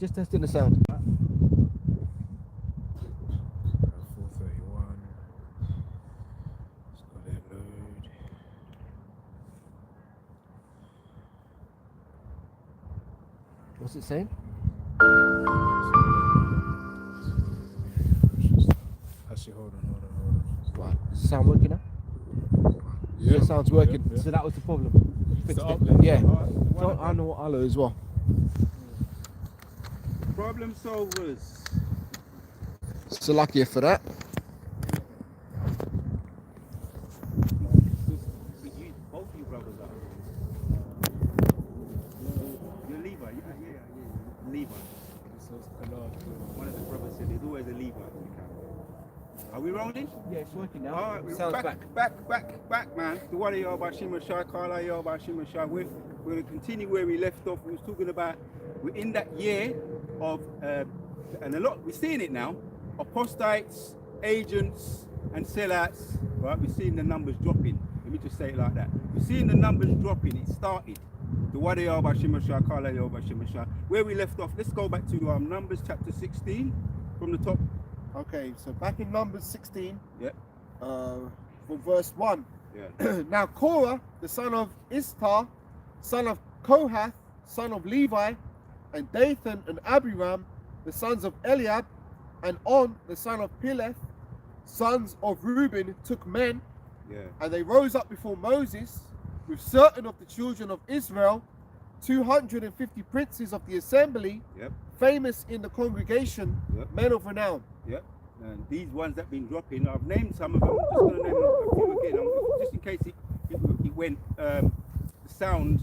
just testing the sound. 431. It's not that load. What's it saying? Actually, hold on. Right. Does the sound working now? Yeah, it sounds working. Yeah. So that was the problem. Fixed it. uplift. Yeah. One So I know what Allah as well. Problem solvers. Salakia for that. Both you brothers are. You're Levi. Yeah. Levi. One of the brothers said there's always a Levi in the camp. Are we rolling? Yeah, it's working now. All right, we're Sounds back, man. The Wadi Yahweh Shai, Kala Yahweh Shai. We're going to continue where we left off. We was talking about, we're in that year of, and a lot, we're seeing it now, apostates, agents, and sellouts, right? We're seeing the numbers dropping. Let me just say it like that. We're seeing the numbers dropping. It started. The Wadi Yahweh Shai, Kala Yahweh Shai. Where we left off, let's go back to Numbers chapter 16 from the top. Okay, so back in Numbers 16, Yep. from verse 1. Yeah. Now Korah, the son of Ishtar, son of Kohath, son of Levi, and Dathan and Abiram, the sons of Eliab, and On, the son of Pileth, sons of Reuben, took men, Yeah. and they rose up before Moses with certain of the children of Israel, 250 princes of the assembly, Yep. famous in the congregation, Yep. men of renown. Yep. And these ones that been dropping, I've named some of them. I'm just going to name a few again, just in case it went. The sound.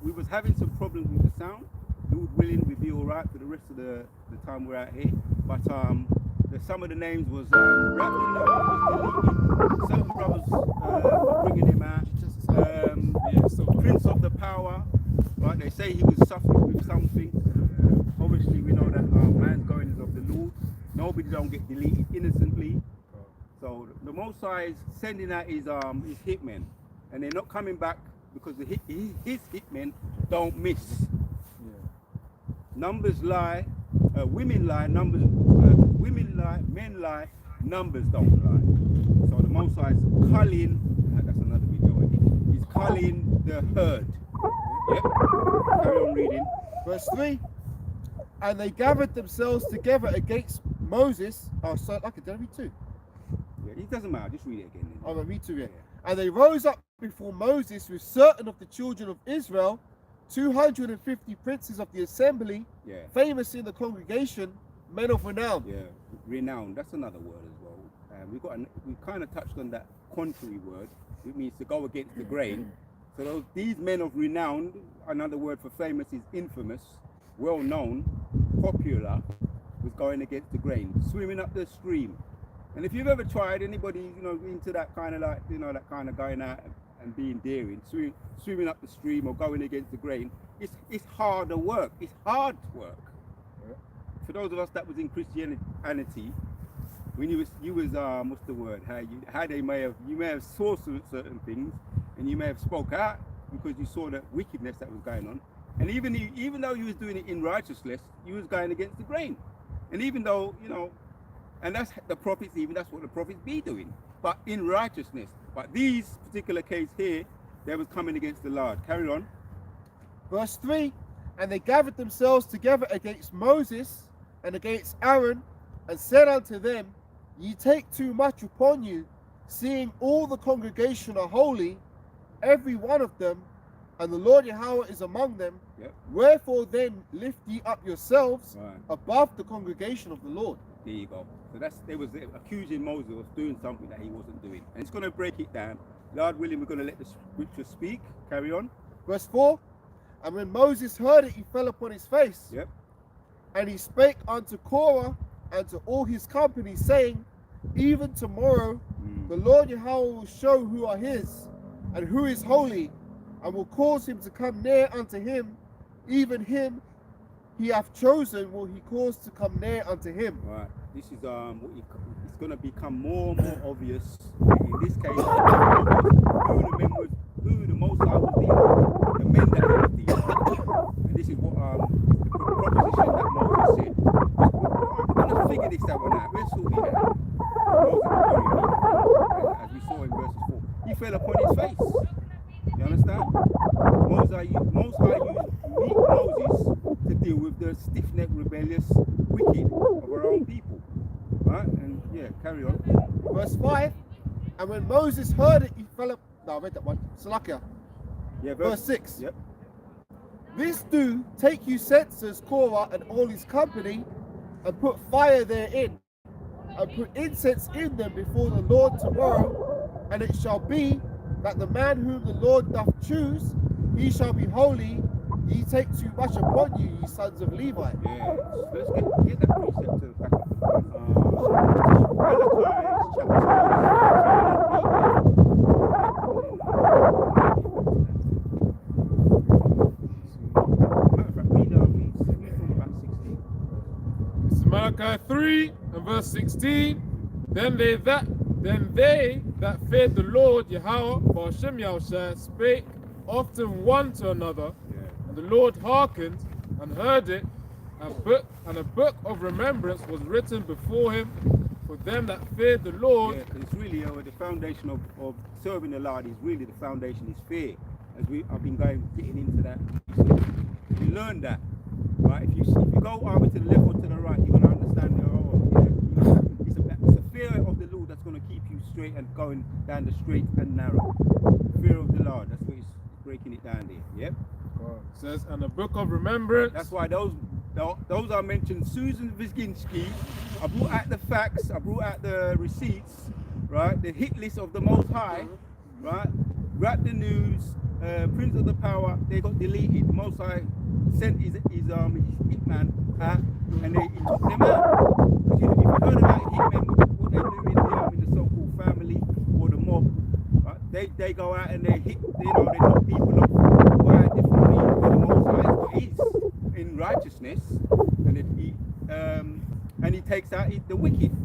We was having some problems with the sound. Lord willing, we'll be all right for the rest of the time we're out here. But some of the names was certain brothers bringing him out. Prince of the Power. Right? They say he was suffering with something. Obviously, we know that man's going is of the Lord. Nobody don't get deleted innocently. So the Most High is sending out his hitmen, and they're not coming back because his hitmen don't miss. Numbers lie, women lie, women lie, men lie, numbers don't lie. So the Most High is culling. That's another video. He's culling the herd. Yep. Carry on reading. Verse 3. And they gathered themselves together against Moses. Oh, so okay, did I read 2? Yeah, it doesn't matter. Just read it again. Oh, I read 2, yeah. And they rose up before Moses with certain of the children of Israel, 250 princes of the assembly, Yeah. famous in the congregation, men of renown. Yeah, renowned. That's another word as well. We kind of touched on that contrary word. It means to go against the grain. So these men of renown, another word for famous is infamous, well known, popular, was going against the grain, swimming up the stream. And if you've ever tried, anybody into that kind of that kind of going out and being daring, swimming up the stream or going against the grain, it's harder work. It's hard work. Yeah. For those of us that was in Christianity, when you was what's the word? You may have saw certain things, and you may have spoke out because you saw the wickedness that was going on. And even though you was doing it in righteousness, you was going against the grain. And even though and that's the prophets. That's what the prophets be doing, but in righteousness. But these particular case here, they was coming against the Lord. Carry on. Verse 3. And they gathered themselves together against Moses and against Aaron, and said unto them, Ye take too much upon you, seeing all the congregation are holy, every one of them, and the Lord Yahweh is among them. Yep. Wherefore then lift ye up yourselves Right. above the congregation of the Lord. There you go. So they was accusing Moses of doing something that he wasn't doing. And it's going to break it down. Lord willing, we're going to let the scripture speak. Carry on. Verse 4. And when Moses heard it, he fell upon his face. Yep. And he spake unto Korah and to all his company, saying, Even tomorrow the Lord Yahweh will show who are his, and who is holy, and will cause him to come near unto him, even him he hath chosen will he cause to come near unto him. Right. This is it's going to become more and more obvious. In this case, who the Most High was dealing with, the men that he was dealing with. And this is what the fell upon his face. You understand? Most High used meek Moses to deal with the stiff-necked, rebellious, wicked of our own people. Right? And yeah, carry on. Verse 5. And when Moses heard it, he fell up. No, I read that one. Salakia. Yeah, Verse 6. Yep. This do, take you censers, Korah and all his company, and put fire therein, and put incense in them before the Lord tomorrow. And it shall be that the man whom the Lord doth choose, he shall be holy. Ye take too much upon you, ye sons of Levi. Yeah. So let's get that precept to the back up. Malachi chapter 2. Malachi 3 and verse 16. Then they that feared the Lord Yahweh Ba'ashem Yahushua spake often one to another, and the Lord hearkened and heard it, and a book of remembrance was written before him for them that feared the Lord. Yeah, because it's really the foundation of serving the Lord is really the foundation is fear. As I've been getting into that. You learn that, right? If you go either to the left or to the right, you're gonna understand. It's a fear of the Lord that's gonna keep you straight and going down the straight and narrow. Fear of the Lord. That's what it's breaking it down there. Yep. It says, and a book of remembrance. That's why those are mentioned. Susan Wisginski. I brought out the facts. I brought out the receipts. Right. The hit list of the Most High. Right. Rap the News. Prince of the Power. They got deleted. The Most High sent his hitman out, and he took them out. If you heard about hitmen, what they do in the so-called family or the mob, right? They go out and they hit, they knock people up quite differently. The Most High is in righteousness, and he takes out the wicked.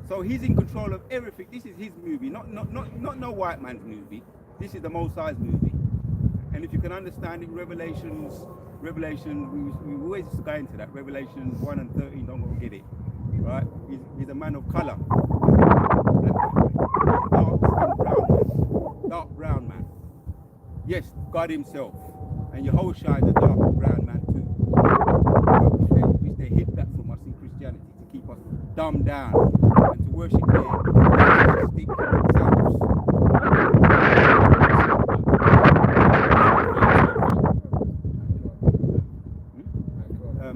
So he's in control of everything. This is his movie, not no white man's movie. This is the Most High's movie. And if you can understand it, Revelation, we always go into that. Revelation 1 and 13, don't go get it. Right? He's a man of color. Dark brown man. Yes, God himself. And Yahushua is a dark brown man too. Which they hid that from us in Christianity to keep us dumbed down and to worship their narcissistic selves.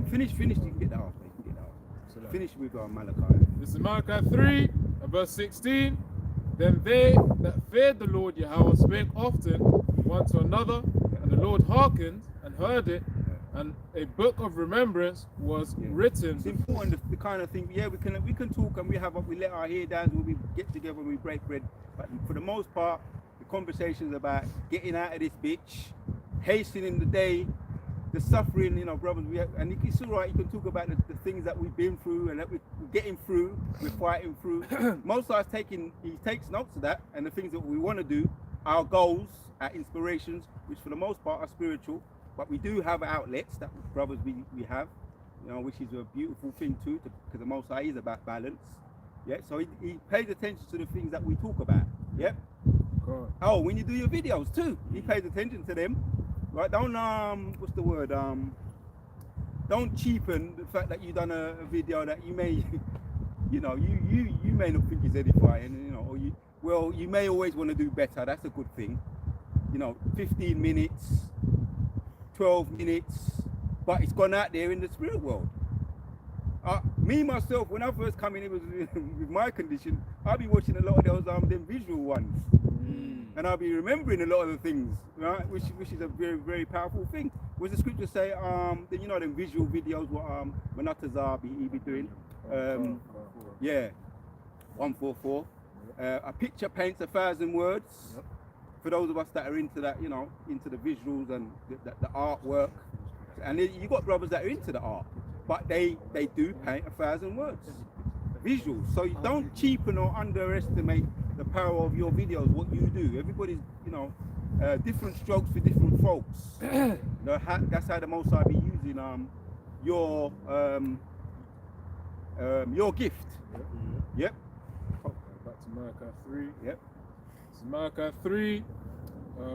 Finish, you can get that off. Finish with Malachi. This is Malachi 3 and verse 16. Then they that feared the Lord Yahweh spake often one to another, and the Lord hearkened and heard it, and a book of remembrance was written. It's important, the kind of thing. Yeah, we can talk and we let our hair down when we get together and we break bread. But for the most part, the conversation's about getting out of this bitch, hastening the day, the suffering, brothers. And it's all right. You can talk about the things that we've been through and that we're getting through, we're fighting through. Most of us he takes notes of that and the things that we want to do, our goals, our inspirations, which for the most part are spiritual. But we do have outlets that brothers we have, which is a beautiful thing too, because the Most High is about balance. Yeah. So he pays attention to the things that we talk about. Yep. Cool. Oh, when you do your videos too, he pays attention to them. Right, don't what's the word? Don't cheapen the fact that you've done a video that you may, you may not think is edifying, or you may always want to do better. That's a good thing. 15 minutes, 12 minutes, but it's gone out there in the spirit world. Me myself, when I first come in, it was with my condition. I'll be watching a lot of those them visual ones. And I'll be remembering a lot of the things, right? Which is a very, very powerful thing. Was the scripture say, them visual videos what Manatazar he be doing? 144. A picture paints 1,000 words. Yep. For those of us that are into that, into the visuals and the artwork. And you got brothers that are into the art, but they do paint 1,000 words. Visuals. So you don't cheapen or underestimate the power of your videos, what you do. Everybody's, different strokes for different folks. That's how the Most High be using your gift. Yep. Yep. Back to Malachi 3. Yep. This is Malachi 3,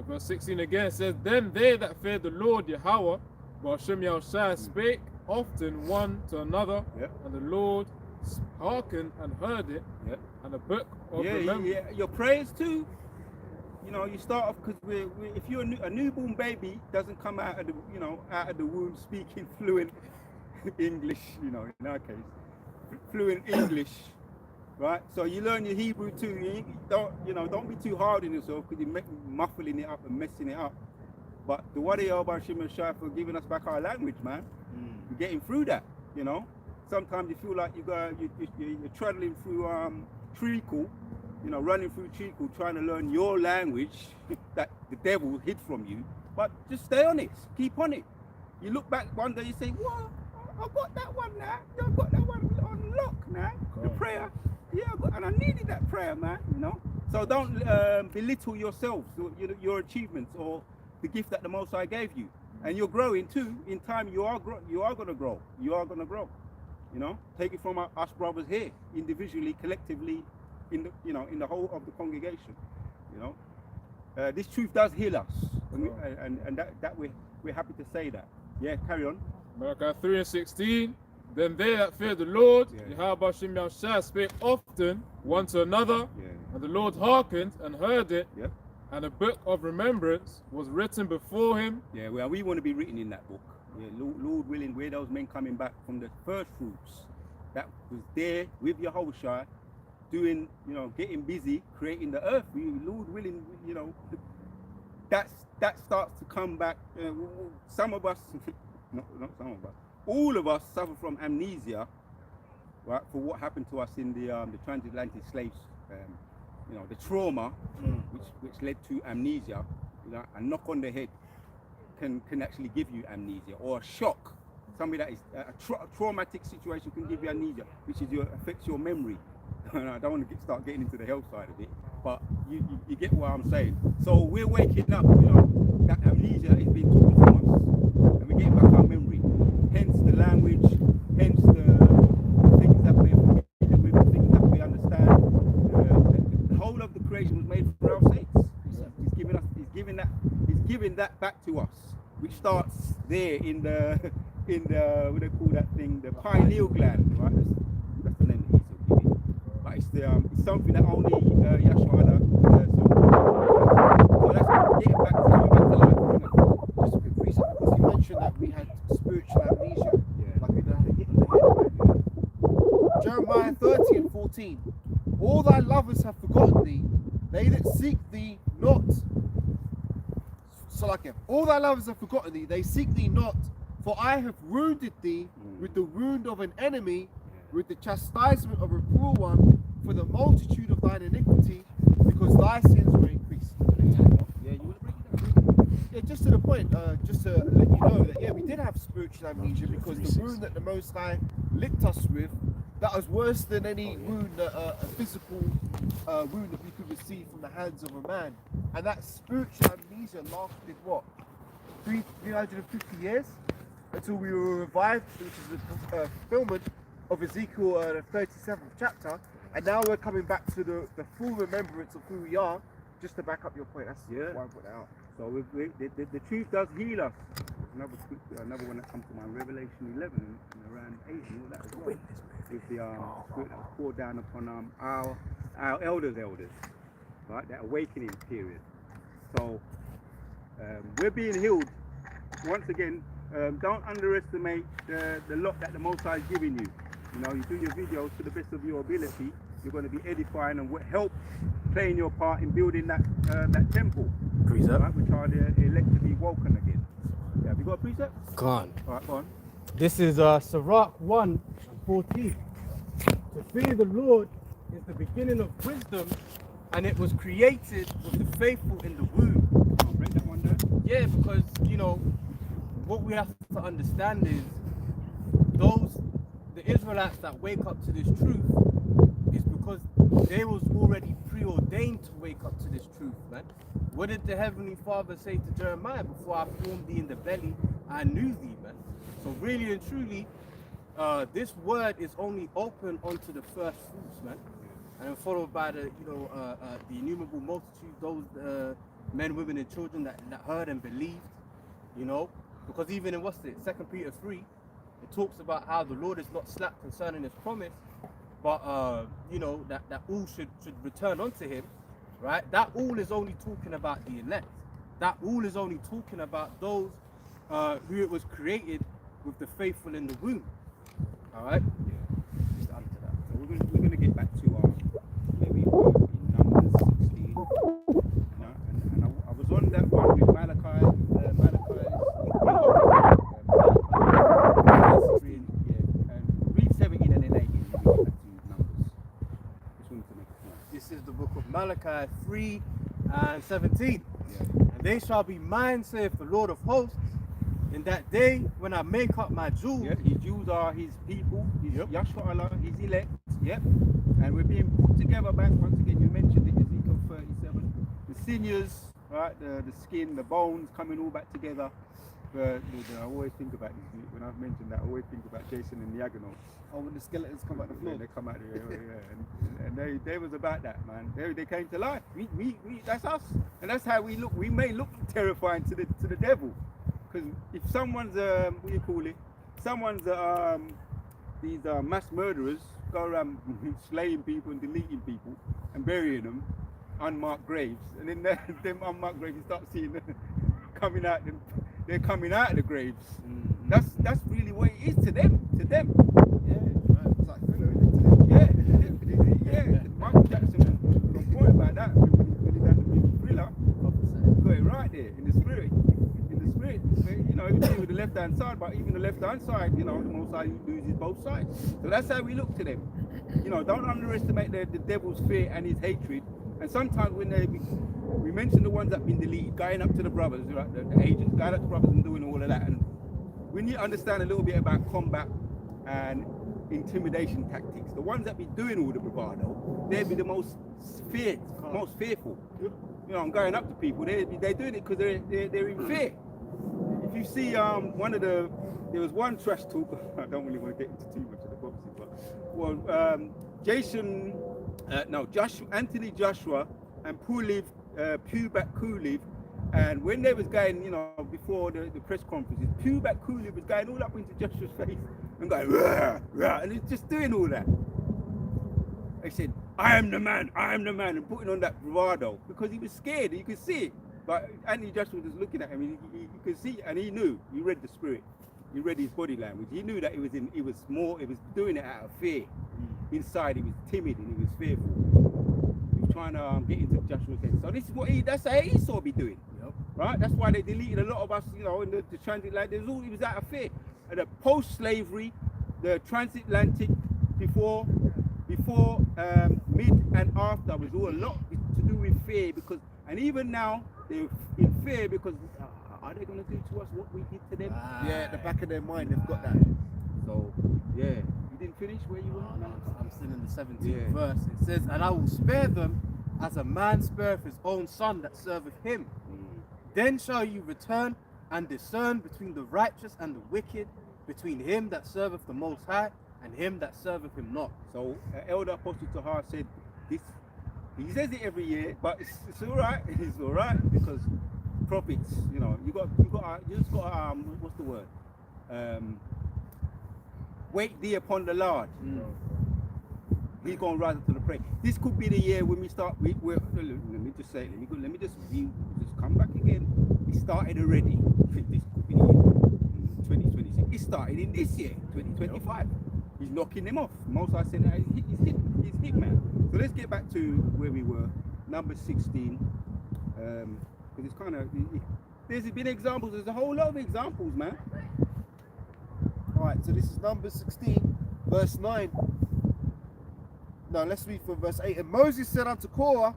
verse 16 again. It says, Then they that feared the Lord Yahweh, Ba'ashem Yahushua, spake often one to another, and the Lord hearkened and heard it, and a book of remembrance. Your prayers too. You know, you start off because if you're a newborn baby doesn't come out of the out of the womb speaking fluent English. You know, in our case, fluent English, right? So you learn your Hebrew too. You don't be too hard on yourself because you're muffling it up and messing it up. But the Wadi Ba'ashem Yahushua for giving us back our language, man. You're getting through that. You know, sometimes you feel like you're traveling through treacle. You know, running through treacle, trying to learn your language that the devil hid from you. But just stay on it. Keep on it. You look back one day, you say, "What? I've got that one now. I've got that one on lock now. The prayer. Yeah, and I needed that prayer, man. You know. So don't belittle yourselves, your achievements, or the gift that the Most High gave you. And you're growing too. In time, you are going to grow. You are going to grow. You know. Take it from us brothers here, individually, collectively. In the whole of the congregation, you know, this truth does heal us, and that we're happy to say that. Yeah, carry on. Malachi 3 and 16. Then they that fear the Lord, Yahweh Ba'ashem Yahushua, spake often one to another, and the Lord hearkened and heard it, and a book of remembrance was written before him. Yeah, well, we want to be written in that book. Yeah, Lord willing, we're those men coming back from the first fruits that was there with Yahushua. Doing, getting busy, creating the earth. Lord willing, that starts to come back. Some of us, not some of us, all of us suffer from amnesia, right, for what happened to us in the transatlantic slaves. The trauma, which led to amnesia, a knock on the head can actually give you amnesia, or a shock. Something that is a traumatic situation can give you amnesia, which affects your memory. I don't want to start getting into the health side of it, but you get what I'm saying. So we're waking up, that amnesia is being taken from us, and we're getting back our memory. Hence the language, hence the things that we're familiar with, the things that we understand. The whole of the creation was made for our sakes. He's giving that back to us, which starts there in the what do they call that thing, the pineal gland, right? That's the name that he's giving. But it's something that only Yahshua. So let's get back to life. Just a quick reason, because you mentioned that we had spiritual amnesia, like we had a hit on the head. Jeremiah 30 and 14. All thy lovers have forgotten thee, they that seek thee not. So like him. All thy lovers have forgotten thee, they seek thee not. For I have wounded thee with the wound of an enemy, with the chastisement of a cruel one, for the multitude of thine iniquity, because thy sins were increased. Yeah, you want to break it down? Yeah, just to the point, just to let you know that, we did have spiritual amnesia, because the wound that the Most High licked us with, that was worse than any wound, a physical wound that we could receive from the hands of a man. And that spiritual amnesia lasted, what, 350 years? Until we were revived, which is the fulfillment of Ezekiel, the 37th chapter. And now we're coming back to the full remembrance of who we are, just to back up your point. That's why I put that out. So the truth does heal us. Another one that comes to mind, Revelation 11 and around 8 and all that as well. With the spirit that was poured down upon our elders, right? That awakening period. So we're being healed once again. Don't underestimate the lot that the Most High is giving you. You do your videos to the best of your ability. You're going to be edifying and help playing your part in building that temple. Precept. Right, which are the elect to be woken again. Yeah, have you got a precept? Go on. All right, go on. This is Sirach 1:14. To fear the Lord is the beginning of wisdom, and it was created with the faithful in the womb. I'll break that one down. Yeah, because what we have to understand is the Israelites that wake up to this truth is because they was already preordained to wake up to this truth, man. What did the Heavenly Father say to Jeremiah? Before I formed thee in the belly, I knew thee, man. So really and truly, this word is only open onto the first fruits, man. and then followed by the the innumerable multitude, those men, women, and children that heard and believed. You know, because even in Second Peter 3, it talks about how the Lord is not slack concerning His promise, but that all should return unto Him, right? That all is only talking about the elect. That all is only talking about those who it was created with the faithful in the womb. All right. Just add to that. So we're going to get back to where we were in Numbers 16. And I was on that one with Malachi. And read 17 and then 18. We'll get back to Numbers. Just wanted to make a point. This is the book of Malachi 3 and 17. Yeah. And they shall be mine, saith the Lord of hosts, in that day when I make up my jewels. Yeah, his Jews are his people, his Yep. Yahshua Allah, his elect. Yep. And we're being put together back once again. You mentioned it, Ezekiel 37. The sinews, right? The skin, the bones coming all back together. I always think about this when I've mentioned that. I always think about Jason and the Argonauts. Oh, when the skeletons come out the floor. Yeah, they come out there, and they was about that, man. They came to life. We that's us, and that's how we look. We may look terrifying to the devil, because if someone's what do you call it? Someone's these mass murderers go around slaying people and deleting people and burying them unmarked graves, and then them unmarked graves you start seeing them coming out. They're coming out of the graves. That's really what it is to them. Yeah, right. It's like Thriller, isn't it? Yeah. Michael Jackson was on point about that when he done the movie Thriller. Got it right there in the spirit. You know, even with the left hand side, but even the left hand side, you know, the Most High uses both sides. So that's how we look to them. You know, don't underestimate the devil's fear and his hatred. And sometimes when we mention the ones that have been deleted, going up to the brothers, right, the agents, going up to brothers and doing all of that. And when you understand a little bit about combat and intimidation tactics, the ones that be doing all the bravado, they'd be the most fearful. You know, I'm going up to people, they're doing it because they're in fear. If you see there was one trash talk, I don't really want to get into too much of the boxing, but Anthony Joshua and Pubat Kuliv, and when they was going, you know, before the press conferences, Pubat Kuliv was going all up into Joshua's face and going, rah, rah, and he's just doing all that. They said, I am the man, and putting on that bravado because he was scared. You could see it. But Anthony Joshua was just looking at him, and he could see, and he knew. He read the spirit. He read his body language. He knew that he was doing it out of fear. Inside, he was timid and he was fearful. He was trying to get into Joshua's head. So this is that's how Esau be doing. Yep. Right? That's why they deleted a lot of us, you know, in the transit. Like it was out of fear. And the post-slavery, the transatlantic, before, mid and after was all a lot to do with fear, and even now they're in fear because are they going to do to us what we did to them? Yeah, at the back of their mind, they've got that. So, yeah. You didn't finish where you were? No, I'm still in the 17th verse. It says, and I will spare them as a man spareth his own son that serveth him. Then shall you return and discern between the righteous and the wicked, between him that serveth the Most High and him that serveth him not. So, Elder Apostle Tahar said this. He says it every year, but it's all right. It's all right because prophets, you know, you just got what's the word? Wait thee upon the Lord. He's gonna rise up to the prey. This could be the year when we start. Let me just say. Let me just come back again. It started already. This could be the year 2026. It started in this year, 2025. He's knocking them off. Most I said he's hit, man. So let's get back to where we were, number 16. Because it's kind of there's been examples. There's a whole lot of examples, man. All right, so this is Numbers 16, verse 9. Now let's read from verse 8. And Moses said unto Korah,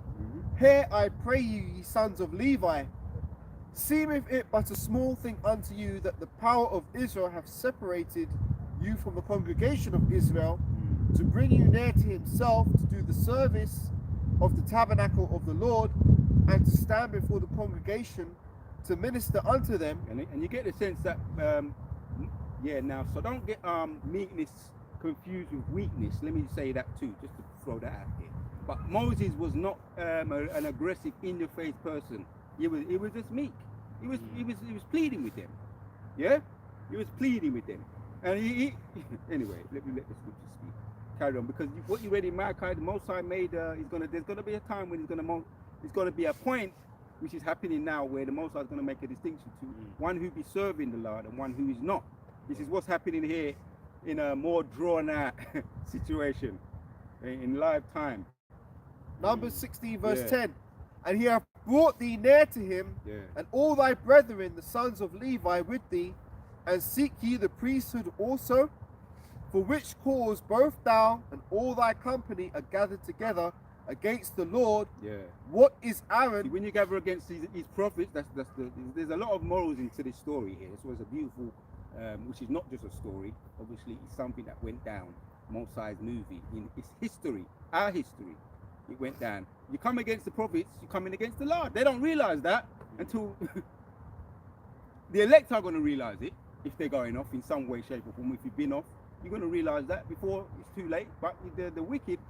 Hear, I pray you, ye sons of Levi, seemeth it but a small thing unto you that the power of Israel hath separated you from the congregation of Israel, to bring you near to himself, to do the service of the tabernacle of the Lord, and to stand before the congregation to minister unto them. And you get the sense that now, so don't get meekness confused with weakness. Let me say that too, just to throw that out here. But Moses was not an aggressive, in-your-face person. He was just meek. He was pleading with them. Yeah, he was pleading with them. And he anyway, let the scripture speak. Carry on, because what you read in Malachi, the Most High made there's gonna be a time when it's gonna be a point which is happening now where the Most High is gonna make a distinction to one who be serving the Lord and one who is not. This is what's happening here in a more drawn out situation in live time. Numbers 16 verse Yeah. 10. And he hath brought thee near to him, and all thy brethren, the sons of Levi, with thee, and seek ye the priesthood also, for which cause both thou and all thy company are gathered together against the Lord. Yeah. What is See, Aaron? when you gather against his prophets, there's a lot of morals into this story here. This was a beautiful, which is not just a story. Obviously, it's something that went down. Mosai's movie, in its history, our history, it went down. You come against the prophets, you're coming against the Lord. They don't realize that until the elect are going to realize it if they're going off in some way, shape, or form. If you've been off, you're going to realize that before it's too late. But the wicked,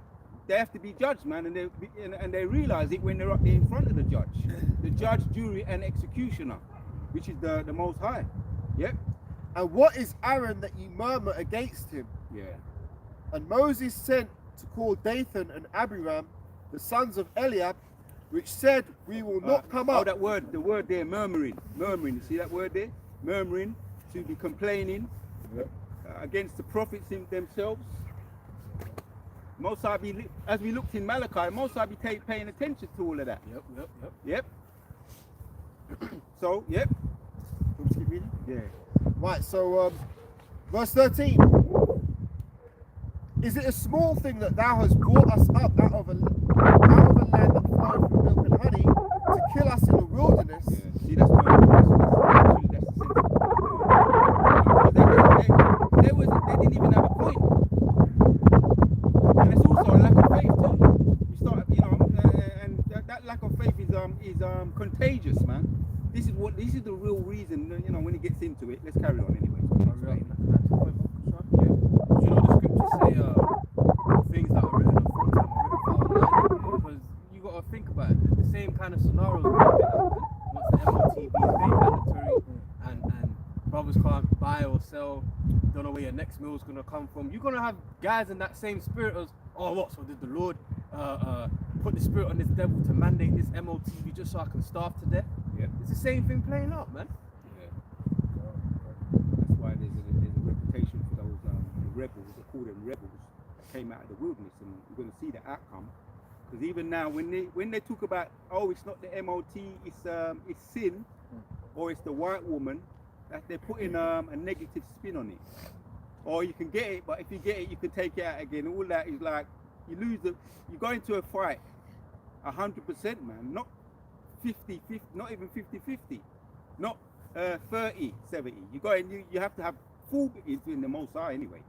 they have to be judged, man, and they realize it when they're up there in front of the judge, jury, and executioner, which is the Most High. Yep. And what is Aaron that ye murmur against him? Yeah. And Moses sent to call Dathan and Abiram, the sons of Eliab, which said, we will not come up. The word there, murmuring. You see that word there? Murmuring, to be complaining against the prophets themselves. Most I be, as we looked in Malachi, most I be paying attention to all of that. Yep. So, yep. Let's keep reading. Yeah. Right, so verse 13. Is it a small thing that thou hast brought us up out of a land that floweth with milk and honey to kill us in the wilderness? Yeah. See, that's the they didn't even have a point. And it's also a lack of faith too. We start, and that lack of faith is contagious, man. This is the real reason, when it gets into it. Let's carry on anyway. You know, the scriptures say things that are written aforetime are written for our learning, because you got to think about it. The same kind of scenarios once the MOTB is made mandatory and brothers can't buy or sell, don't know where your next meal is going to come from. You're going to have guys in that same spirit as, oh, what? So did the Lord put the spirit on this devil to mandate this MOTB just so I can starve to death? Yeah. It's the same thing playing out, man. That's why there's a reputation for those the rebels. They call them rebels that came out of the wilderness, and we're going to see the outcome. Because even now, when they talk about, oh, it's not the MOT, it's sin, or it's the white woman, that they're putting a negative spin on it. Or you can get it, but if you get it, you can take it out again. All that is like you go into a fight 100%, man, not 50-50, not even 50-50, not 30-70. You go and you have to have full in the Most High anyway.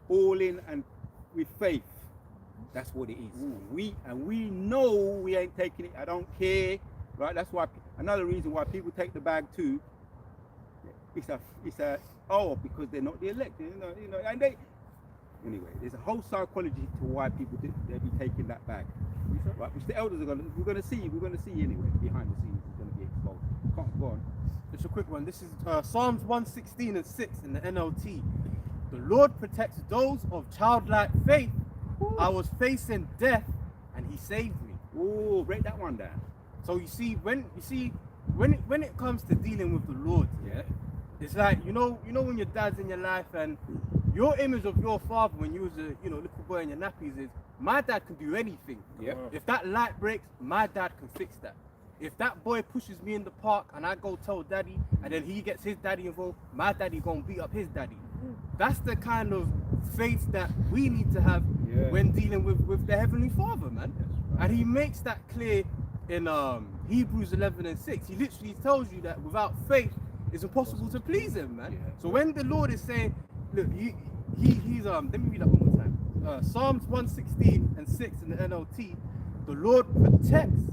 All in and with faith. That's what it is. We know we ain't taking it. I don't care, right? That's why another reason why people take the bag too. It's because they're not the elect, and they. Anyway, there's a whole psychology to why people they be taking that bag, right? Which the elders we're gonna see anyway. Behind the scenes, it's gonna be exposed. Go on. Just a quick one. This is Psalms 116 and 6 in the NLT. The Lord protects those of childlike faith. I was facing death, and He saved me. Oh, break that one down. So you see, when it comes to dealing with the Lord, yeah, it's like you know when your dad's in your life and your image of your father when you was a little boy in your nappies is, my dad can do anything. Yep. If that light breaks, my dad can fix that. If that boy pushes me in the park and I go tell daddy, and then he gets his daddy involved, my daddy gonna beat up his daddy. That's the kind of faith that we need to have when dealing with the Heavenly Father, man. And He makes that clear in Hebrews 11 and 6. He literally tells you that without faith, it's impossible to please Him, man. So when the Lord is saying, look, he's let me read that one more time. Psalms 116 and 6 in the NLT. The Lord protects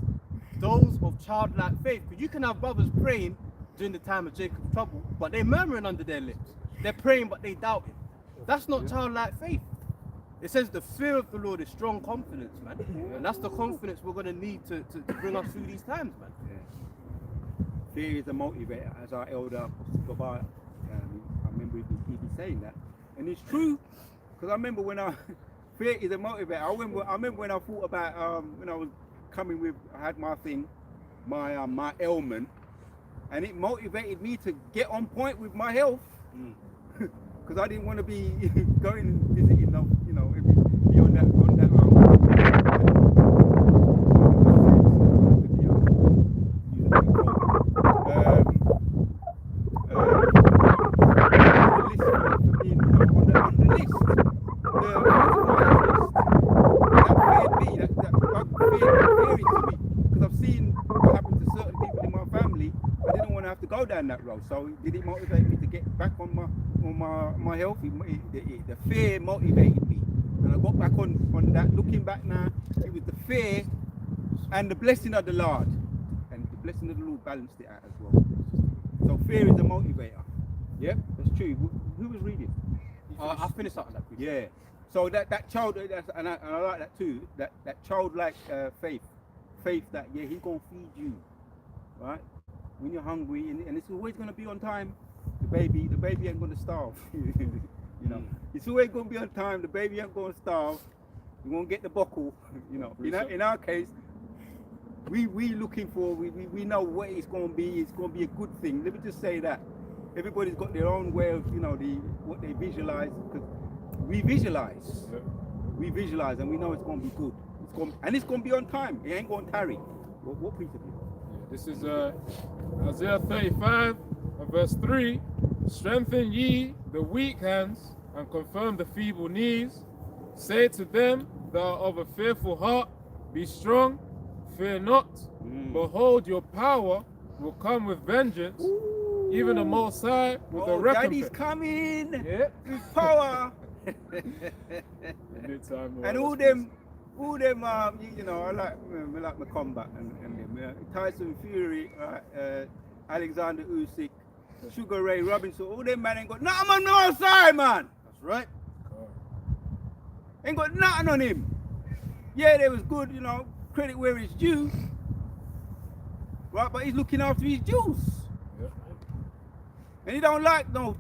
those of childlike faith. Because you can have brothers praying during the time of Jacob's trouble, but they're murmuring under their lips. They're praying, but they doubt Him. That's not childlike faith. It says the fear of the Lord is strong confidence, man. And that's the confidence we're going to need to bring us through these times, man. Yeah. Fear is a motivator, as our elder Gabar, I remember he'd be saying that, and it's true, because I remember when fear is a motivator. I remember when I thought about when I was coming with, I had my thing, my ailment, and it motivated me to get on point with my health, because I didn't want to be going and visiting, be on that down that road. So did it motivate me to get back on my health? The fear motivated me, and I got back on that. Looking back now, it was the fear and the blessing of the Lord, and the blessing of the Lord balanced it out as well. So fear is a motivator. Yep, that's true. Who was reading? I finished up on that. Yeah. So that child, and I like that too. That childlike faith that he's gonna feed you, right? When you're hungry, and it's always going to be on time. The baby ain't going to starve. It's always going to be on time. The baby ain't going to starve. You won't get the buckle. In our case, we looking for. We know what it's going to be. It's going to be a good thing. Let me just say that everybody's got their own way of what they visualize. Because we visualize, and we know it's going to be good. It's going to be on time. It ain't going to tarry. What piece of it? This is Isaiah 35 and verse 3. Strengthen ye the weak hands and confirm the feeble knees. Say to them that are of a fearful heart, be strong, fear not. Behold, your power will come with vengeance, even the Most High with a recompense. Daddy's coming with power. And all them, I like my combat and them. Tyson Fury, Alexander Usyk, Sugar Ray Robinson, all them man ain't got nothing on no side, man. That's right. Ain't got nothing on him. Yeah, they was good, credit where it's due. Right, but he's looking after his juice. And he don't like no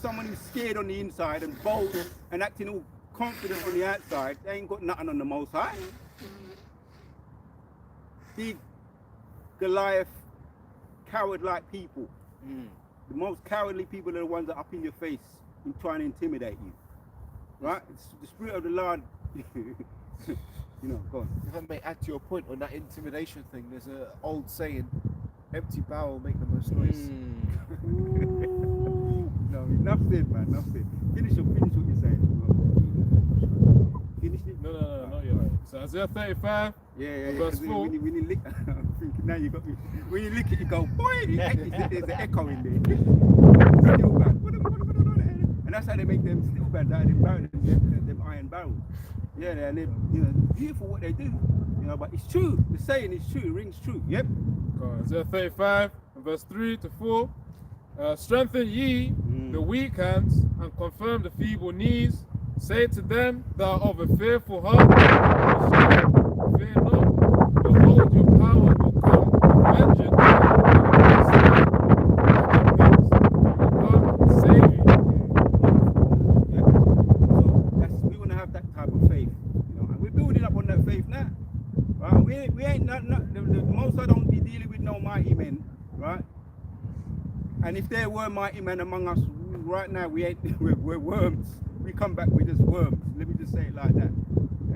someone who's scared on the inside and bold and acting all confident on the outside. They ain't got nothing on the Most High. Big Goliath, coward-like people. The most cowardly people are the ones that are up in your face and trying to intimidate you. Right? It's the Spirit of the Lord. Go on. If I may add to your point on that intimidation thing, there's an old saying, empty barrel make the most noise. No, enough said, man, enough said. Finish what you're saying. Finish it? No, you're right. So Isaiah 35, verse 4. When you lick, I'm thinking now you got me. When you lick it, you go, boy, there's an echo in there. Steel band. And that's how they make them steel bands out of them iron barrels. Yeah, they're beautiful what they do. But it's true. The saying is true. It rings true. Yep. Isaiah 35, verse 3 to 4. Strengthen ye the weak hands and confirm the feeble knees. Say to them that are of a fearful heart, fear not. Behold, your power will come with vengeance. Will save you. So we want to have that type of faith. And we're building up on that faith now. Right? We ain't not the most I don't be dealing with no mighty men, right? And if there were mighty men among us right now, we're worms. We come back with just worms. Let me just say it like that.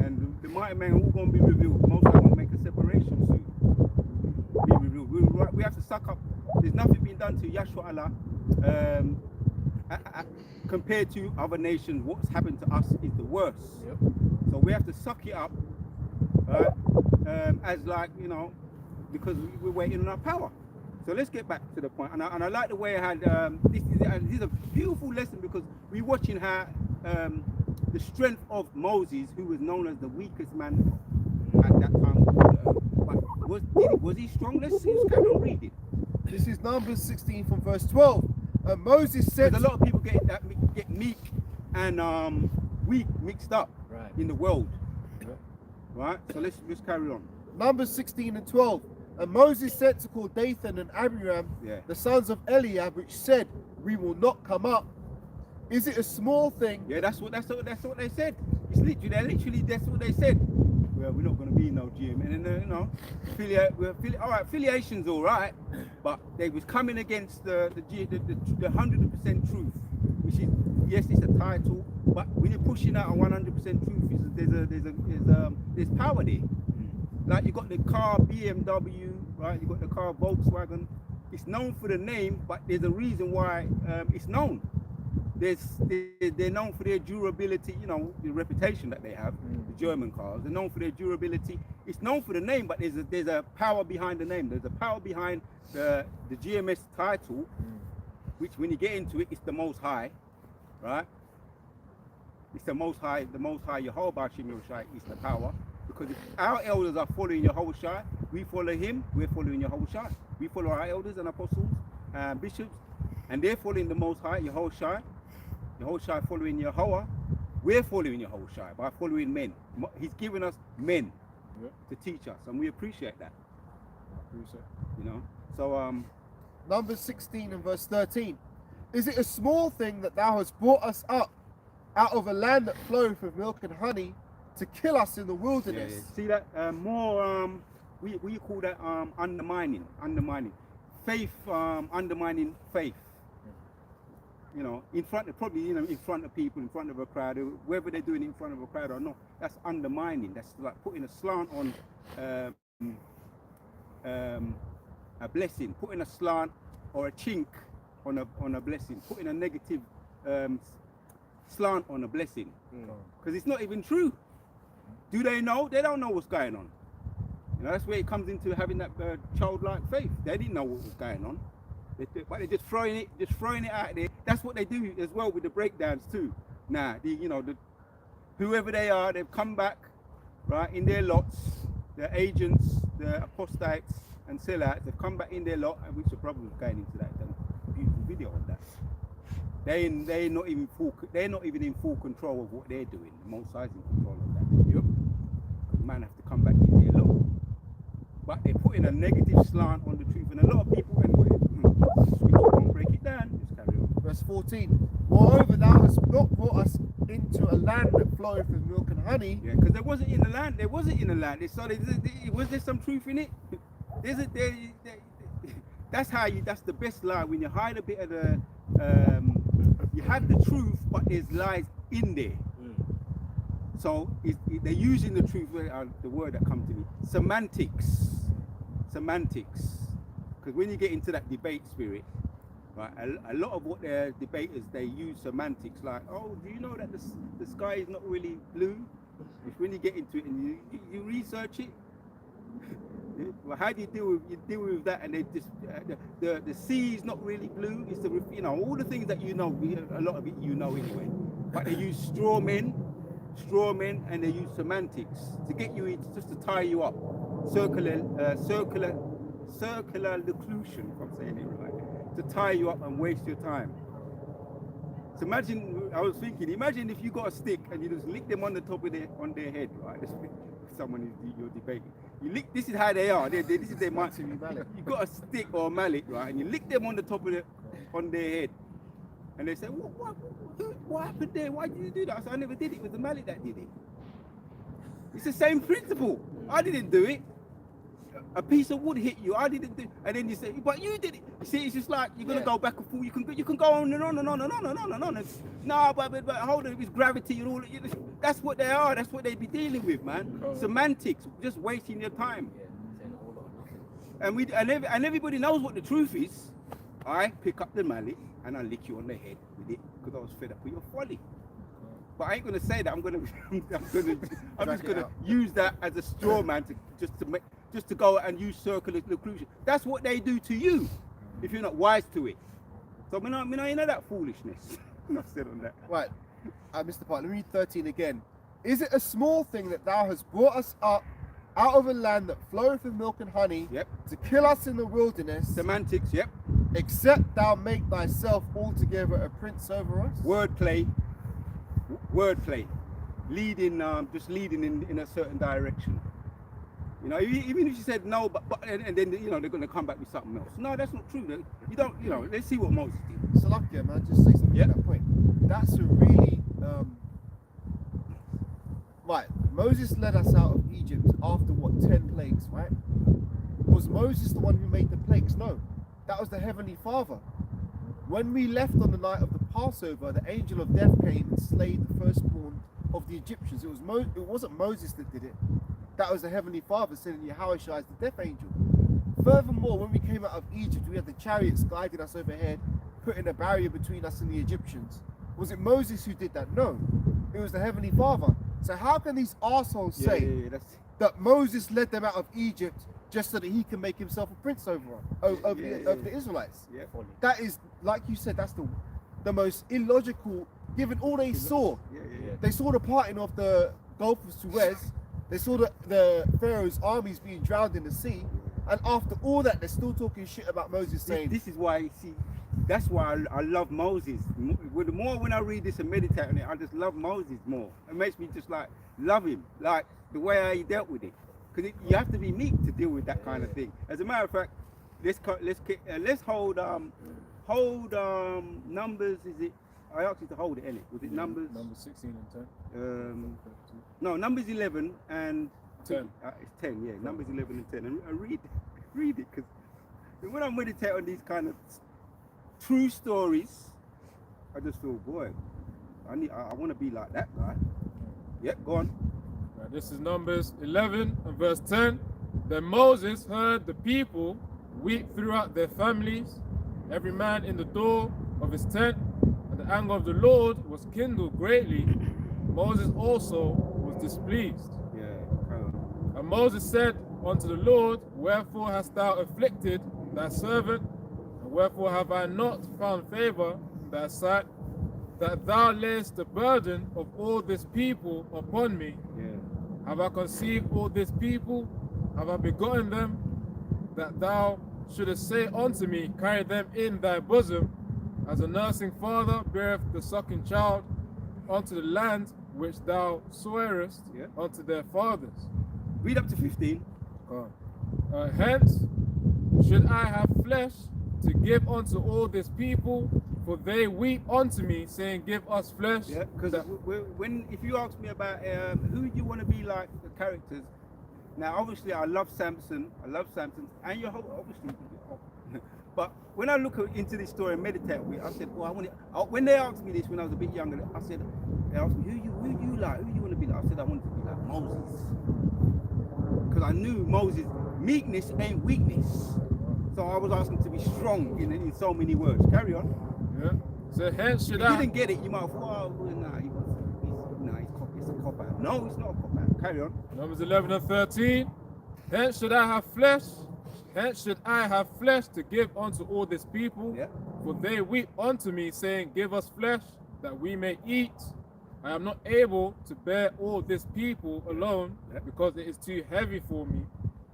And the mighty men are all going to be revealed. Most are going to make a separation soon. Be revealed. We have to suck up. There's nothing being done to Yahshua Allah. Compared to other nations, what's happened to us is the worst. Yep. So we have to suck it up. As because we're waiting on our power. So let's get back to the point. And I like the way I had this is a beautiful lesson, because we're watching how the strength of Moses, who was known as the weakest man at that time. But was he strong? Let's carry on reading. This is Numbers 16 from verse 12. And Moses said, a lot of people get meek and weak, mixed up Right. in the world. Yeah. Right? So let's carry on. Numbers 16 and 12. And Moses sent to call Dathan and Abiram, Yeah. the sons of Eliab, which said, we will not come up. Is it a small thing? Yeah, that's what they said. It's literally that's what they said. Well, we're not going to be no GM, and then, you know, all right, affiliation's all right, but they was coming against the 100% truth, which is, yes, it's a title, but when you're pushing out a 100% truth, there's power there. Like you got the car BMW, right? You got the car Volkswagen. It's known for the name, but there's a reason why it's known. They're known for their durability, you know, the reputation that they have. The German cars, they're known for their durability. It's known for the name, but there's a power behind the name. There's a power behind the GMS title, which when you get into it, it's the Most High, right? It's the Most High, Yehovah Shem Yoshai is the power. Because if our elders are following Yehoshai, we follow him, we're following Yehoshai. We follow our elders and apostles, bishops, and they're following the Most High, Yehoshai. Yehoshai following Yehovah. We're following Yehoshai by following men. He's given us men to teach us, and we appreciate that. You know? So, Numbers 16 and verse 13. Is it a small thing that thou hast brought us up out of a land that floweth with milk and honey, to kill us in the wilderness? yeah. See that we call that undermining faith, undermining faith. You know, in front of people, in front of a crowd, whether they're doing it in front of a crowd or not, that's undermining. That's like putting a slant on a blessing, putting a slant or a chink on a blessing, putting a negative slant on a blessing, because it's not even true. Do they know? They don't know what's going on. You know, that's where it comes into having that childlike faith. They didn't know what was going on, but they're just throwing it out there. That's what they do as well with the breakdowns too. Now, whoever they are, they've come back, right, in their lots. The agents, the apostates and sellouts, they've come back in their lot, and which the brother was going into that. Done a beautiful video on that. They're not even in full control of what they're doing. The Most High's in control of that. Yep. Man have to come back in their lot. But they're putting a negative slant on the truth, and a lot of people anyway. Don't break it down. Just carry on. Verse 14. Moreover, thou hast not brought us into a land that floweth with milk and honey. Yeah, because there wasn't in the land. Was there some truth in it? That's the best lie, when you hide a bit of the. You have the truth, but there's lies in there. So they're using the truth, the word that comes to me, semantics. Because when you get into that debate spirit, right, a lot of what their debaters, they use semantics, like, oh, do you know that the sky is not really blue? If when you get into it and you research it, well, how do you deal with that? And they just the sea is not really blue. It's all the things that a lot of it anyway. But they use straw men, and they use semantics to get you just to tie you up. Circular locution, if I'm saying it right, to tie you up and waste your time. So imagine if you got a stick and you just lick them on the top of their head, right? Someone you're debating. This is how they are. This is their mallet. You got a stick or a mallet, right? And you lick them on the top of on their head, and they say, "What happened there? Why did you do that?" I said, "I never did it. It was the mallet that did it." It's the same principle. I didn't do it. A piece of wood hit you. I didn't do it. And then you say, "But you did it." You see, it's just like you're gonna go back and forth. You can go on and on and on and on and on and on. No, but hold on, it's gravity and all. That's what they are. That's what they be dealing with, man. Semantics, just wasting your time. And everybody knows what the truth is. I pick up the mallet and I lick you on the head with it because I was fed up with your folly. But I ain't gonna say that. I'm just gonna use that as a straw man to go and use circular locution. That's what they do to you if you're not wise to it. So I know that foolishness. Enough said on that. Right, Mr. Park, let me read 13 again. Is it a small thing that thou hast brought us up out of a land that floweth with milk and honey, to kill us in the wilderness? Semantics, yep. Except thou make thyself altogether a prince over us? Wordplay. leading, just leading in a certain direction. You know, even if you said no, but and then you know they're going to come back with something else. No, that's not true. You don't. You know, let's see what Moses did. So, yeah, man, just say something Yeah. at that point. That's a really right. Moses led us out of Egypt after what 10 plagues, right? Was Moses the one who made the plagues? No, that was the Heavenly Father. When we left on the night of the Passover, the angel of death came and slayed the firstborn of the Egyptians. It wasn't Moses that did it. That was the Heavenly Father sending Yahushua as the death angel. Furthermore, when we came out of Egypt, we had the chariots guiding us overhead, putting a barrier between us and the Egyptians. Was it Moses who did that? No, it was the Heavenly Father. So how can these arseholes say that Moses led them out of Egypt just so that he can make himself a prince over the Israelites? Yeah. That is, like you said, that's the most illogical, given all they saw. They saw the parting of the Gulf of Suez. They saw the Pharaoh's armies being drowned in the sea, and after all that, they're still talking shit about Moses saying. This is why, see, that's why I love Moses. The more when I read this and meditate on it, I just love Moses more. It makes me just like love him, like the way he dealt with it. Because you have to be meek to deal with that kind of thing. As a matter of fact, let's hold Numbers. Is it? I asked you to hold it, innit? Was it Numbers? Numbers 16 and 10. No, Numbers 11 and 10. It's 10, yeah. Numbers 11 and 10. And I read it because when I meditate on these kind of true stories, I just feel, boy, I want to be like that guy. Yep, go on. Right, this is Numbers 11 and verse 10. Then Moses heard the people weep throughout their families, every man in the door of his tent, and the anger of the Lord was kindled greatly. Moses also was displeased. Yeah. And Moses said unto the Lord, wherefore hast thou afflicted thy servant, and wherefore have I not found favor in thy sight, that thou layest the burden of all this people upon me? Yeah. Have I conceived all this people? Have I begotten them? That thou shouldest say unto me, carry them in thy bosom, as a nursing father beareth the sucking child, unto the land which thou swearest unto their fathers. Read up to 15. Hence should I have flesh to give unto all this people, for they weep unto me, saying, give us flesh. Yeah, because if you ask me about who do you want to be like the characters, now obviously I love Samson, and your whole obviously. But when I look into this story and meditate with it, I said, well, when they asked me this when I was a bit younger, I said, they asked me, who do you like? Who do you want to be like? I said, I want to be like Moses. Because I knew Moses, meekness ain't weakness. So I was asking to be strong in so many words. Carry on. Yeah. So hence should if I... you didn't get it, you might have thought, it's a cop out. No, it's not a cop out. Carry on. Numbers 11 and 13. Hence should I have flesh. Hence should I have flesh to give unto all this people, for they weep unto me, saying, give us flesh, that we may eat. I am not able to bear all this people alone, because it is too heavy for me.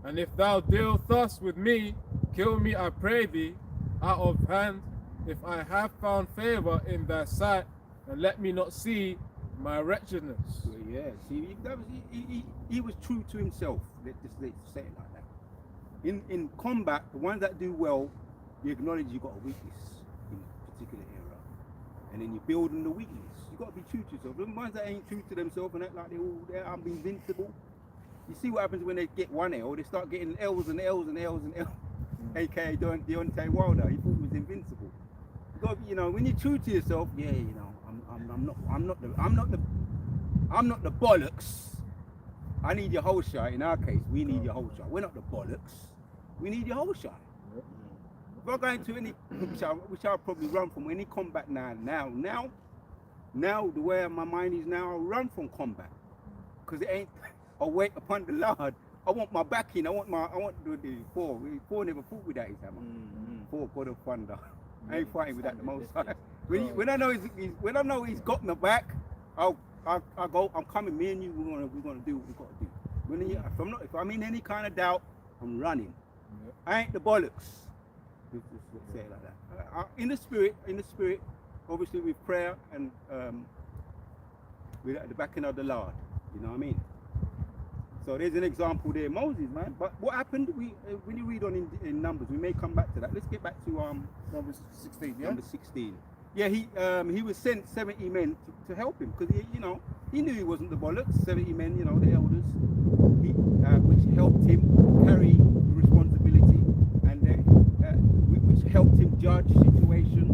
And if thou deal thus with me, kill me, I pray thee, out of hand, if I have found favor in thy sight, and let me not see my wretchedness. Yeah, see, he was true to himself. Let's say it like that. In combat, the ones that do well, you acknowledge you've got a weakness in a particular area, and then you build on the weakness. You've got to be true to yourself. The ones that ain't true to themselves and act like they're invincible, you see what happens when they get one L, they start getting L's and L's and L's and L's. AKA Deontay Wilder, he thought he was invincible. You got, when you're true to yourself, I'm not the bollocks. I need your whole shot. In our case, we need your whole shot. We're not the bollocks. We need your whole shot. If I go into any, which I'll probably run from any combat now, the way my mind is now, I'll run from combat. Because it ain't a weight upon the Lord. I want my backing. I want the four never fought with that, is hammer. Four God of thunder. I ain't fighting with that the most. When I know he's got my back, I go. I'm coming. Me and you, we're gonna do what we got to do. If I'm in any kind of doubt, I'm running. I ain't the bollocks. Let's say it like that. In the spirit, obviously with prayer and with the backing of the Lord. You know what I mean? So there's an example there, Moses, man. But what happened? When you read on in Numbers, we may come back to that. Let's get back to Numbers 16, yeah? number 16. Yeah, he was sent 70 men to help him because he knew he wasn't the bollocks. 70 men, the elders, which helped him carry the responsibility, and which helped him judge situations.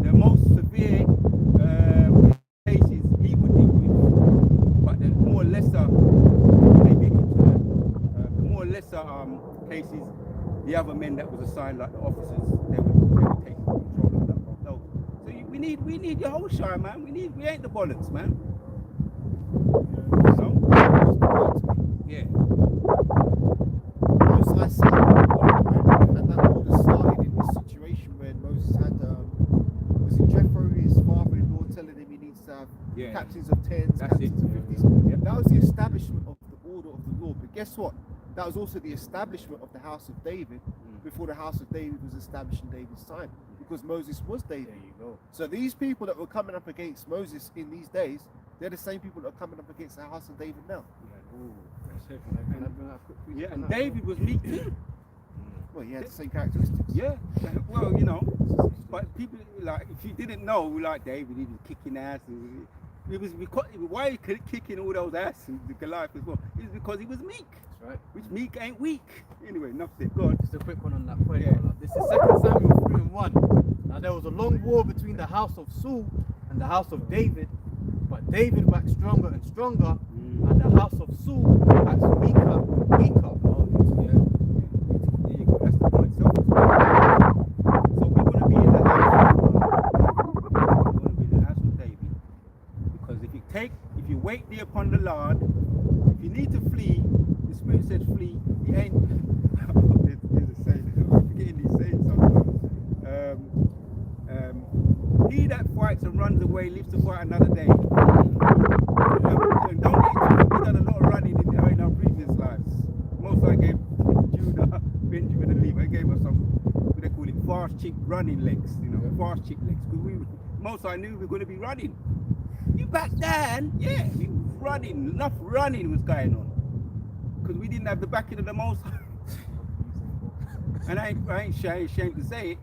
The most severe cases he would deal with, but the more lesser cases, the other men that was assigned, like the officers, they would take control of that. So we need your whole shire, man. We ain't the bollocks, man. So yeah. Most I see, and that all just started in this situation when Moses had, was it Jethro, his father-in-law, telling him he needs to have captains of 10s, captains of 50s. That was the establishment of the order of the Lord. But guess what? That was also the establishment of the house of David before the house of David was established in David's time, because Moses was David. There you go. So these people that were coming up against Moses in these days, they're the same people that are coming up against the house of David now. And David was meek too. Well, he had the same characteristics. Yeah, well, but people, like, if you didn't know, like David, he was kicking ass. It was because, why he kicking all those ass in the Goliath as well? It was because he was meek. That's right. Which meek ain't weak. Anyway, enough said. Go on. Just a quick one on that point. This is 2 Samuel 3:1. Now there was a long war between the house of Saul and the house of David, but David waxed stronger and stronger, and the house of Saul waxed weaker and weaker. There you go. That's the point. So we want to be in the house. We want to be in the house of David, because if you wait there upon the Lord, if you need to flee, the Spirit says flee. He ain't. There's a saying. I'm forgetting these sayings sometimes. He that fights and runs away lives to fight another day. Don't get we've done a lot of running in our previous lives. Most I gave Judah, Benjamin, and Levi. I gave us some, what they call it, fast chick running legs. Fast chick legs. Because most I knew we were going to be running. You back then, yeah, we was running. Enough running was going on. Because we didn't have the backing of the Most High. And I ain't ashamed to say it.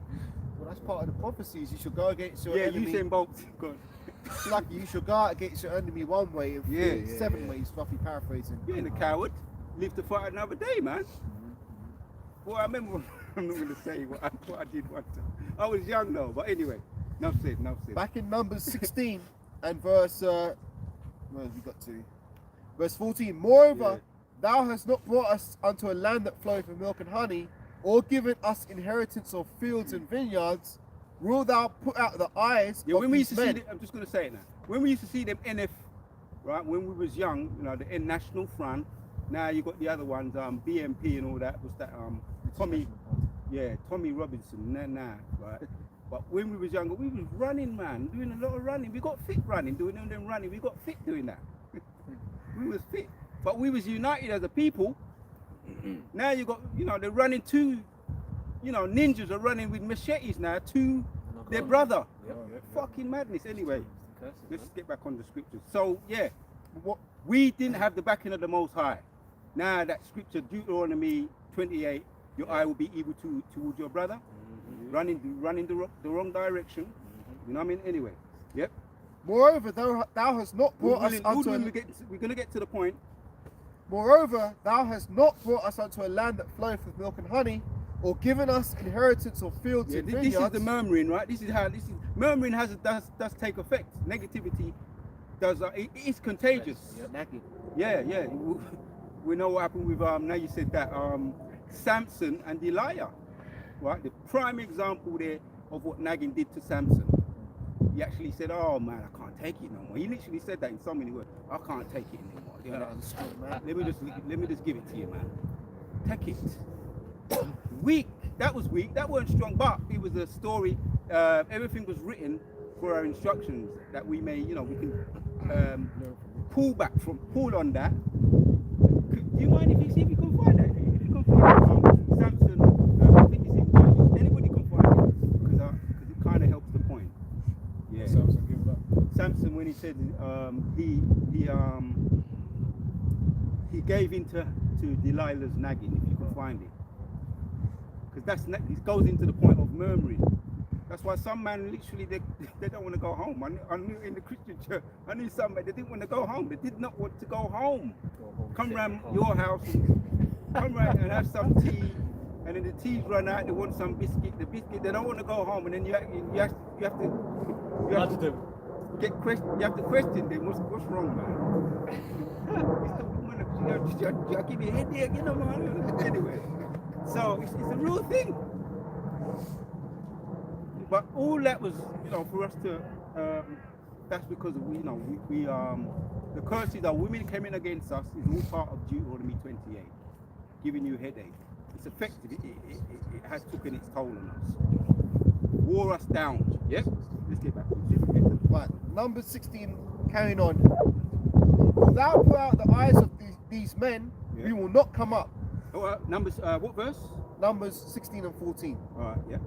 Well, that's part of the prophecies. You should go against your Yeah, enemy. Usain Bolt. Good. It's like you should go out against your enemy one way and flee seven ways, roughly paraphrasing. You ain't a coward. Live to fight another day, man. Well, I remember, I'm not going to say what I did one time. I was young though, but anyway, enough said. Back in Numbers 16 and verse, where have we got to? Verse 14. Moreover, thou hast not brought us unto a land that floweth with milk and honey, or given us inheritance of fields and vineyards. Will thou put out the eyes of when we used these to see men? I'm just going to say it now. When we used to see them NF, right, when we was young, the N National Front, now you got the other ones, BMP and all that, was that, Tommy Robinson, right. But when we was younger, we was running, man, doing a lot of running. We got fit running, doing them running. We got fit doing that. We was fit. But we was united as a people. Now you got, they're running two, ninjas are running with machetes now to their brother. Fucking madness. Anyway, let's get back on the scriptures. So, we didn't have the backing of the Most High. Now that scripture, Deuteronomy 28, your eye will be evil towards your brother, running the wrong direction. You know what I mean? Anyway, yep. Moreover, thou hast not brought us unto we're going to get to the point. Moreover, thou hast not brought us unto a land that floweth with milk and honey, or given us inheritance of fields and vineyards. This is the murmuring, right? Murmuring does take effect. Negativity does. It is contagious. Yeah. We know what happened with now you said that Samson and Delilah, right? The prime example there of what nagging did to Samson. He actually said, "Oh man, I can't take it no more." He literally said that in so many words. I can't take it anymore. Let me just give it to you, man. Take it. Weak. That was weak. That weren't strong, but it was a story. Everything was written for our instructions that we may, we can pull on that. Do you mind if you see if you can find that? If you can find Samson, I think it's in Judges. Anybody can find it because it kind of helps the point. Yeah. Samson, give that. Samson, when he said he gave into Delilah's nagging, if you can find it, because it goes into the point of murmuring. That's why some man literally they don't want to go home. I knew in the Christian church, I knew some men, they didn't want to go home. They did not want to go home. Come round your house and come round and have some tea, and then the tea's run out. They want some biscuit. The biscuit, they don't want to go home, and then you have to question them. What's wrong, man? You give me a headache, you know, man. Anyway, so it's a real thing. But all that was, for us to, that's because of, the curses that women came in against us is all part of Deuteronomy 28, giving you a headache. It's effective, it has taken its toll on us. Wore us down, yes? Let's get back. Right, number 16, carrying on. If thou put out the eyes of these men, we will not come up. Numbers, what verse? Numbers 16 and 14. All right, yeah.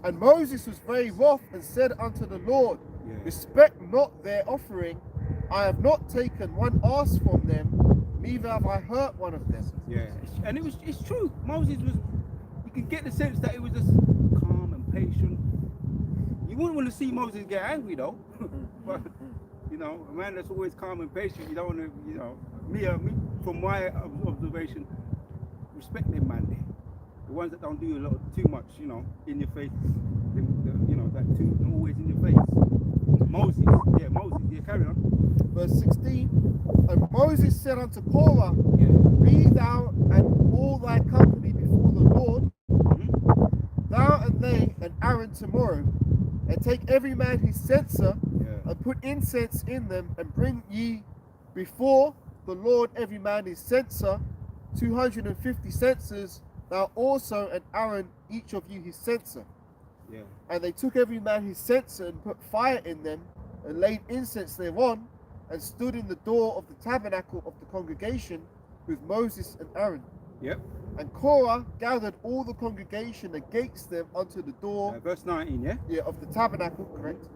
And Moses was very wroth and said unto the Lord, respect not their offering. I have not taken one ass from them, neither have I hurt one of them. Yeah, and it's true. Moses was, you can get the sense that he was just calm and patient. You wouldn't want to see Moses get angry though. But, a man that's always calm and patient, you don't want to, me from my observation, respect them, man. The ones that don't do too much, in your face, that too, always in your face. Moses, carry on. Verse 16, and Moses said unto Korah, be thou and all thy company before the Lord, thou and they and Aaron tomorrow, and take every man his censer, and put incense in them, and bring ye before the Lord every man his censer, 250 censers, thou also and Aaron, each of you his censer. Yeah. And they took every man his censer and put fire in them and laid incense thereon and stood in the door of the tabernacle of the congregation with Moses and Aaron. Yep. And Korah gathered all the congregation against them unto the door. Verse 19, yeah? Yeah, of the tabernacle, correct.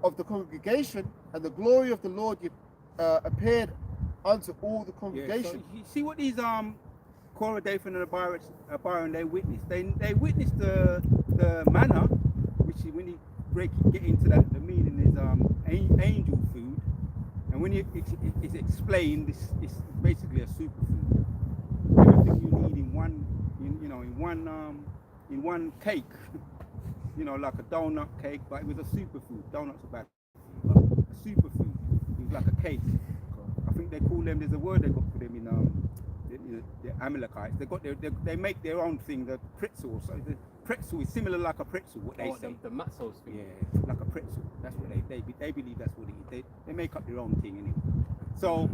Of the congregation, and the glory of the Lord appeared unto all the congregation. Yeah, so you see what these Korah, Dathan, and Abiram, they witnessed. They witnessed the manna, which is when you get into that, the meaning is angel food, and when it's explained, it's basically a superfood. Everything you need in one cake, like a donut cake, but it was a superfood. Donuts are bad, but a superfood. It was like a cake. I think they call them. There's a word they got for them in the Amalekites. They make their own thing, the pretzel. So the pretzel is similar like a pretzel. What they say. The matzos thing. Yeah, like a pretzel. That's what they believe. That's what it is. They make up their own thing anyway. So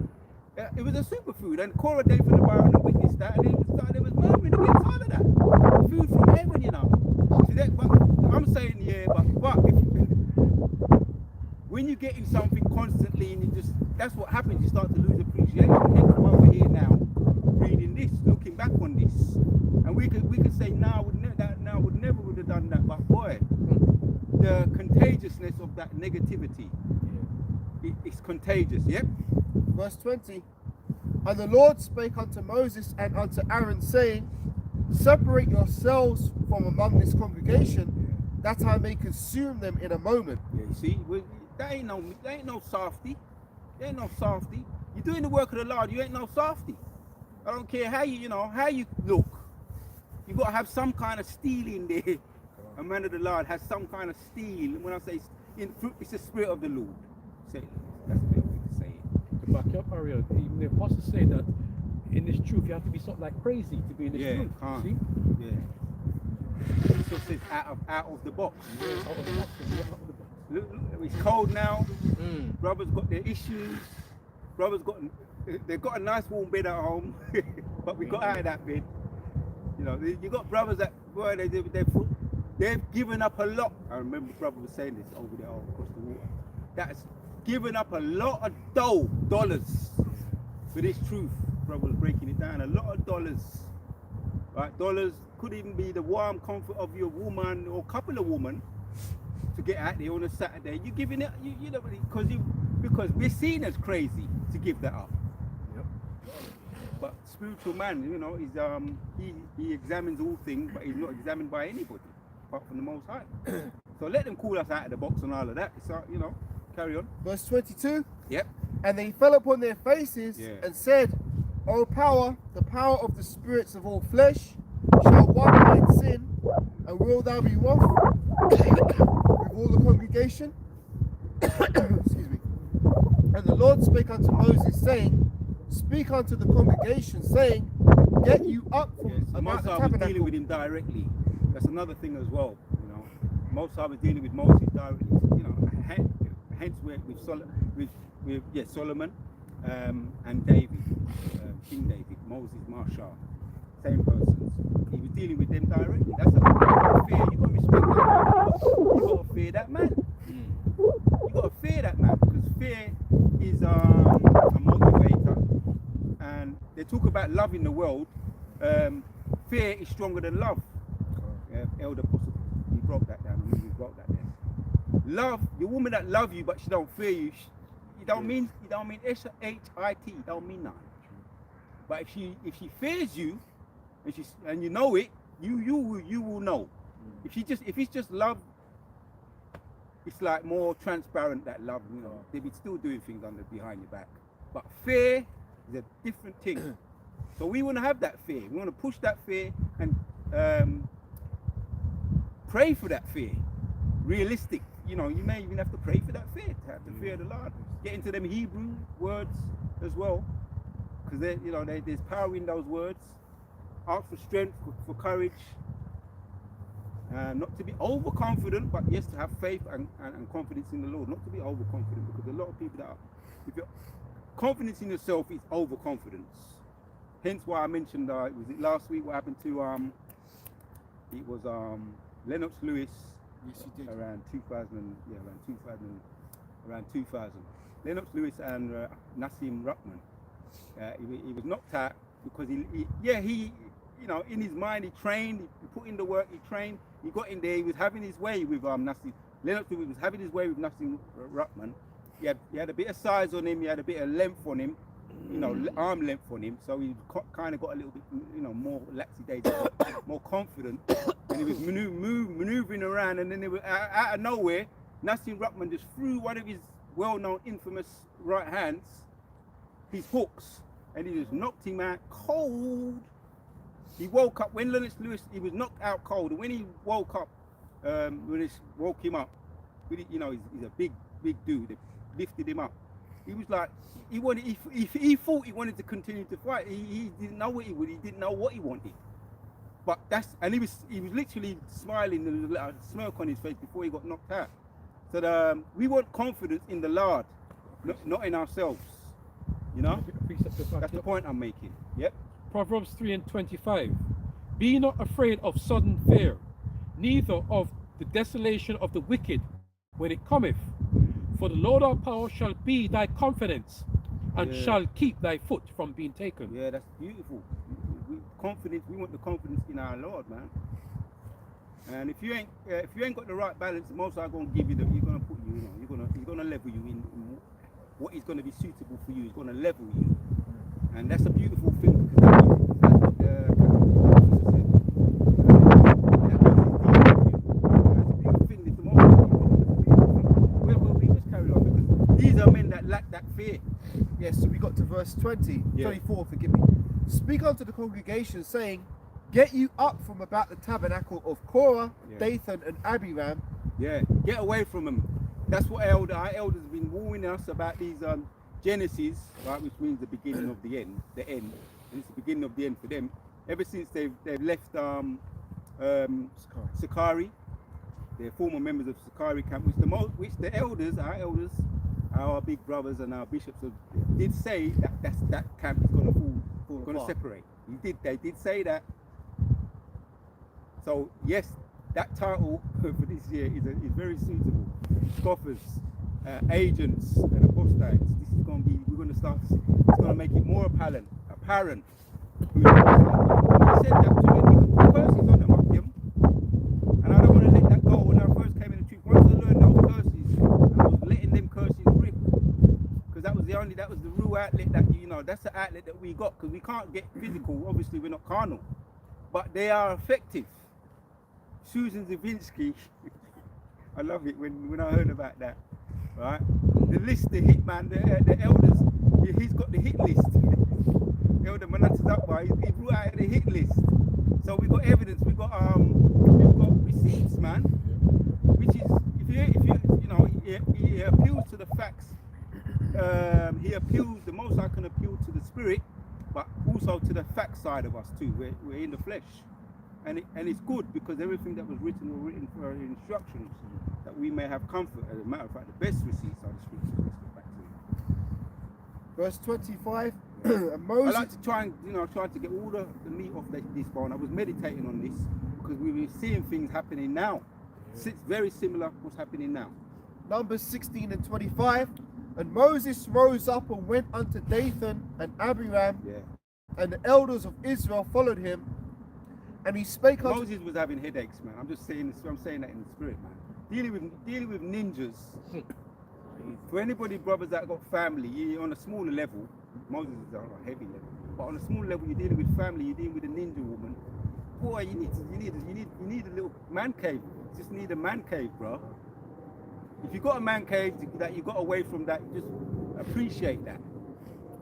it was a superfood, and Korah, Dathan, and Abiram witnessed that, and they was murmuring against all of that. Food from heaven, See that? But I'm saying, but when you're getting something constantly, and that's what happens. You start to lose appreciation. Hence why we're here now, reading this, looking back on this, and we could say, would never have done that. But boy, the contagiousness of that negativity, it's contagious. Yep. Verse 20, and the Lord spake unto Moses and unto Aaron, saying, separate yourselves from among this congregation, that I may consume them in a moment. Yeah, you see, that ain't no softy. There ain't no softy. You're doing the work of the Lord. You ain't no softy. I don't care how you look. You got to have some kind of steel in there. A man of the Lord has some kind of steel. When I say it's the spirit of the Lord. Say that's the way to say it. To back up, Ariel, even the apostles say that in this truth you have to be sort of like crazy to be in this truth. See? Yeah. So it says out of the box. Out of the box. Look, it's cold now. Brothers got their issues. They've got a nice warm bed at home, but we got out of that bed. You got brothers that, boy, they've given up a lot. I remember brother was saying this over there across the water. That's given up a lot of dollars for this truth. Brother was breaking it down. A lot of dollars. Right? Dollars could even be the warm comfort of your woman or couple of women to get out there on a Saturday. You're giving it, because because we're seen as crazy to give that up. Yep. But spiritual man, you know, is he examines all things, but he's not examined by anybody apart from the Most High. So let them call us out of the box and all of that. It's you know, carry on. Verse 22. Yep. And they fell upon their faces Yeah. and said, O power, the power of the spirits of all flesh, shall one man sin, and will thou be wroth with all the congregation? Excuse me. And the Lord spake unto Moses, saying, Speak unto the congregation, saying, Get you up from Yes. about Most the I was dealing tabernacle. with him directly. That's another thing as well. You know, most I was dealing with Moses directly. You know, hence with Solomon and David, King David, Moses, Marshall, same persons. He was dealing with them directly. That's a fear. You got to respect that man. You got to fear that man. You got to fear that man because fear is a motivator. And they talk about love in the world. Fear is stronger than love. Elder Apostle, he broke that down. I mean, he broke that down. Love, the woman that love you but she don't fear you, it don't mean S-H-I-T, don't mean nothing. But if she fears you, and you know it, you will know. If it's just love, it's like more transparent, that love, you know. They be still doing things behind your back. But fear is a different thing. So we want to have that fear. We want to push that fear and pray for that fear. Realistic. You know, you may even have to pray for that fear, to have the fear of the Lord. Get into them Hebrew words as well. Because there's power in those words. Ask for strength, for courage. Not to be overconfident, but yes, to have faith and confidence in the Lord. Not to be overconfident, because a lot of people if your confidence in yourself is overconfidence. Hence why I mentioned, was it last week, what happened to, it was Lennox Lewis. Yes, you did. Around 2000. Lennox Lewis and Nassim Ruckman. He was knocked out because he you know, in his mind he trained, he put in the work, he trained, he got in there, he was having his way with Nassim. Lennox Lewis was having his way with Nassim Ruckman. He had a bit of size on him, he had a bit of length on him, you know, arm length on him, so he kind of got a little bit, you know, more laxy-daisy, more confident, and he was maneuvering around, and then they were out of nowhere, Nassim Ruckman just threw one of his well-known infamous right hands, his hooks, and he just knocked him out cold. He woke up, when Lennox Lewis, he was knocked out cold, and when he woke up, when it woke him up, you know, he's a big dude, they lifted him up. He was like, he thought he wanted to continue to fight. He didn't know what he would. He didn't know what he wanted. But he was literally smiling, there was a smirk on his face before he got knocked out. So we want confidence in the Lord, not in ourselves. You know, that's the point I'm making. Yep. Proverbs 3:25. Be not afraid of sudden fear, neither of the desolation of the wicked when it cometh. For the Lord our power shall be thy confidence, and shall keep thy foot from being taken. Yeah, that's beautiful. We want the confidence in our Lord, man. And if you ain't got the right balance, the Most High gonna give you he's gonna put you, you know, he's gonna level you in what is gonna be suitable for you. He's gonna level you, and that's a beautiful thing. That's what these are men that lack that fear. Yes, so we got to verse 20, Yeah. 24, forgive me. Speak unto the congregation, saying, Get you up from about the tabernacle of Korah, Dathan, and Abiram. Yeah, get away from them. That's what our elders have been warning us about these Genesis, right, which means the beginning of the end, and it's the beginning of the end for them. Ever since they've left Sakari, they're former members of Sakari camp, which the elders, our big brothers and our bishops did say that camp is going to separate. They did say that. So yes, that title for this year is very suitable. Scoffers, agents, and apostates. This is going to be. We're going to start. It's going to make it more apparent. He said that to the curses on them, and I don't want to let that go. When I first came in the truth, once I learned those curses, I was letting them curses rip. know, that's the outlet that we got, because we can't get physical. Obviously, we're not carnal, but they are effective. Susan Zawinski, I love it when I heard about that. Right, the list, the hitman, the elders, he's got the hit list. Elder Manasseh Akbar, he brought out the hit list. So we got evidence, we got receipts, man. Which is, if you know, he appeals to the facts. He appeals, the Most High can appeal to the spirit, but also to the fact side of us too. We're in the flesh, and it's good, because everything that was written for our instructions, that we may have comfort. As a matter of fact, the best receipts are the scriptures. Let's get back to it. Verse 25. I And Moses, like to try to get all the meat off this bone. I was meditating on this because we were seeing things happening now. It's very similar what's happening now. Numbers 16 and 25. And Moses rose up and went unto Dathan and Abiram, Yeah. and the elders of Israel followed him. And he spake unto Moses was having headaches, man. I'm just saying this. I'm saying that in the spirit, man. Dealing with ninjas. For anybody, brothers that got family, you're on a smaller level. Moses is on a heavy level, but on a small level, you're dealing with family. You're dealing with a ninja woman. Boy, you need a little man cave. You just need a man cave, bro. If you got a man cave that you got away from that, just appreciate that.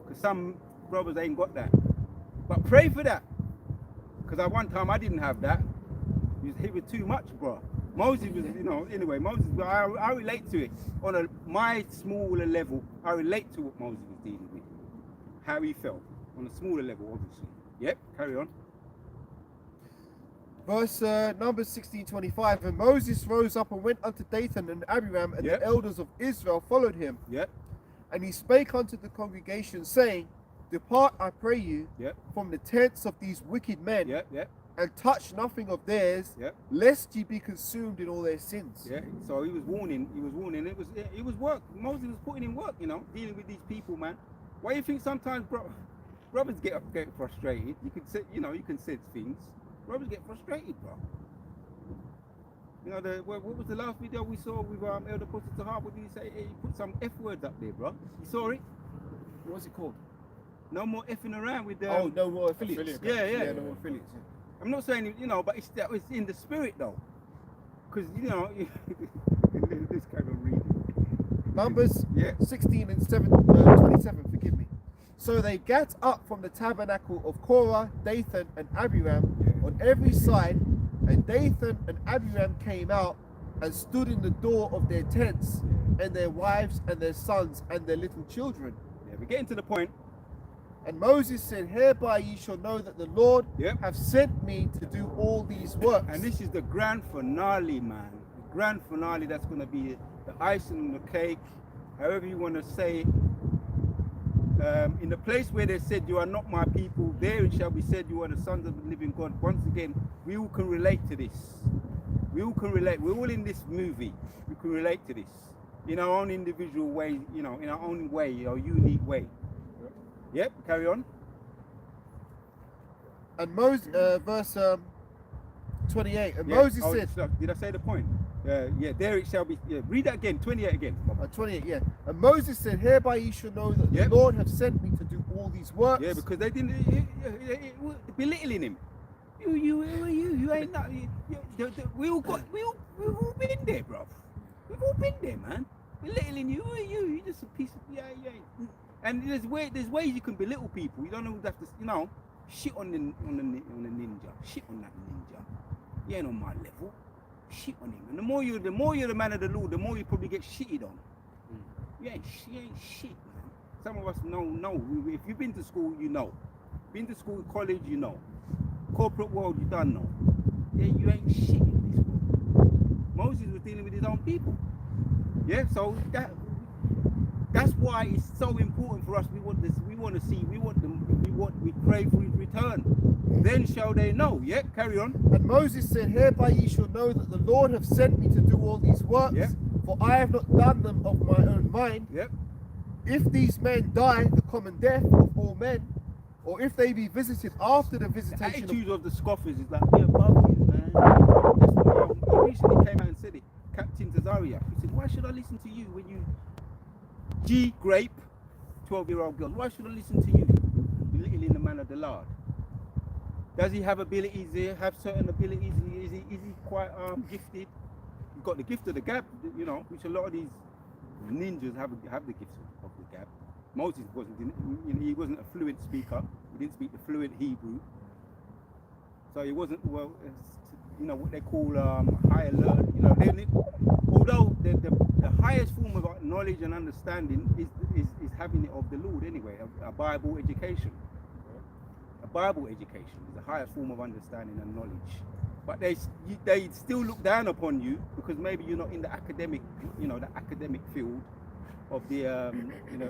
Because some brothers ain't got that. But pray for that. Because at one time I didn't have that. He was hit with too much, bro. Moses was, you know, anyway, Moses, I relate to it. On my smaller level, I relate to what Moses was dealing with. How he felt. On a smaller level, obviously. Yep, carry on. verse Numbers 16:25. And Moses rose up and went unto Dathan and Abiram, and Yep. the elders of Israel followed him. Yep, And he spake unto the congregation, saying, Depart, I pray you, yep, from the tents of these wicked men, yep, yep, and touch nothing of theirs, yep. lest ye be consumed in all their sins. Yeah, so he was warning. It was work. Moses was putting in work, you know, dealing with these people, man. Why do you think sometimes brothers get frustrated? You can say, you know, you can sense things. Brothers get frustrated, bro. You know, what was the last video we saw with Elder Pastor Tahar? What did he say? He put some F words up there, bro. You saw it? What's it called? No more effing around with the. Oh, no more affiliates. Yeah. No more affiliates. Yeah. I'm not saying, you know, but it's in the spirit though, because you know, this kind of reading. Numbers Yeah. 16 and 27, forgive me. So they gat up from the tabernacle of Korah, Dathan, and Abiram on every side, and Dathan and Abiram came out and stood in the door of their tents, and their wives and their sons and their little children. Yeah, we're getting to the point. And Moses said, Hereby ye shall know that the Lord Yep. hath sent me to do all these works. And this is the grand finale, man. The grand finale, that's going to be the icing on the cake, however you want to say it. In the place where they said, you are not my people, there it shall be said, you are the sons of the living God. Once again, we all can relate to this. We all can relate. We're all in this movie. We can relate to this in our own individual way, you know, in our own way, our unique way. Yep, carry on. And Moses, verse 28. And Yeah. Moses Oh, said, so did I say the point? Yeah, there it shall be. Yeah, read that again, 28 again. 28, yeah. And Moses said, Hereby ye shall know that Yep. the Lord hath sent me to do all these works. Yeah, because they didn't belittling him. You ain't not. We all been there, bro. We've all been there, man. Belittling you. You just a piece of you ain't. And there's ways you can belittle people. You don't have to, you know, shit on the ninja. Shit on that ninja. You ain't on my level. Shit on him. And the more you're the man of the Lord, the more you probably get shitted on. You ain't shit, man. Some of us know. If you've been to school, you know. Been to school, college, you know. Corporate world, you don't know. Yeah, you ain't shit in this world. Moses was dealing with his own people. Yeah, so that's why it's so important for us. We want this. We want to see. We pray for his return. Then shall they know. Yeah, carry on. And Moses said, Hereby ye shall know that the Lord hath sent me to do all these works, Yep. for I have not done them of my own mind. Yep. If these men die the common death of all men, or if they be visited after the The visitation attitude of the scoffers is like, we're above you, man. That's what he recently came out and said it. Captain Tazaria. He said, why should I listen to you when you G grape 12-year-old girls. Why should I listen to you? You're little in the man of the Lord. Does he have abilities there? Have certain abilities? Is he quite gifted? He's got the gift of the gab, you know, which a lot of these ninjas have the gift of the gab. Moses he wasn't a fluent speaker. He didn't speak the fluent Hebrew. So he wasn't, well, you know, what they call higher learn. You know, although the highest form of knowledge and understanding is having it of the Lord anyway, a Bible education. A Bible education is the highest form of understanding and knowledge. But they still look down upon you because maybe you're not in the academic, you know, the academic field of the,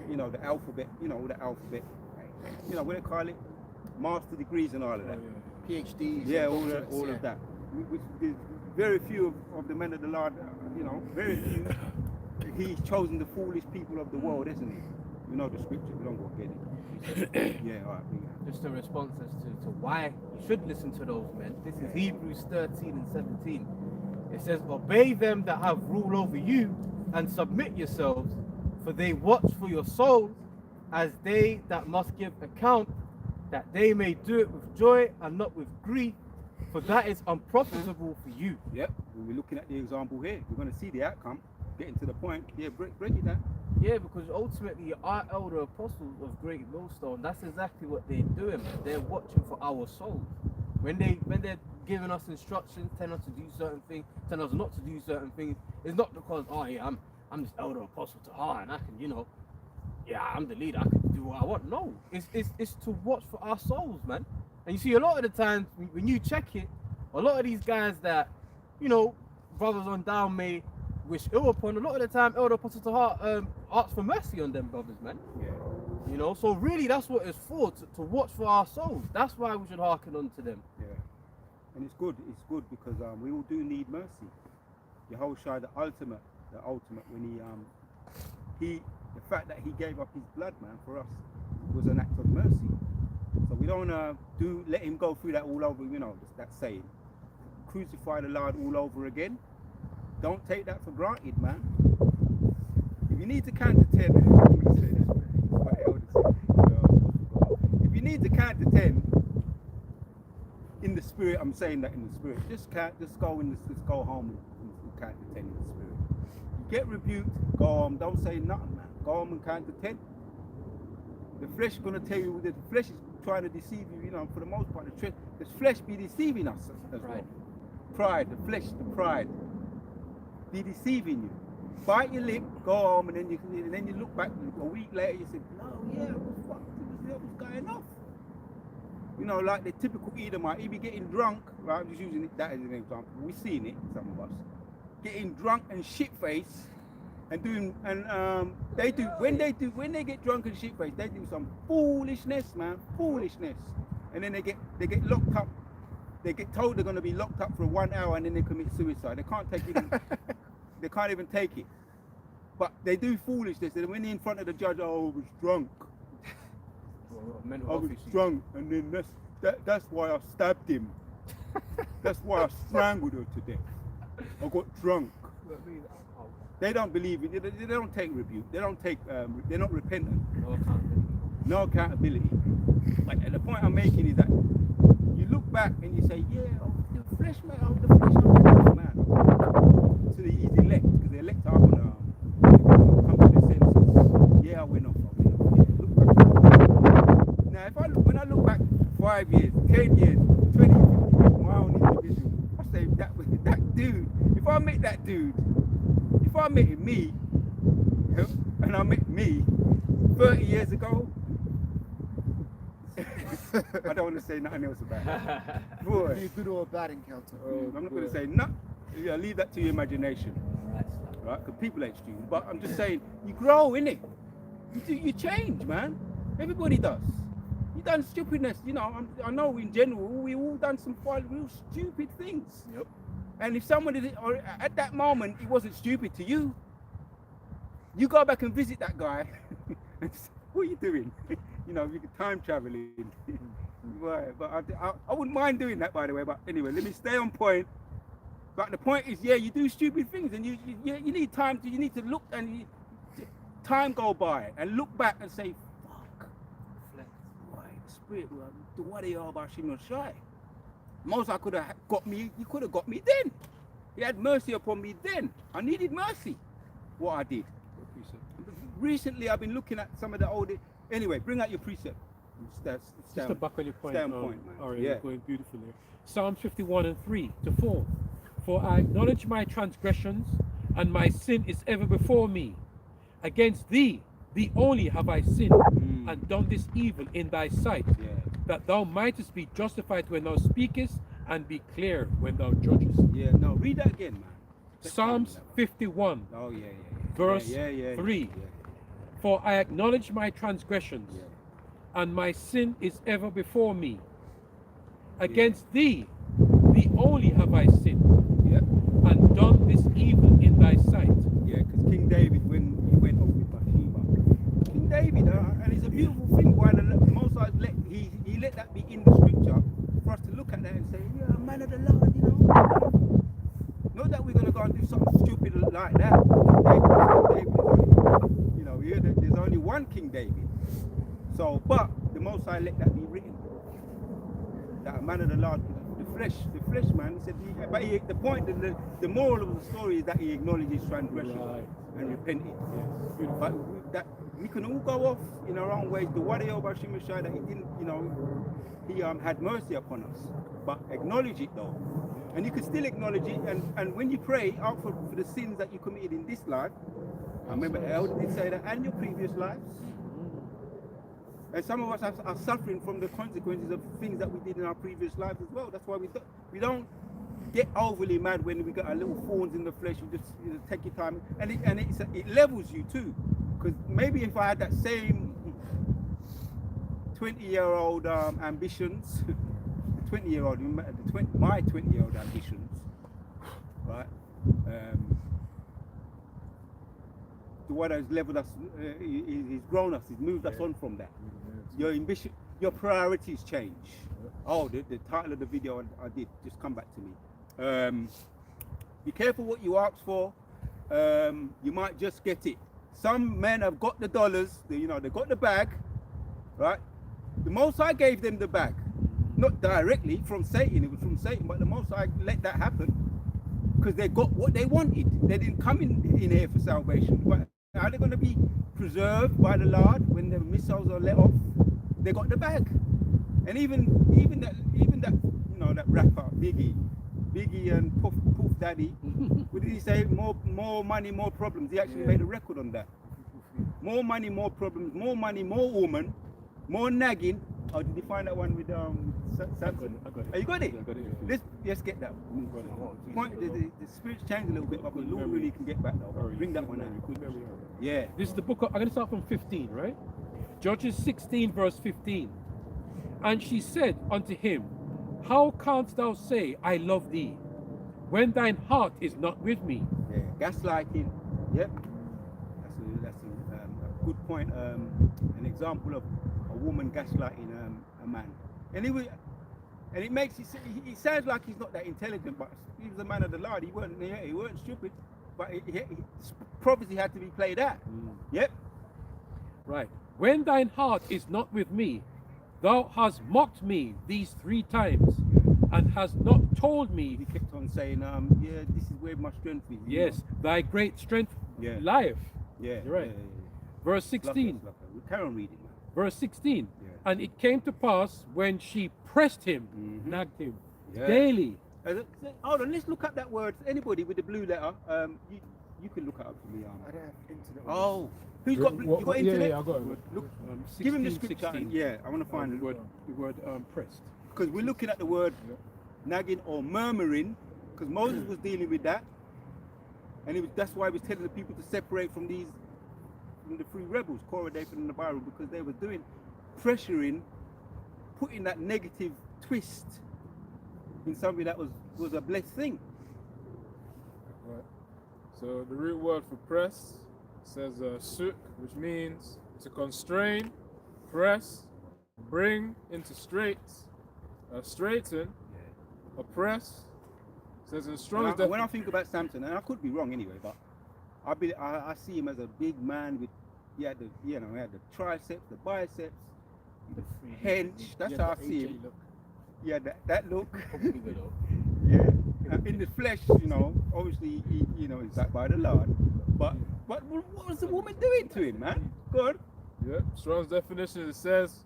you know, the alphabet, you know, what they call it, master degrees and all of that. PhDs. Yeah, all of that. Which there's very few of the men of the Lord, you know, very few. He's chosen the foolish people of the world, isn't he? You know the scripture, we don't go get it. Yeah, all right. Just a response as to why you should listen to those men. This is Hebrews 13 and 17. It says, obey them that have rule over you and submit yourselves, for they watch for your souls as they that must give account, that they may do it with joy and not with grief, for that is unprofitable for you. Yep, we're looking at the example here. We're going to see the outcome, getting to the point. Yeah, break it down. Yeah, because ultimately our elder apostles of Great Millstone, that's exactly what they're doing. They're watching for our souls. When they're giving us instructions, telling us to do certain things, telling us not to do certain things, it's not because, oh yeah, I'm this elder apostle to heart and I can, you know, yeah, I'm the leader, I can do what I want. No, it's to watch for our souls, man. And you see, a lot of the times when you check it, a lot of these guys that, you know, brothers on down may wish ill upon, a lot of the time elder apostle to heart asks for mercy on them brothers, man. Yeah. You know, so really that's what it's for, to watch for our souls. That's why we should hearken unto them. Yeah. And it's good because we all do need mercy. Yehoshua, the ultimate, when he the fact that he gave up his blood, man, for us was an act of mercy. So we don't let him go through that all over, you know, that saying, crucify the Lord all over again. Don't take that for granted, man. If you need to count to 10, I'm going to say this, my elder said, if you need to count to 10 in the spirit, I'm saying that in the spirit, just go home and count to 10 in the spirit. You get rebuked, go home, don't say nothing, man. Go home and count to 10. The flesh is going to tell you, the flesh is trying to deceive you, you know, for the most part. The flesh be deceiving us as well. Pride, the flesh, the pride, be deceiving you. Bite your lip, go home, and then you look back a week later, you say, oh yeah, what was going off? You know, like the typical Edomite, he be getting drunk, right? I'm just using that as an example. We've seen it, some of us. Getting drunk and shit-faced, and when they get drunk and shit-faced, they do some foolishness, man, foolishness. And then they get locked up. They get told they're going to be locked up for 1 hour, and then they commit suicide. They can't take it. They can't even take it. But they do foolishness. And when they're in front of the judge, oh, I was drunk. I was drunk, and then that's why I stabbed him. That's why I strangled her to death. I got drunk. They don't believe it. They don't take rebuke. They don't take. They're not repentant. No accountability. But the point I'm making is that you look back and you say, yeah, the flesh, man, man. So he's elect, because the elect are gonna come to the senses. Yeah, I went off. Look back. Now, when I look back 5 years, 10 years, 20 years, my own individual, I say that dude. If I met that dude, if I met me, and I met me 30 years ago, I don't want to say nothing else about it. Boy. Be a good or a bad encounter. I'm not going to say nothing. Yeah, leave that to your imagination. Right? Because people ain't stupid. But I'm just saying, you grow, innit? You change, man. Everybody does. You done stupidness, you know. I know in general, we all done some real stupid things. Yep. And if somebody, or at that moment, it wasn't stupid to you, you go back and visit that guy and say, what are you doing? You know, you could time traveling. Right, but I wouldn't mind doing that, by the way. But anyway, let me stay on point. But the point is, yeah, you do stupid things, and you need time to. You need to look and time go by and look back and say, Spirit, the what they are about Shimon Shai. Moses could have got me, he could have got me then. He had mercy upon me then. I needed mercy. What I did. Recently, I've been looking at some of the old. Anyway, bring out your precept. Just to back on your point. Stay on point, man. All right, Yeah. you're going beautifully. Psalms 51:3-4. For I acknowledge my transgressions, and my sin is ever before me. Against thee only have I sinned, and done this evil in thy sight, Yeah. that thou mightest be justified when thou speakest, and be clear when thou judgest. Yeah. No, read that again, man. Take time Psalms with that one. 51, Oh yeah. verse Yeah. 3. For I acknowledge my transgressions, Yeah. and my sin is ever before me. Against thee only have I sinned, Yeah. and done this evil in thy sight. Yeah, because King David, when he went off with Bathsheba, King David, and it's a beautiful thing why the Most High he let that be in the scripture for us to look at that and say, yeah, a man of the Lord, you know. Not that we're going to go and do something stupid like that. David is only, you know, there's only one King David. So, but the Most High let that be written. That a man of the Lord, the flesh man, he said, the point, the moral of the story is that he acknowledged his transgression and repented. Yes. But we can all go off in our own ways. The Wadi Oba Shimashai that he didn't, you know, he had mercy upon us. But acknowledge it though. And you can still acknowledge it. And when you pray, out for the sins that you committed in this life. I remember the elder did say that, and your previous lives. And some of us are suffering from the consequences of things that we did in our previous lives as well. That's why we don't get overly mad when we got our little thorns in the flesh. You just take your time, and it levels you too. Because maybe if I had that same 20-year-old ambitions, my 20-year-old ambitions, right? The one has leveled us, he's grown us, he's moved us on from that. Your ambition, your priorities change. Oh, the title of the video I did, just come back to me. Be careful what you ask for. You might just get it. Some men have got the dollars, they got the bag, right? The Most High gave them the bag. Not directly from Satan, it was from Satan, but the Most High let that happen because they got what they wanted. They didn't come in here for salvation. But are they going to be preserved by the Lord when the missiles are let off? They got the bag. And even that that rapper Biggie and Puff Daddy, what did he say? More money, more problems. He actually made a record on that. More money, more problems. More money, more woman. More nagging. Oh, did you find that one with Samson? I got it. Oh, you got it? I got it. Let's get that. The spirits changed a little bit, but the Lord really can get back though. Bring that one out. Yeah. This is the book of, I'm going to start from 15, right? Judges 16, verse 15. And she said unto him, how canst thou say, I love thee, when thine heart is not with me? Yeah. Gaslighting. Yep. That's a good point. An example of a woman gaslighting a man. And it makes it sounds like he's not that intelligent, but he was a man of the Lord. He weren't stupid, but prophecy had to be played out. Yep. Right. When thine heart is not with me, thou hast mocked me these 3 times, and hast not told me. He kept on saying, yeah, this is where my strength is. Yes, thy great strength lieth. Yeah. You're right. Verse 16. We carry on reading. Verse 16. Yeah. And it came to pass when she pressed him, nagged him daily. Hold on, let's look up that word. Anybody with the blue letter, you can look it up for me. I don't have internet. Oh, who's got? You got internet? Yeah, I got it. Look, 16, give him the scripture. 16. Yeah, I want to find The word pressed. because we're looking at the word nagging or murmuring, because Moses was dealing with that, and that's why he was telling the people to separate from the 3 rebels, Korah, Dathan, and Abiram, because they were pressuring, putting that negative twist in something that was a blessed thing. Right. So the root word for press says suk, which means to constrain, press, bring into straits, straighten, oppress. Says in Strong's When I think about Samson, and I could be wrong anyway, but I see him as a big man with he had the triceps, the biceps, hench. That's Yeah, how I the see AJ him. look. Yeah, that look. Probably the Lord. Yeah. In the flesh, you know, obviously, you know, he's backed by the Lord. But what was the woman doing to him, man? Good. Yeah, Strong's definition, it says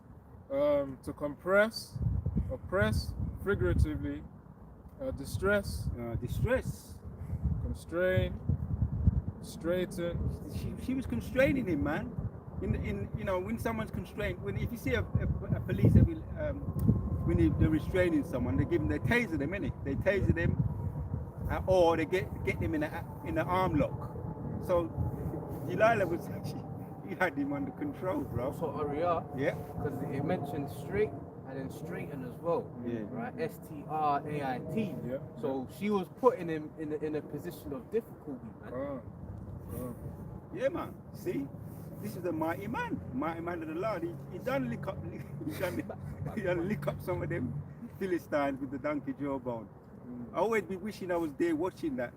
to compress, oppress, figuratively, distress, Distress. constrain, straighten. She was constraining him, man. In you know, when someone's constrained, if you see a police that will when they're restraining someone, they taser them, innit? They taser them, or they get them in the arm lock. So Delilah was he had him under control, bro. Also Aria, Yeah. because it mentioned straight and then straighten as well. Yeah. Right? STRAIT. Yeah. So she was putting him in a position of difficulty, man. Yeah, man. See, this is a mighty man of the Lord. He done lick up, he done lick up some of them Philistines with the donkey jawbone. I always be wishing I was there watching that.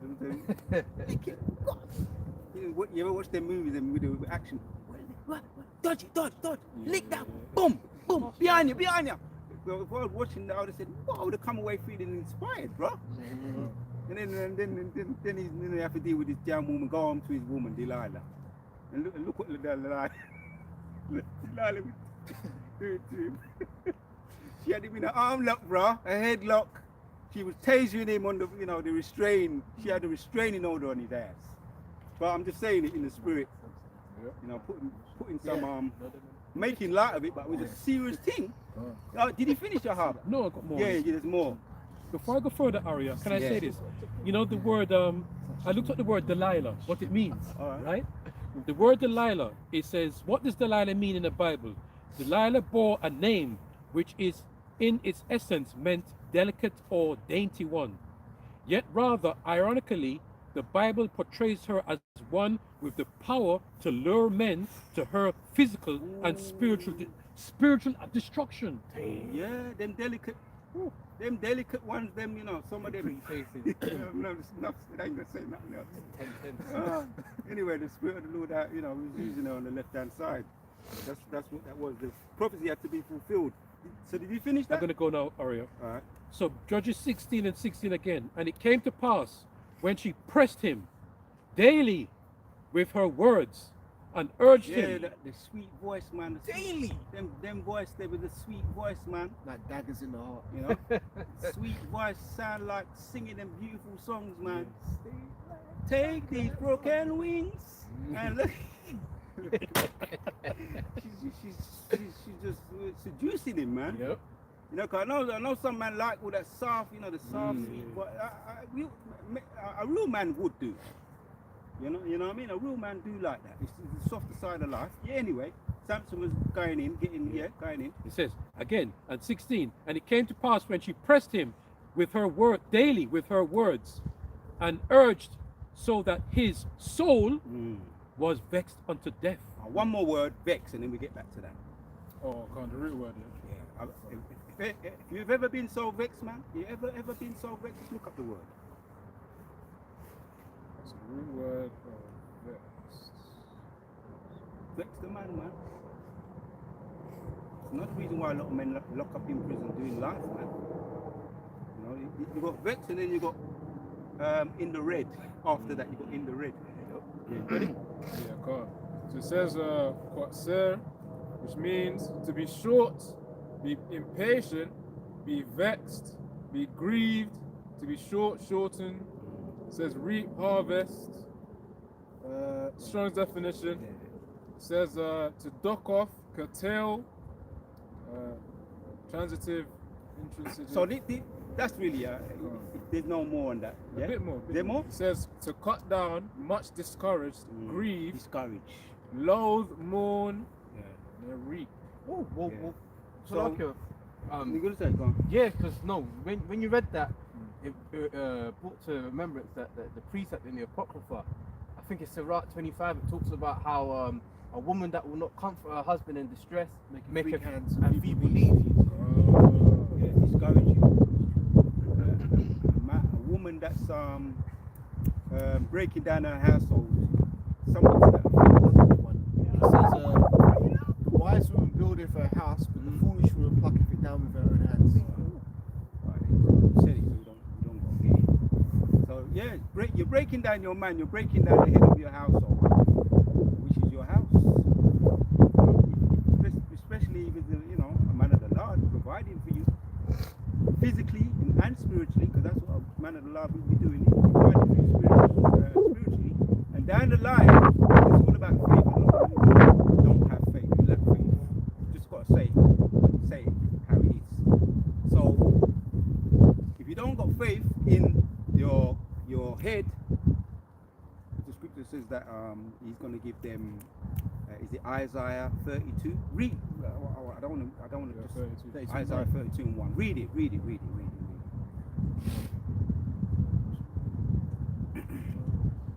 You ever watch them movies and with the action? Dodge, lick that, boom, behind you. Well, if I was watching that, I would have said, "Wow!" I would have come away feeling inspired, bro. And then he have to deal with this damn woman, go home to his woman, Delilah. And look what Delilah was doing to him. She had him in an arm lock, bro, a headlock. She was tasering him on the restraint. She had a restraining order on his ass. But I'm just saying it in the spirit. You know, putting some making light of it, but it was a serious thing. Did he finish your half? No, I got more. Yeah, there's more. Before I go further, Arya, can I Yeah. say this? You know the word, I looked at the word Delilah, what it means, All right? The word Delilah, it says, what does Delilah mean in the Bible? Delilah bore a name which is in its essence meant delicate or dainty one. Yet rather, ironically, the Bible portrays her as one with the power to lure men to her physical and spiritual destruction. Yeah, them delicate ones, them, you know, some of them. Faces. No, I ain't gonna say nothing else. Anyway, the Spirit of the Lord, was using her on the left-hand side. That's what that was. The prophecy had to be fulfilled. So did you finish that? I'm going to go now, Arya. All right. So Judges 16 and 16 again. And it came to pass when she pressed him daily with her words and urged him. The sweet voice, man. Daily. Them voice, they with the sweet voice, man. Like daggers in the heart. You know, sweet voice sound like singing them beautiful songs, man. Take these broken wings and look. she's just seducing him, man. Yep. You know, 'cause I know some man like all that soft, the soft, sweet. But a real man would do. You know what I mean? A real man do like that. It's the softer side of life. Yeah. Anyway, Samson was going in. It says again and 16. And it came to pass when she pressed him with her word daily with her words, and urged, so that his soul was vexed unto death. One more word, vex, and then we get back to that. Oh, can't the root word. Yeah. If you've ever been so vexed, man, you ever been so vexed, just look up the word. It's the root word of vexed. Vex the man. It's another reason why a lot of men lock up in prison doing life, man. You know, you got vex, and then you got in the red. After that, you got in the red. Yeah, God. So it says quatser, which means to be short, be impatient, be vexed, be grieved, to be shortened. It says reap, harvest. Strong's definition. It says to dock off, curtail, transitive, intransitive. So that's really there's no more on that. Yeah? A bit more. There more? It says to cut down, much discouraged, grieve, Discouraged. loathe, mourn, and reap. Whoa. Yeah. So, like, You're gonna say, go on. yeah, because when you read that, it brought to remembrance that the precept in the Apocrypha, I think it's Dec.2025, it talks about how a woman that will not comfort her husband in distress, make weak her hands and feeble knees. Yeah, discourage you. A woman that's breaking down her household. Something to that effect. It says, the wise woman buildeth her house, but the foolish woman plucketh it down with her own hands. Right. Said it, so you don't go get it. So yeah, you're breaking down your man. You're breaking down the head of your household, which is your house. Especially if it's a man of the Lord providing for you physically and spiritually, because that's what a man of the Lord will be doing. He's providing for you spiritually. And down the line, it's all about faith. A lot of people don't have faith. You lack faith. Just gotta say it how it is. So if you don't got faith in your head, the scripture says that he's gonna give them. Is it Isaiah 32? Read. I don't want to just 32. Isaiah 32 and 1. Read it.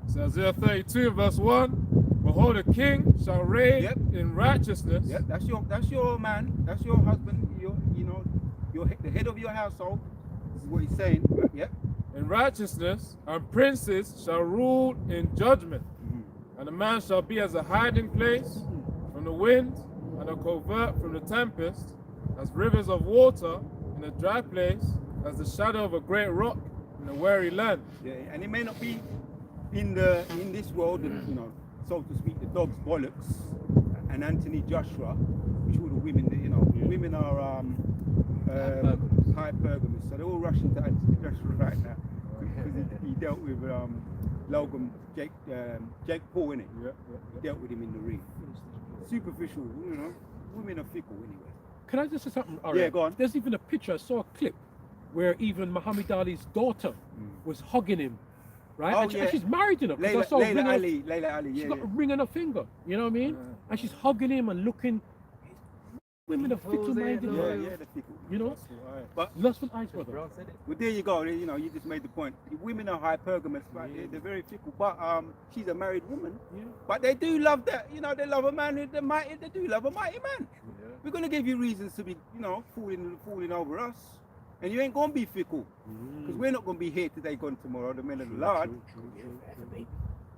So Isaiah 32 verse 1. Behold, a king shall reign Yep. in righteousness. Yeah, that's your man. That's your husband. The head of your household. This is what he's saying. Yep. In righteousness, and princes shall rule in judgment. And a man shall be as a hiding place from the wind, and a covert from the tempest, as rivers of water in a dry place, as the shadow of a great rock in a weary land. Yeah, and it may not be in this world, so to speak, the dog's bollocks and Anthony Joshua, which all the women, women are hypergamous, so they're all rushing to Anthony Joshua right now because he dealt with Logan Jake Paul, innit? Yeah. He dealt with him in the ring. Superficial, women are fickle anyway. Can I just say something? All Yeah, right. go on. There's even a picture, I saw a clip where even Muhammad Ali's daughter was hugging him, right? Oh, and, yeah. and she's married, you know. 'cause I saw a ring Layla on- Ali, She's yeah. got a ring on her finger, you know what I mean? And she's hugging him and looking. Women are fickle-minded, Yeah, man. they're fickle. You know? But Lustful eyes, brother. well, there you go. You just made the point. Women are hypergamous, but they're very fickle. But she's a married woman. Yeah. But they do love that. They love a man. They do love a mighty man. We're gonna give you reasons to be, falling over us, and you ain't gonna be fickle, because we're not gonna be here today, gone tomorrow. The men of the Lord.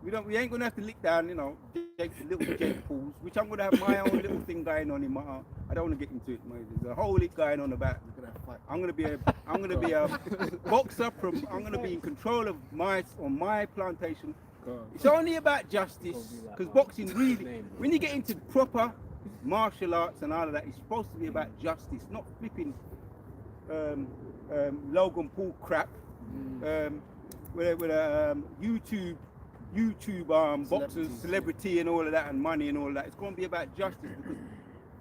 We ain't gonna have to lick down, little Jake Pauls, which I'm gonna have my own little thing going on in my. I don't want to get into it, mate. There's a whole lot going on about. I'm gonna be a boxer. I'm gonna be in control of my plantation. It's only about justice, because boxing really, when you get into proper martial arts and all of that, it's supposed to be about justice, not flipping Logan Paul crap with YouTube boxers, celebrity and all of that, and money and all of that. It's going to be about justice,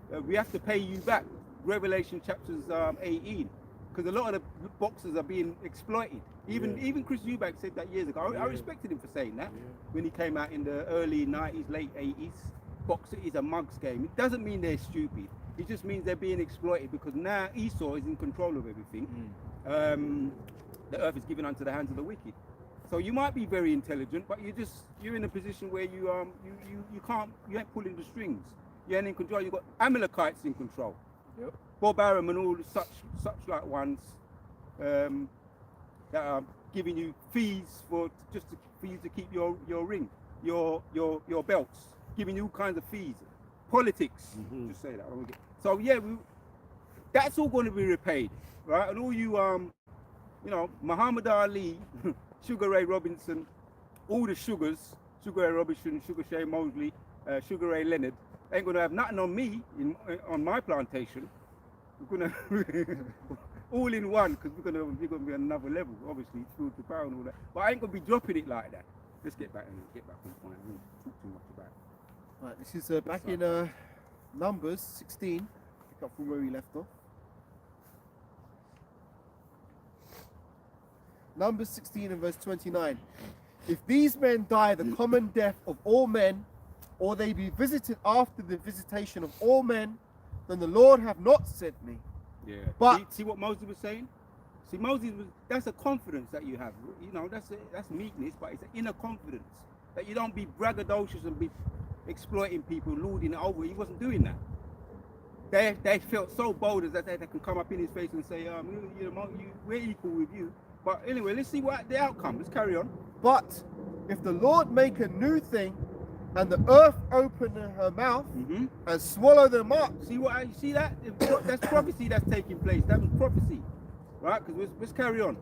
because we have to pay you back. Revelation chapters 18, because a lot of the boxers are being exploited. Even Chris Eubank said that years ago. I respected him for saying that when he came out in the early 90s, late 80s. Boxer is a mugs game. It doesn't mean they're stupid. It just means they're being exploited, because now Esau is in control of everything. The earth is given unto the hands of the wicked. So you might be very intelligent, but you're in a position where you ain't pulling the strings. You ain't in control. You've got Amalekites in control. Yep. Bob Arum and all such like ones that are giving you fees for you to keep your ring, your belts, giving you all kinds of fees. Politics. Just say that. So yeah, that's all going to be repaid, right? And all you Muhammad Ali, Sugar Ray Robinson, all the Sugars, Sugar Ray Robinson, Sugar Shay Mosley, Sugar Ray Leonard, ain't gonna have nothing on me on my plantation. We're gonna all in one, because we're gonna be on another level, obviously, food to power and all that. But I ain't gonna be dropping it like that. Let's get back on the point. I won't talk too much about it. Right, this is back in Numbers 16. Pick up from where we left off. Numbers 16 and verse 29. If these men die the common death of all men, or they be visited after the visitation of all men, then the Lord have not sent me. Yeah. But see what Moses was saying? See, that's a confidence that you have. That's meekness, but it's an inner confidence that you don't be braggadocious and be exploiting people, lording it over. He wasn't doing that. They felt so bold as that they can come up in his face and say, we're equal with you. But anyway, let's see what the outcome. Let's carry on. But if the Lord make a new thing, And the earth opened her mouth and swallowed them up. See what you see that? That's prophecy that's taking place. That was prophecy, right? Because let's carry on.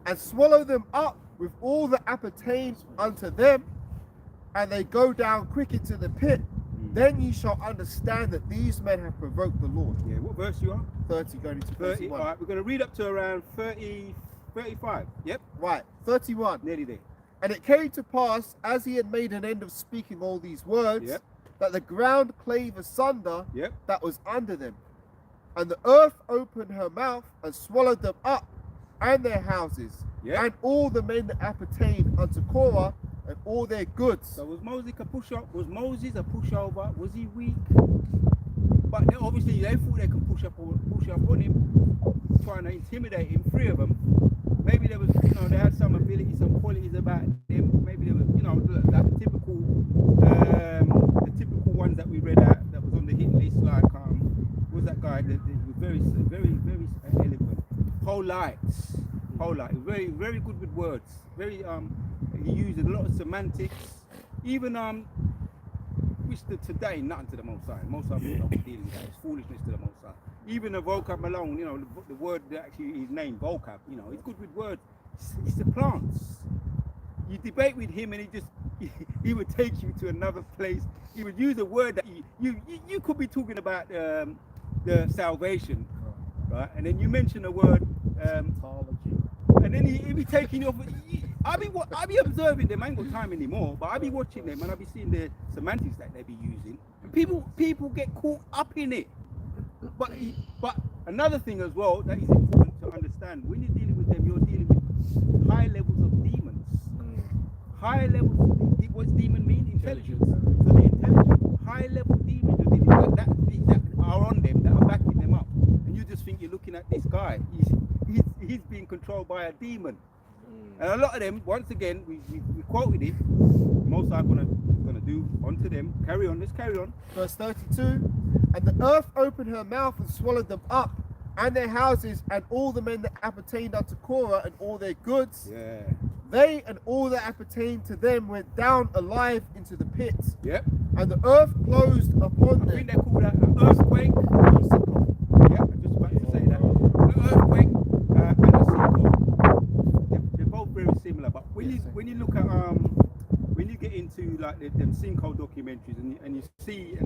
And swallow them up with all that appertain unto them, and they go down quick into the pit. Then ye shall understand that these men have provoked the Lord. Yeah, what verse you are? 30 going into 30. 31. All right, we're going to read up to around 30, 35. Yep, Right, 31. nearly there. And it came to pass, as he had made an end of speaking all these words, Yep. that the ground clave asunder Yep. that was under them. And the earth opened her mouth and swallowed them up and their houses, Yep. and all the men that appertained unto Korah and all their goods. So was Moses a pushover? Was he weak? But obviously they thought they could push up on him, trying to intimidate him. 3 of them. Maybe there was, they had some ability, some qualities about them. Maybe there was, that typical ones that we read out that was on the hit list. Like, what was that guy that was very eloquent? Polite, very, very good with words. Very, he used a lot of semantics. Even which today nothing to the Most High. Most High will not be dealing with that. It's foolishness to the Most High. Even the vocab Malone, the word that actually his name vocab. He's good with words. It's the plants. You debate with him, and he would take you to another place. He would use a word that you could be talking about the salvation, right? And then you mention a word, and then he'd be taking you off. I be observing them. I ain't got time anymore, but I be watching them and I be seeing the semantics that they be using. And people get caught up in it. But another thing as well that is important to understand: when you're dealing with them, you're dealing with high levels of demons. High levels. What's demon mean? Intelligence. So the intelligent, high level demons you're dealing with that are on them, that are backing them up, and you just think you're looking at this guy. He's being controlled by a demon. And a lot of them, once again, we quoted it. Most I'm gonna do onto them. Carry on. Let's carry on. Verse 32. And the earth opened her mouth and swallowed them up, and their houses, and all the men that appertained unto Korah and all their goods. Yeah. They and all that appertained to them went down alive into the pit. Yep. And the earth closed upon I them. think they call that an earthquake. Yeah, I'm just about to say that. An earthquake and a sinkhole. They're both very similar, but when you look at when you get into like them sinkhole documentaries and you see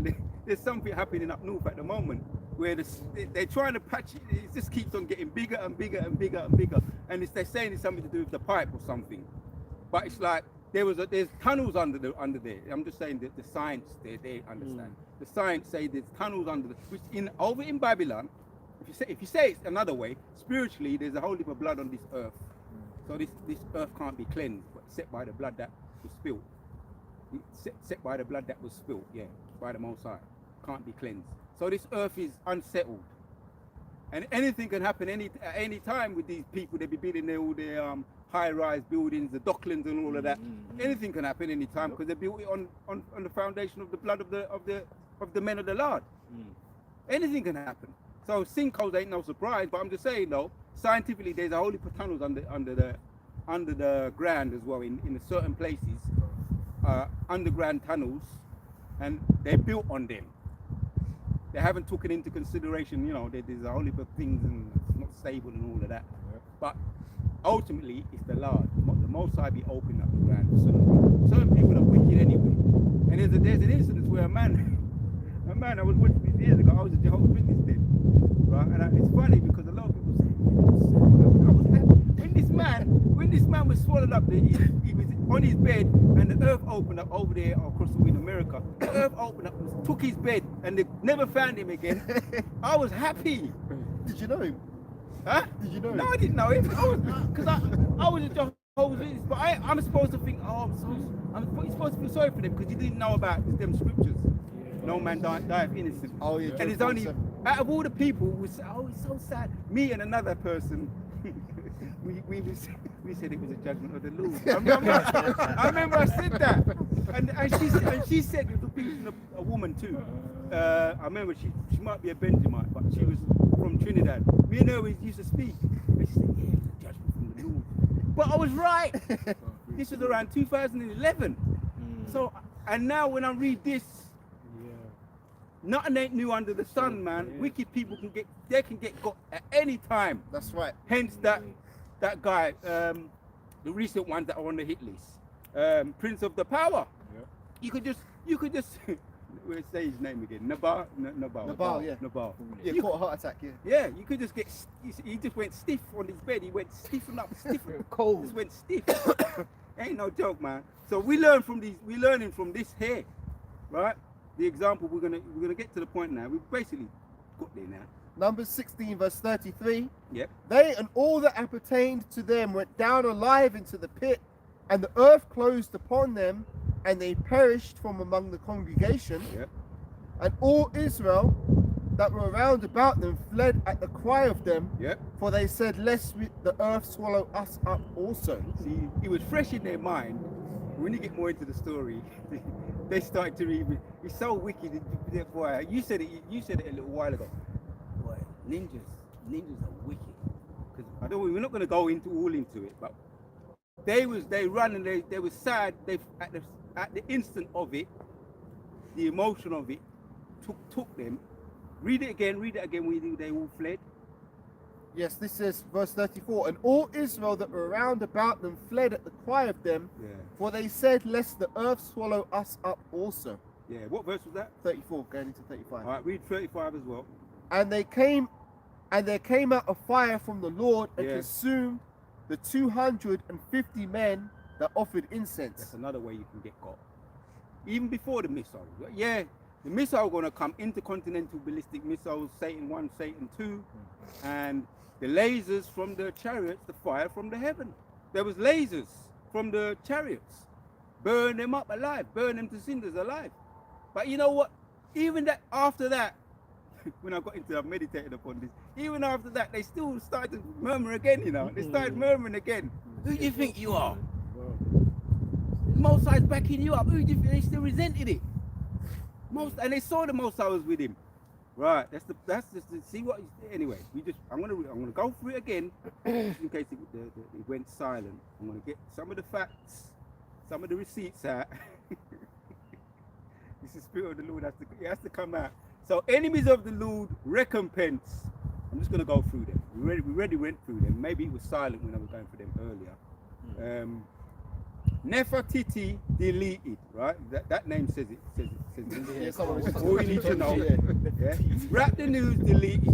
there's something happening up north at the moment where they're trying to patch it. It just keeps on getting bigger and bigger and bigger and bigger, and they're saying it's something to do with the pipe or something, but it's like there's tunnels under there. I'm just saying that the science they understand. The science say there's tunnels under which over in Babylon. If you say it's another way, spiritually there's a whole heap of blood on this earth. So this earth can't be cleansed, but except by the blood that was spilled. Except by the blood that was spilled, by the Most High. Can't be cleansed. So this earth is unsettled. And anything can happen at any time with these people. They be building all their high-rise buildings, the docklands and all of that. Anything can happen any time because they built it on the foundation of the blood of the men of the Lord. Anything can happen. So sinkholes ain't no surprise, but I'm just saying though, scientifically there's a whole heap of tunnels under the ground as well in certain places, underground tunnels, and they're built on them. They haven't taken into consideration, there's a whole heap of things and it's not stable and all of that. But ultimately, it's the Lord. The Most High be opening up the ground. Certain people are wicked anyway. And there's an incident where a man I was watching this years ago. I was a Jehovah's Witness then, right? And it's funny because a lot of people say, I was happy when this man was swallowed up. He was on his bed, and the earth opened up over there across the way in America. The earth opened up, took his bed, and they never found him again. I was happy. Did you know him? Huh? Did you know him? No, I didn't know him. Because I was a Jehovah's Witness, but I'm supposed to think, I'm supposed to feel sorry for them because you didn't know about them scriptures. No man dieth innocent. Oh yeah. And it's only out of all the people we say, it's so sad. Me and another person, we said it was a judgment of the Lord. I remember I said that, and she said it was a woman too. I remember she might be a Benjamite, but she was from Trinidad. Me and her used to speak, and she said, yeah, it was a judgment from the Lord. But I was right. This was around 2011. So And now when I read this, Yeah. nothing ain't new under the sun, man. Yeah. Wicked people can get got at any time. That's right. Hence that guy, the recent ones that are on the hit list, Prince of the Power. Yeah. You could just we'll say his name again. Nabal, yeah. Nabal. Yeah, You- caught a heart attack, yeah. Yeah, you could just get. He just went stiff on his bed. He went stiffen up, Cold. Just went stiff. Ain't no joke, man. So we learn from these. We learning from this here, right? The example we're gonna get to the point now. We've basically got there now. Numbers 16, verse 33. Yep. They and all that appertained to them went down alive into the pit, and the earth closed upon them, and they perished from among the congregation. Yep. And all Israel that were round about them fled at the cry of them, Yep. for they said, lest the earth swallow us up also. See, it was fresh in their mind. When you get more into the story, they started to read. It's so wicked, boy. You said it a little while ago. Boy, ninjas are wicked. Because we're not going to go all into it, but they ran and they were sad. They at the instant of it, the emotion of it took them. Read it again. They all fled. Yes, this is verse 34. And all Israel that were round about them fled at the cry of them, Yeah. for they said, lest the earth swallow us up also. Yeah. What verse was that? 34, going into 35. All right. Read 35 as well. And there came out a fire from the Lord and Yeah. consumed the 250 men that offered incense. That's another way you can get got. Even before the missile. Yeah, the missile going to come, intercontinental ballistic missiles, Satan 1, Satan 2, and the lasers from the chariots, the fire from the heaven. There was lasers from the chariots. Burn them up alive, burn them to cinders alive. But you know what? Even that, after that, when I got into, I've meditated upon this, even after that, they still started to murmur again, you know. They started murmuring again. Who do you think you are? Most High's backing you up. Who do you think? They still resented it. And they saw the Most High was with him. Right. That's just see what. Anyway, I'm gonna go through it again, just in case it went silent. I'm gonna get some of the facts, some of the receipts out. It's the Spirit of the Lord it has to come out. So enemies of the Lord, recompense. I'm just gonna go through them. We already went through them. Maybe it was silent when I was going through them earlier. Nefertiti deleted, right? That name says it. Yeah, someone was All you need to know. Yeah. Yeah. Rap the news deleted.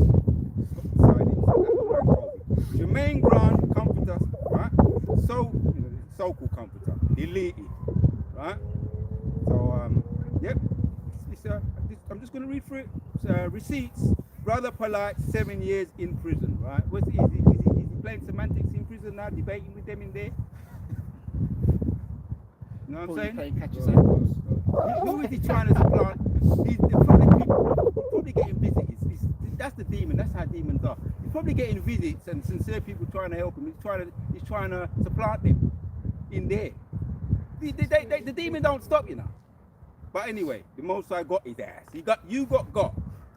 Jermaine Grant comforter, right? So-called comforter deleted, right? So yep. I'm just going to read through it. Receipts. Brother Polite, 7 years in prison, right? Is he playing semantics in prison now, debating with them in there? You know what I'm saying? Catch yourself. Who is he trying to supplant? They're probably getting visits. That's the demon. That's how demons are. He's probably getting visits and sincere people trying to help him. He's trying to supplant them in there. The demon don't stop, you know. But anyway, the Most High got his ass. You got.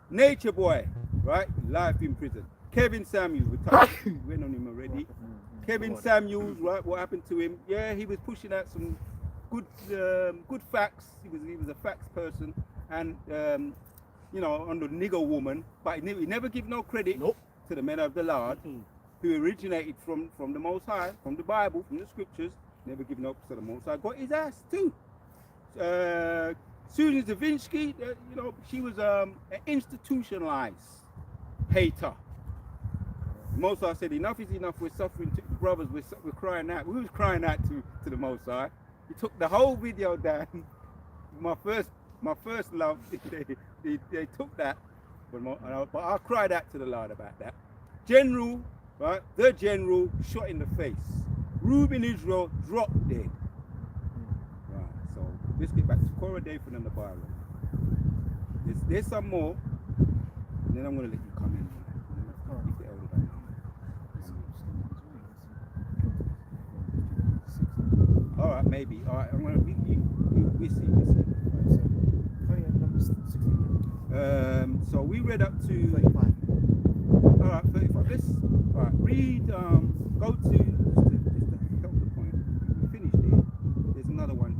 Nature Boy, right? Life in prison. Kevin Samuels, we went on him already. Kevin Samuels, right? What happened to him? Yeah, he was pushing out some good facts. He was a facts person, and on the nigger woman. But he never give no credit to the men of the Lord, who originated from the Most High, from the Bible, from the scriptures. Never give no to the Most High. Got his ass too. Susan Zavinsky, she was an institutionalized hater. Most High said, enough is enough. We're suffering. Brothers, we're crying out. We was crying out to the Most High. He took the whole video down. My first love. They took that, but I cried out to the Lord about that. General, right? The general shot in the face. Reuben Israel dropped dead. Right. So let's get back to Korah Dathan and the Bible. There's some more, and then I'm gonna let you come in. If the elder don't know. All right, maybe. All right, I'm gonna we see. So we read up to 35. All right, 35. All right, read. Go to just to help the point. We finished it. There's another one.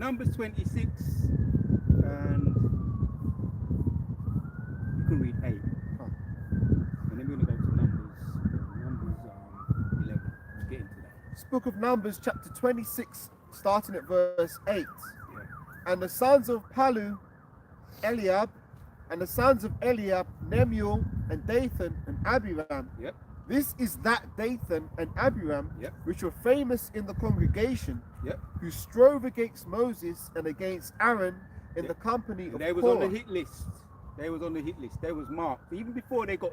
Numbers 26, and you can read 8. Huh. And then we're going to go to Numbers 11. Let's get into that. This book of Numbers, chapter 26, starting at verse 8. Yeah. And the sons of Palu, Eliab, and the sons of Eliab, Nemuel, and Dathan, and Abiram. Yep. This is that Dathan and Abiram, Yep. which were famous in the congregation, Yep. who strove against Moses and against Aaron in the company of They was Korah. on the hit list. They was on the hit list. They was marked. Even before they got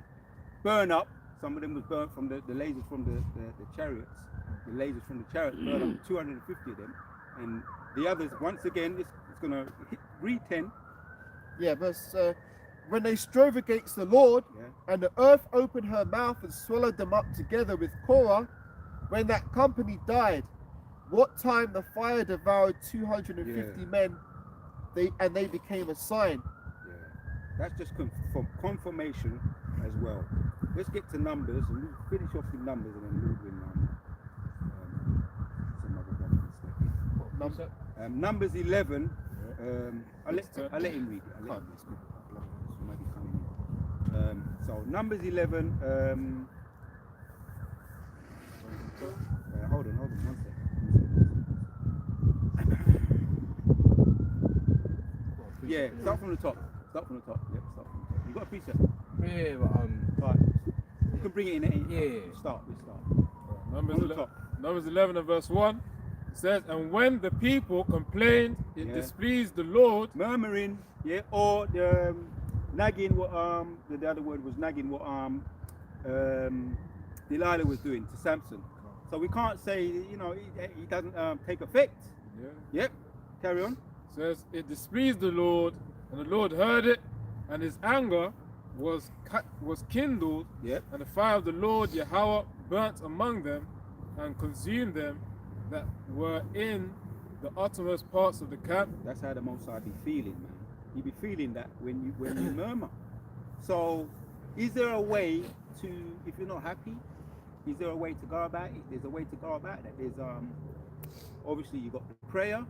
burned up, some of them was burnt from the lasers from the chariots. The lasers from the chariots burned up 250 of them. And the others, once again, it's going to read 10. Yeah, verse when they strove against the Lord, Yeah. and the earth opened her mouth and swallowed them up together with Korah, when that company died, what time the fire devoured 250 men, they became a sign. Yeah. That's just confirmation as well. Let's get to Numbers, and we'll finish off with Numbers, and then Lord will some other documents. Numbers 11. I'll let him read it. Might be coming in. So Numbers 11. Hold on 1 second. Yeah, start from the top. Yep, start from the top. You got a precept? Yeah, but Right. You can bring it in. Yeah. We start. Numbers, On the top. Numbers 11 and verse 1 says, and when the people complained, it Yeah. displeased the Lord. Murmuring, yeah, or the nagging what the other word was nagging what Delilah was doing to Samson. So we can't say, you know, he doesn't take effect. Yeah. Yep. Carry on. Says it displeased the Lord, and the Lord heard it, and his anger was kindled, Yep. and the fire of the Lord Yahweh burnt among them, and consumed them that were in the uttermost parts of the camp. That's how the Most High be feeling, man. He be feeling that when you murmur. So, is there a way to, if you're not happy, is there a way to go about it? There's a way to go about that. There's obviously you got prayer,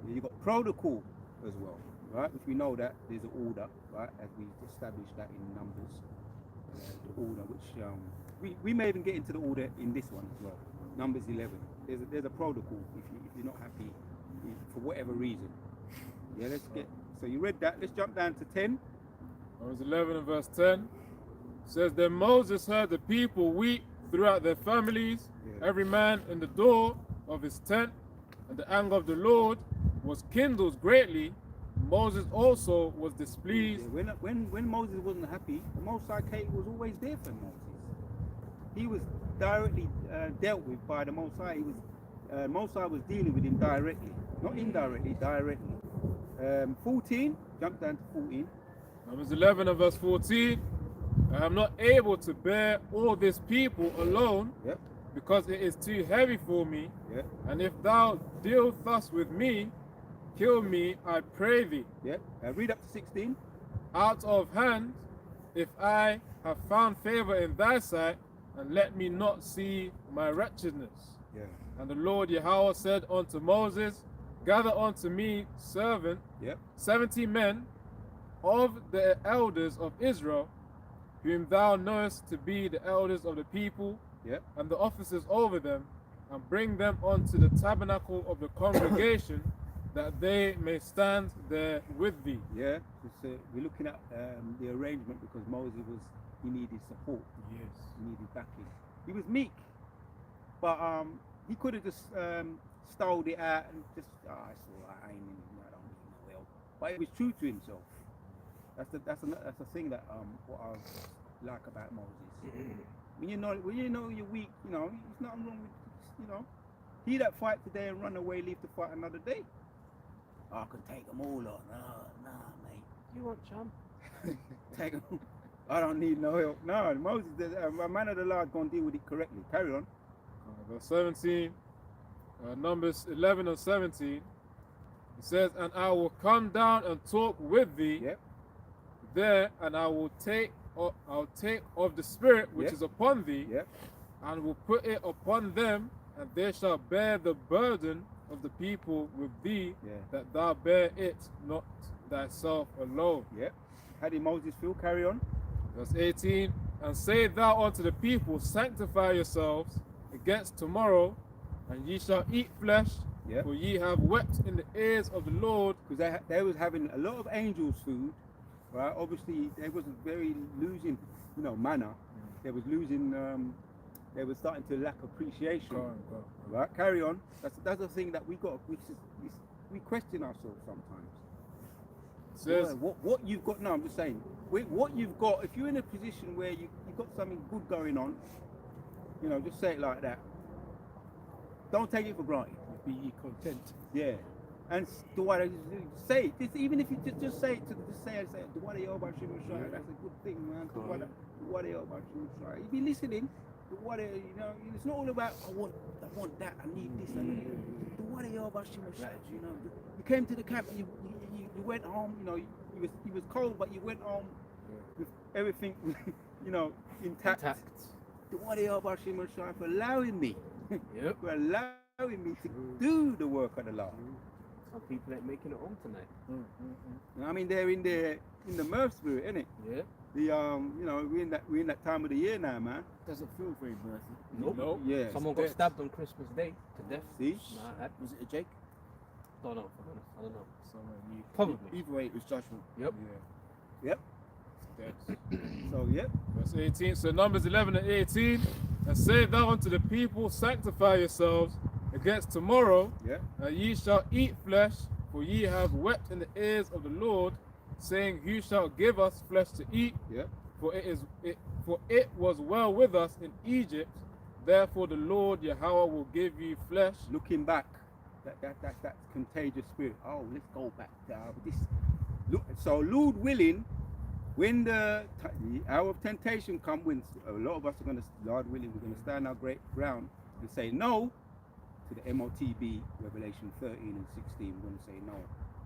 you got protocol as well, right? If we know that there's an order, right? As we established that in Numbers, the order which we may even get into the order in this one as well. Numbers 11. There's a protocol if you're not happy for whatever reason. Yeah, let's get. So you read that. Let's jump down to 10. Numbers 11 and verse 10 says, then Moses heard the people weep throughout their families, Yeah. every man in the door of his tent, and the anger of the Lord was kindled greatly. Moses also was displeased. Yeah, when Moses wasn't happy, the Most High was always there for Moses. He was directly dealt with by the Most High. He was Most High was dealing with him directly, not indirectly, directly. 14, jump down to 14. Numbers 11 and verse 14. I am not able to bear all this people alone, Yep, because it is too heavy for me. yep, And if thou deal thus with me, kill me, I pray thee. yep. Read up to 16. Out of hand, if I have found favor in thy sight, and let me not see my wretchedness. Yeah, And the Lord Yahweh said unto Moses, gather unto me servant, yep, 70 men of the elders of Israel, whom thou knowest to be the elders of the people, yep. and the officers over them, and bring them unto the tabernacle of the congregation, that they may stand there with thee. Yeah, we're looking at the arrangement because Moses he needed support. Yes. He needed backing. He was meek, but he could have just stoled it out and just, it's all right, I don't need no help. But he was true to himself. That's the thing that what I like about Moses. When you know you're weak, you know, there's nothing wrong with, you know, he that fight today and run away, leave to fight another day. I can take them all on. Nah, mate. you want chum? Take them. I don't need no help. No, Moses, a man of the Lord gonna deal with it correctly. Carry on. Verse 17, Numbers 11 and 17, it says, and I will come down and talk with thee Yep. there, and I'll take of the Spirit which Yep. is upon thee, Yep. and will put it upon them, and they shall bear the burden of the people with thee, Yeah. that thou bear it not thyself alone. Yep. How did Moses feel? Carry on. Verse 18, and say thou unto the people, sanctify yourselves against tomorrow, and ye shall eat flesh, Yep. for ye have wept in the ears of the Lord. Because they was having a lot of angels' food, right? Obviously, they wasn't very losing, manna. They was losing. They were starting to lack appreciation. Go on. Right? Carry on. That's the thing that we question ourselves sometimes. It says, What you've got now, I'm just saying, what you've got, if you're in a position where you've got something good going on, just say it like that. Don't take it for granted. Be ye content. Yeah. And say it. Even if you just say it, say Duwade Yoba Shimushai, that's a good thing, man. Duwade Yoba Shimushai. If you're listening, Duwade, it's not all about I want that, I need this, I need Duwade Yoba Shimushai. You came to the camp, you went home, you was cold, but you went home with everything, intact. Duwade Yoba Shimushai for allowing me. Yep. For allowing me to do the work of the Lord. Some people ain't making it home tonight. I mean, they're in the mirth spirit, isn't it? Yeah. We're in that time of the year now, man. Doesn't feel very mercy. Nope. Yeah. Someone got stabbed on Christmas Day to death. See? Nah, Was it a Jake? don't know. I don't know. Someone Probably. Either way, it was judgment. Yep. Yep. Dead. So yep. Verse 18, so Numbers 11 and 18, and say thou unto the people, sanctify yourselves against tomorrow, Yep. and ye shall eat flesh, for ye have wept in the ears of the Lord, saying, who shall give us flesh to eat? Yep. For it was well with us in Egypt, therefore the Lord Yahweh will give you flesh. Looking back, that contagious spirit. Oh, let's go back to this. Look, so Lord willing, when the hour of temptation comes, when a lot of us are going to, Lord willing, we're going to stand our great ground and say no to the MOTB, Revelation 13 and 16. We're going to say no,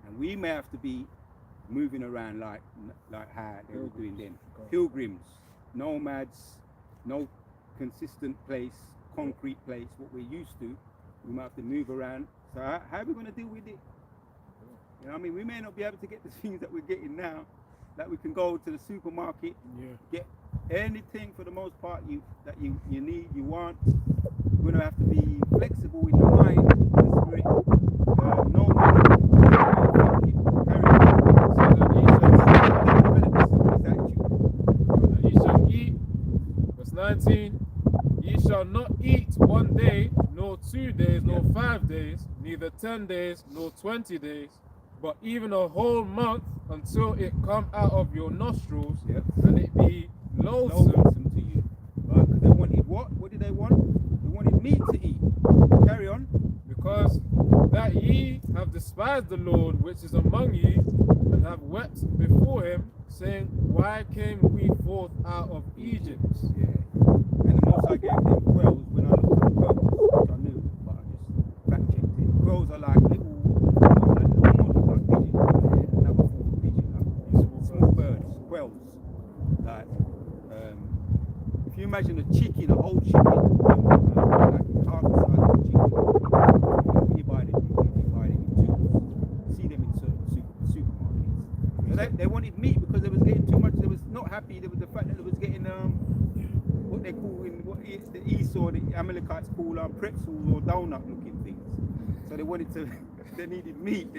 and we may have to be moving around like how they were doing then. Pilgrims, nomads, no consistent place, concrete place, what we're used to. We might have to move around. So how are we going to deal with it? I mean, we may not be able to get the things that we're getting now. That we can go to the supermarket, get anything for the most part that you need, you want. We're gonna have to be flexible in the mind, the spirit, no Ye shall eat, verse 19, ye shall not eat 1 day, nor 2 days, nor 5 days, neither 10 days, nor 20 days, but even a whole month, until it come out of your nostrils, and it be loathsome to you. Right? Because they wanted what? What did they want? They wanted meat to eat. Carry on. because that ye have despised the Lord which is among you, and have wept before him, saying, why came we forth out of Egypt? Yeah. And the most I gave them quails when I looked at quails, which I knew, but I just fact checked it. Quails are like little, like pigeons, another form of pigeon, like small birds, quails. Like, if you imagine a chicken, a whole chicken, like it's half the size of a chicken, you buy them in tubes. See them in certain supermarkets. So they wanted meat because they was getting too much. They was not happy with the fact that they was getting what they call the Esau, the Amalekites call pretzels or donut looking things. So they wanted to, they needed meat.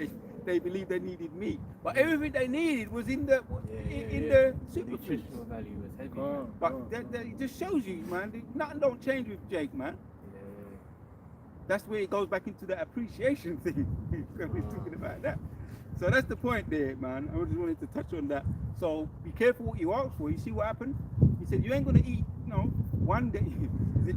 They believed they needed meat, but everything they needed was in the the superfood. Nutritional value was heavy. But that it just shows you, man. Nothing don't change with Jake, man. That's where it goes back into that appreciation thing. We're talking about that. So that's the point there, man. I just wanted to touch on that. So be careful what you ask for. You see what happened? He said you ain't gonna eat, 1 day. Is it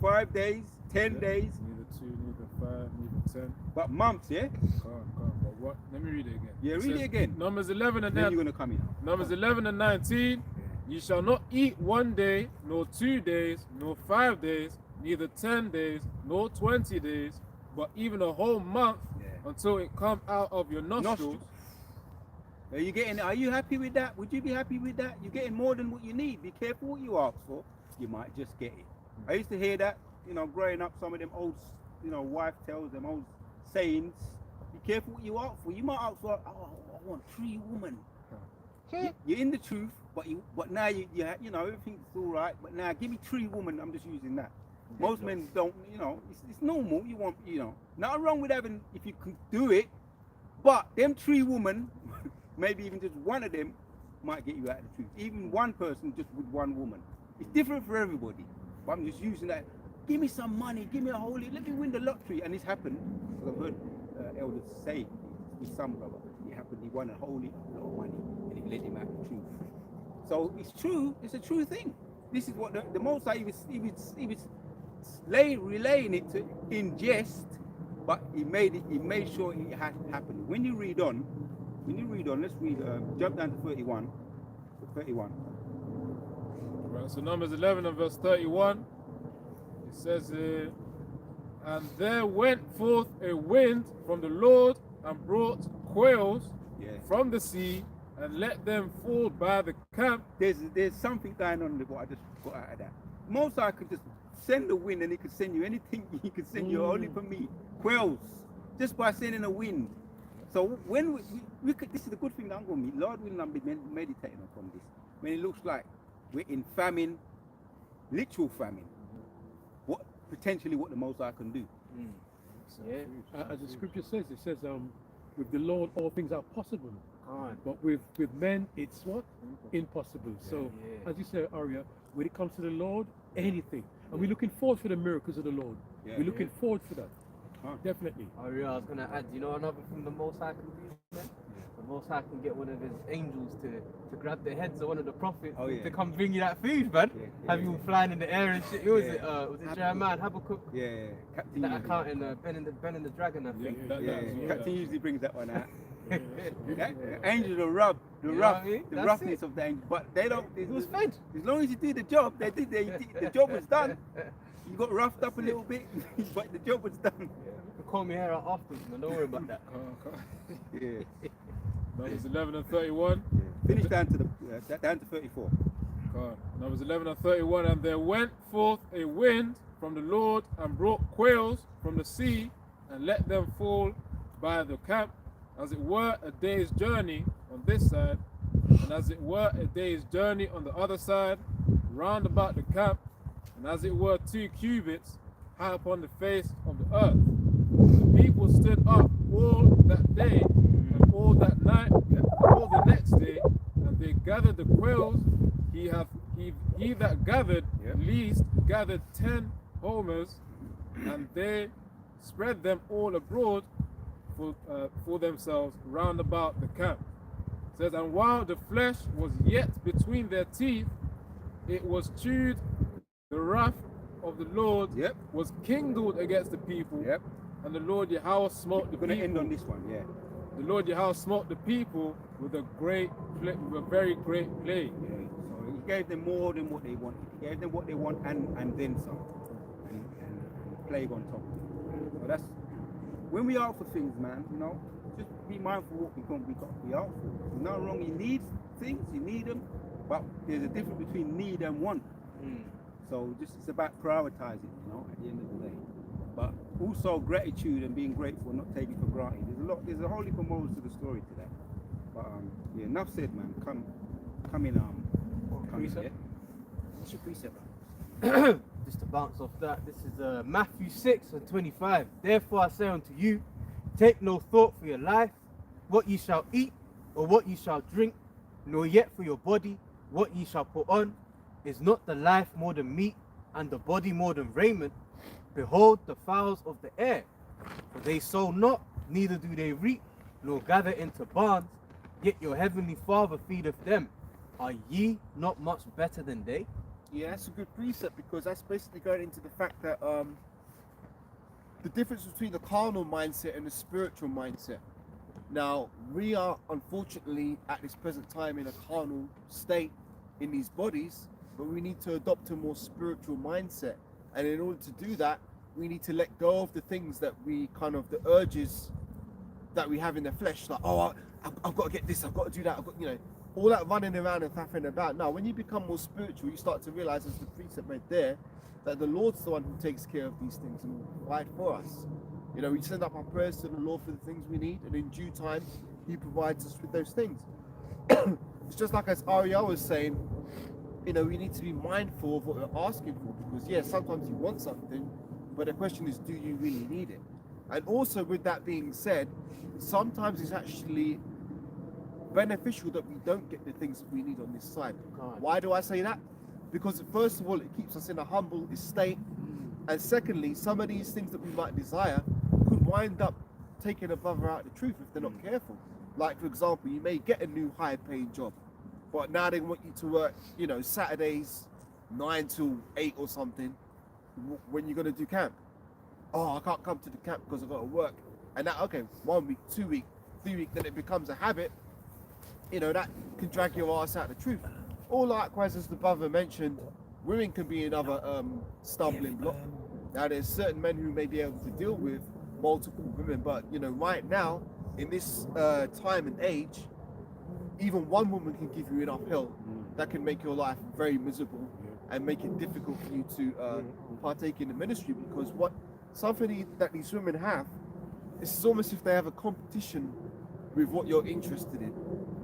5 days, 10 days? Neither 2, neither 5, neither 10. But months, yeah? But what? Let me read it again. Yeah, It read says, it again. Numbers 11 and Then you're gonna come in. Numbers 11 and 19. Ye shall not eat 1 day, nor 2 days, nor 5 days, neither 10 days, nor 20 days, but even a whole month, until it come out of your nostrils. Are you happy with that? Would you be happy with that? You're getting more than what you need. Be careful what you ask for. You might just get it. I used to hear that you know, growing up, some of them old, you know, wife tales, them old sayings. Be careful what you ask for. You might ask for, oh, I want 3 women. You're in the truth, but now you know, everything's all right. But now give me 3 women. I'm just using that. Most men don't, you know, it's normal. You want, you know, nothing wrong with having if you can do it. But them 3 women, maybe even just one of them, might get you out of the truth. Even one person just with 1 woman. It's different for everybody. But I'm just using that. Give me some money. Give me a holy. Let me win the lottery. And it's happened. I've heard elders say with some brother, it happened. He won a whole lot of money, and it led him out of the truth. So it's true. It's a true thing. This is what the Most High he was relaying it to in jest, but he made sure it had happened. When you read on, let's read. Jump down to 31. Right, so Numbers 11 and verse 31. It says, and there went forth a wind from the Lord and brought quails from the sea and let them fall by the camp. There's something going on with what I just got out of that. Most High could just send the wind and he could send you anything he could send you only for me. Quails. Just by sending a wind. So when we could, this is the good thing that I'm going to meet. Lord willing, I'll be meditating upon this. When it looks like we're in famine, literal famine, potentially what the Most High can do. As the scripture says, it says, with the Lord all things are possible. But with men, it's what? Impossible. So, as you say, Arya, when it comes to the Lord, anything. And we're looking forward for the miracles of the Lord. We're looking forward for that. Definitely. Arya, I was going to add, you know another thing the Most High can do, man? The Most High can get one of his angels to grab the heads of one of the prophets to come bring you that food, man. Have you flying in the air and shit. Was it Jeremiah, Habakkuk? Captain that account in Ben and the Dragon, I think. Captain usually brings that one out. Angels are the roughness of the angel, but they don't. It was fed. As long as you do the job, the job was done. You got roughed up a little bit, but the job was done. You can call me here afterwards, man. Don't worry about that. Numbers 11 and 31. Finish down to 34. Numbers 11 and 31. And there went forth a wind from the Lord and brought quails from the sea and let them fall by the camp, as it were a day's journey on this side, and as it were a day's journey on the other side, round about the camp, and as it were 2 cubits high upon the face of the earth. The people stood up all that day and all that night and all the next day, and they gathered the quails. He that gathered least gathered 10 homers, and they spread them all abroad for themselves round about the camp. It says, and while the flesh was yet between their teeth, it was chewed. The wrath of the Lord was kindled against the people, and the Lord Yahweh smote the people. We're going to end on this one, The Lord Yahweh smote the people with a very great plague. So he gave them more than what they wanted. He gave them what they want and then some, and plague on top of it. So that's when we ask for things, man. You know, just be mindful what we ask for. There's nothing wrong. You need things, you need them, but there's a difference between need and want. So it's about prioritizing, you know, at the end of the day. But also gratitude and being grateful, not taking for granted. There's a whole heap of morals to the story to that. But enough said, man. Come in. What's your precept? Just to bounce off that, this is Matthew 6 and 25. Therefore I say unto you, take no thought for your life, what ye shall eat, or what ye shall drink, nor yet for your body, what ye shall put on. Is not the life more than meat, and the body more than raiment? Behold the fowls of the air, for they sow not, neither do they reap, nor gather into barns, yet your heavenly Father feedeth them. Are ye not much better than they? Yeah, that's a good precept, because that's basically going into the fact that the difference between the carnal mindset and the spiritual mindset. Now, we are unfortunately at this present time in a carnal state in these bodies, but we need to adopt a more spiritual mindset. And in order to do that, we need to let go of the things that we the urges that we have in the flesh, like, oh, I've got to get this, I've got to do that, all that running around and faffing about. Now, when you become more spiritual, you start to realize, as the precept read there, that the Lord's the one who takes care of these things and will provide for us. You know, we send up our prayers to the Lord for the things we need, and in due time, He provides us with those things. It's just like as Ariel was saying, you know, we need to be mindful of what we're asking for, because yes, sometimes you want something, but the question is, do you really need it? And also, with that being said, sometimes it's actually beneficial that we don't get the things that we need on this side. Why do I say that? Because first of all, it keeps us in a humble estate, and secondly, some of these things that we might desire could wind up taking a brother out of the truth if they're not careful. Like, for example, you may get a new high-paying job, but now they want you to work, you know, Saturdays 9 till 8 or something. When you're going to do camp, oh, I can't come to the camp because I've got to work. And that, okay, 1 week, 2 week, 3 week, then it becomes a habit. You know, that can drag your ass out of the truth. Or likewise, as the brother mentioned, women can be another stumbling block. Now, there's certain men who may be able to deal with multiple women, but you know, right now in this time and age, even one woman can give you enough hell that can make your life very miserable and make it difficult for you to partake in the ministry, because something that these women have, it's almost if they have a competition with what you're interested in.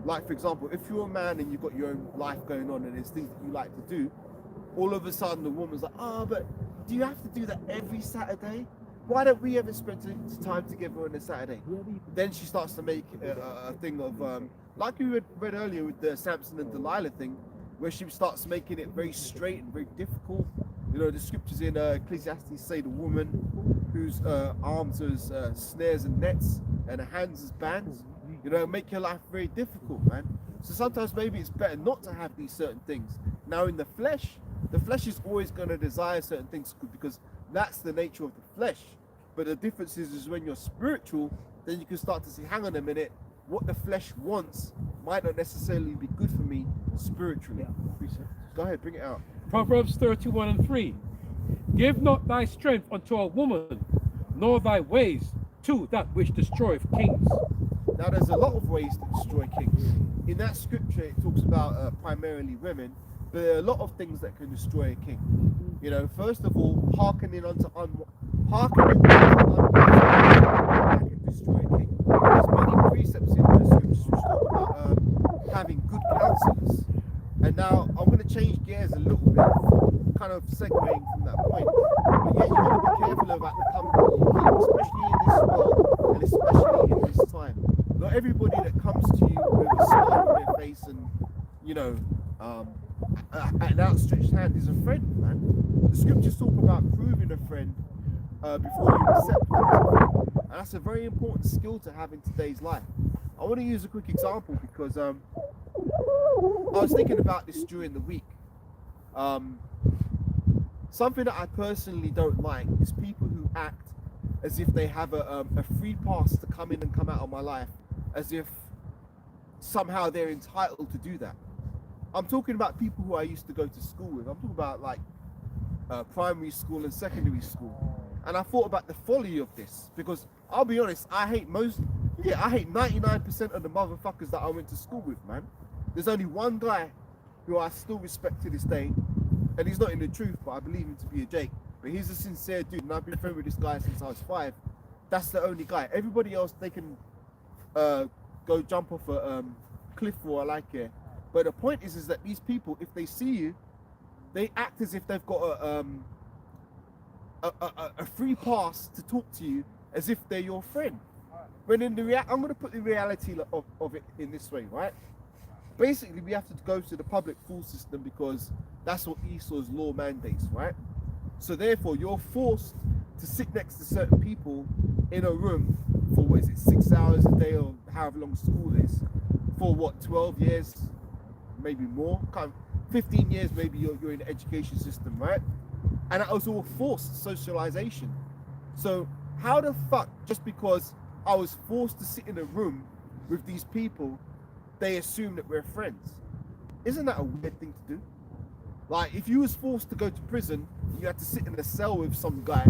Like, for example, if you're a man and you've got your own life going on and there's things that you like to do, all of a sudden the woman's like, oh, but do you have to do that every Saturday? Why don't we ever spend time together on a Saturday? Then she starts to make a thing of, like we read earlier with the Samson and Delilah thing, where she starts making it very straight and very difficult. You know, the scriptures in Ecclesiastes say the woman whose arms are as snares and nets and her hands as bands, you know, make your life very difficult, man. So sometimes maybe it's better not to have these certain things. Now in the flesh is always going to desire certain things because that's the nature of the flesh. But the difference is when you're spiritual, then you can start to see, hang on a minute, what the flesh wants might not necessarily be good for me spiritually. Go ahead, bring it out. Proverbs 31:3. Give not thy strength unto a woman, nor thy ways to that which destroyeth kings. Now there's a lot of ways to destroy kings. In that scripture it talks about primarily women, but there are a lot of things that can destroy a king. You know, first of all, hearkening unto that can destroy a king. There's many precepts in the scriptures which talk about having good counselors. And now I'm going to change gears a little bit, kind of segueing from that point. But yeah, you've got to be careful about the company you keep, especially in this world and especially in this time. Not everybody that comes to you with a smile on their face and, you know, an outstretched hand is a friend, man. The scriptures talk about proving a friend before you accept one as a friend. And that's a very important skill to have in today's life. I want to use a quick example because I was thinking about this during the week. Something that I personally don't like is people who act as if they have a free pass to come in and come out of my life, as if somehow they're entitled to do that. I'm talking about people who I used to go to school with. I'm talking about like primary school and secondary school. And I thought about the folly of this, because I'll be honest, I hate 99% of the motherfuckers that I went to school with, man. There's only one guy who I still respect to this day, and he's not in the truth, but I believe him to be a Jake. But he's a sincere dude, and I've been friends with this guy since I was 5. That's the only guy. Everybody else, they can go jump off a cliff or I like it. But the point is that these people, if they see you, they act as if they've got a free pass to talk to you, as if they're your friend. When in the I'm going to put the reality of it in this way, right? Basically, we have to go to the public school system because that's what Esau's law mandates, right? So therefore, you're forced to sit next to certain people in a room for, 6 hours a day or however long school is, for 12 years, maybe more, 15 years maybe you're in the education system, right? And that was all forced socialization. So how the fuck, just because I was forced to sit in a room with these people, they assume that we're friends? Isn't that a weird thing to do? Like, if you was forced to go to prison, you had to sit in a cell with some guy,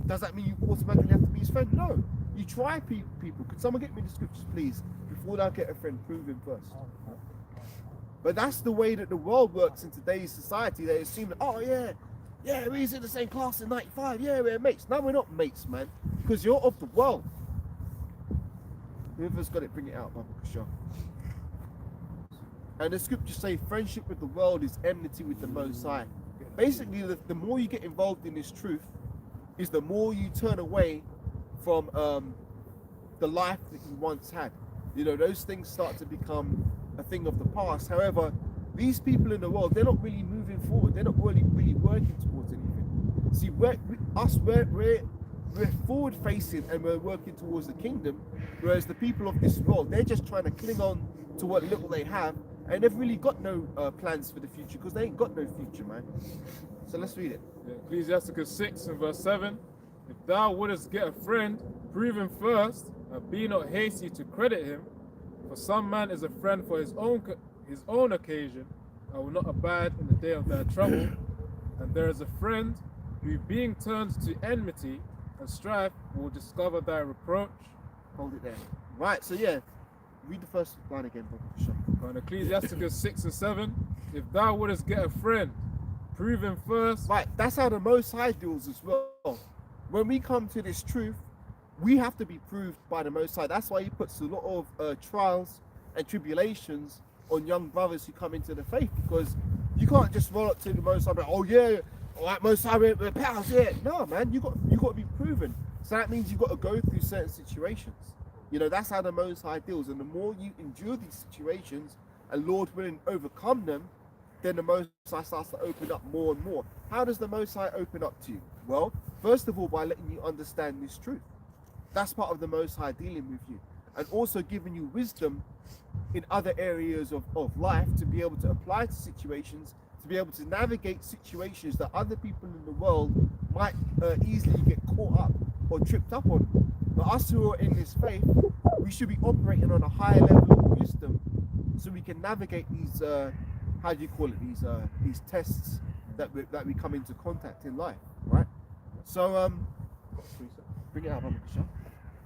does that mean you automatically have to be his friend? No. You try people. Could someone get me the scriptures, please? Before I get a friend, prove him first. But that's the way that the world works in today's society. They assume that, oh yeah, we're in the same class in 95, yeah, we're mates. No, we're not mates, man, because you're of the world. Whoever's got it, bring it out, Baba Kasha. And the scriptures say friendship with the world is enmity with the Most High. Basically, the more you get involved in this truth, is the more you turn away from the life that you once had. You know, those things start to become a thing of the past. However, these people in the world, they're not really moving forward. They're not really working towards anything. See, we're forward facing and we're working towards the kingdom, whereas the people of this world, they're just trying to cling on to what little they have, and they've really got no plans for the future, because they ain't got no future, man. So let's read it. Yeah, Ecclesiasticus 6 and verse 7. If thou wouldest get a friend, prove him first, and be not hasty to credit him. For some man is a friend for his own occasion, and will not abide in the day of their trouble. And there is a friend who, being turned to enmity and strife, will discover thy reproach. Hold it there. Right, so yeah, read the first line again, Baba Kasha. And Ecclesiasticus 6 and 7. If thou wouldest get a friend, prove him first. Right, that's how the Most High deals as well. When we come to this truth, we have to be proved by the Most High. That's why he puts a lot of trials and tribulations on young brothers who come into the faith, because you can't just roll up to the Most High and be, oh yeah, all right, Most High, we're pals, yeah. No, man, you got to be proven. So that means you've got to go through certain situations. You know, that's how the Most High deals. And the more you endure these situations and, Lord willing, overcome them, then the Most High starts to open up more and more. How does the Most High open up to you? Well, first of all, by letting you understand this truth. That's part of the Most High dealing with you. And also giving you wisdom in other areas of life to be able to apply to situations, to be able to navigate situations that other people in the world might easily get caught up or tripped up on. But us who are in this faith, we should be operating on a higher level of wisdom so we can navigate these, how do you call it, these tests that we come into contact in life, right? So, bring it up, Baba Kasha.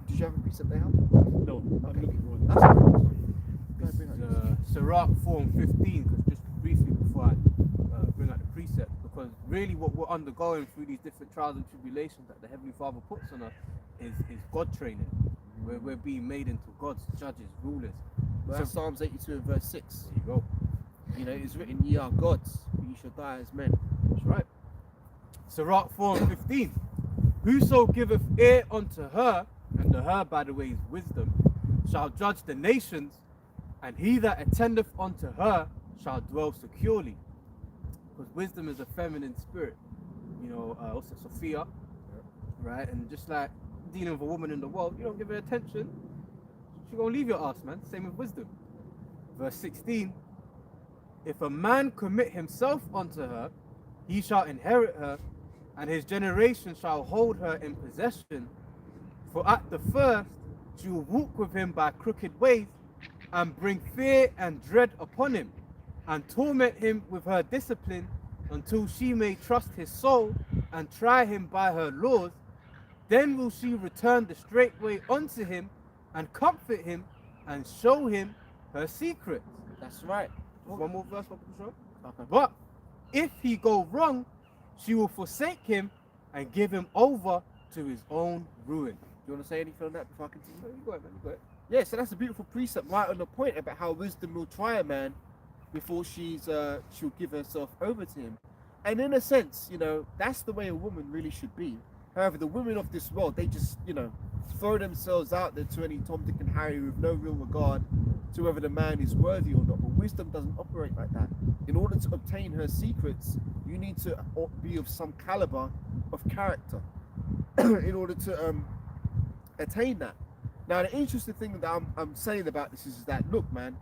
Did you have a precept there? No, I'm looking for it. That's all right. Go ahead, bring it up. Sirach 4 and 15, because just briefly before I bring out the precept, because really what we're undergoing through these different trials and tribulations that the Heavenly Father puts on us is God training. We're being made into gods, judges, rulers. Well, that's Psalms 82 and verse 6. There you go. You know, it's written, ye are gods, but ye shall die as men. That's right. Sirach 4 and 15. Whoso giveth ear unto her, and the her, by the way, is wisdom, shall judge the nations, and he that attendeth unto her shall dwell securely. Because wisdom is a feminine spirit. You know, also Sophia, right? And just like dealing with a woman in the world, you don't give her attention, she's gonna leave your ass, man. Same with wisdom. Verse 16. If a man commit himself unto her, he shall inherit her, and his generation shall hold her in possession. For at the first she will walk with him by crooked ways, and bring fear and dread upon him, and torment him with her discipline, until she may trust his soul, and try him by her laws. Then will she return the straight way unto him, and comfort him, and show him her secrets. That's right. One more verse, Papa Kasha. Okay. But if he go wrong, she will forsake him, and give him over to his own ruin. Do you want to say anything on that before I continue? You go ahead, man. You go ahead. Yeah, so that's a beautiful precept right on the point about how wisdom will try a man before she'll give herself over to him. And in a sense, you know, that's the way a woman really should be. However, the women of this world, they just, you know, throw themselves out there to any Tom, Dick and Harry with no real regard to whether the man is worthy or not. But wisdom doesn't operate like that. In order to obtain her secrets, you need to be of some caliber of character in order to attain that. Now, the interesting thing that I'm saying about this is that, look, man,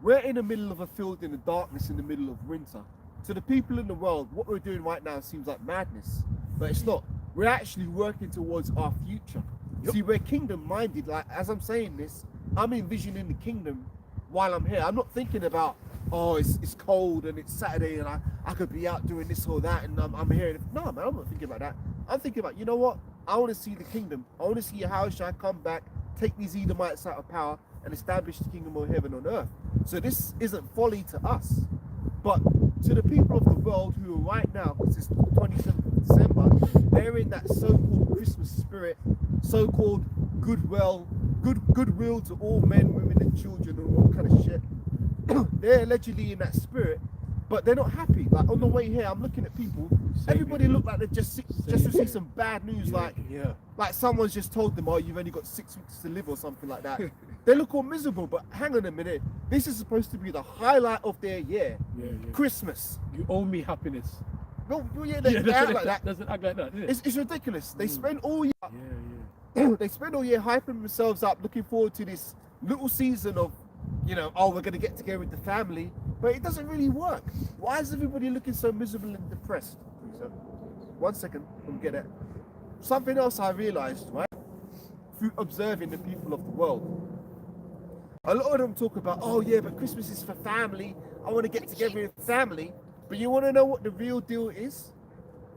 we're in the middle of a field in the darkness in the middle of winter. To the people in the world, what we're doing right now seems like madness, but it's not. We're actually working towards our future. Yep. See, we're kingdom minded. Like, as I'm saying this, I'm envisioning the kingdom while I'm here. I'm not thinking about, oh, it's cold and it's Saturday and I could be out doing this or that and I'm here. No, man, I'm not thinking about that. I'm thinking about, you know what? I want to see the kingdom. I want to see how shall I come back, take these Edomites out of power, and establish the kingdom of heaven on earth. So this isn't folly to us, but to the people of the world who are right now, because it's 27th of December, they're in that so-called Christmas spirit, so-called goodwill to all men, women, and children, and all kind of shit. They're allegedly in that spirit, but they're not happy. Like on the way here, I'm looking at people. Everybody look like they just received some bad news. Like someone's just told them, "Oh, you've only got 6 weeks to live," or something like that. They look all miserable. But hang on a minute, this is supposed to be the highlight of their year. Christmas. You owe me happiness. No, they act like that. Doesn't act like that, does it? It's ridiculous. They spend all year. They spend all year hyping themselves up, looking forward to this little season of, oh, we're going to get together with the family, but it doesn't really work. Why is everybody looking so miserable and depressed? So, 1 second, let me get it. Something else I realized, right, through observing the people of the world. A lot of them talk about, oh yeah, but Christmas is for family. I want to get together with family. But you want to know what the real deal is?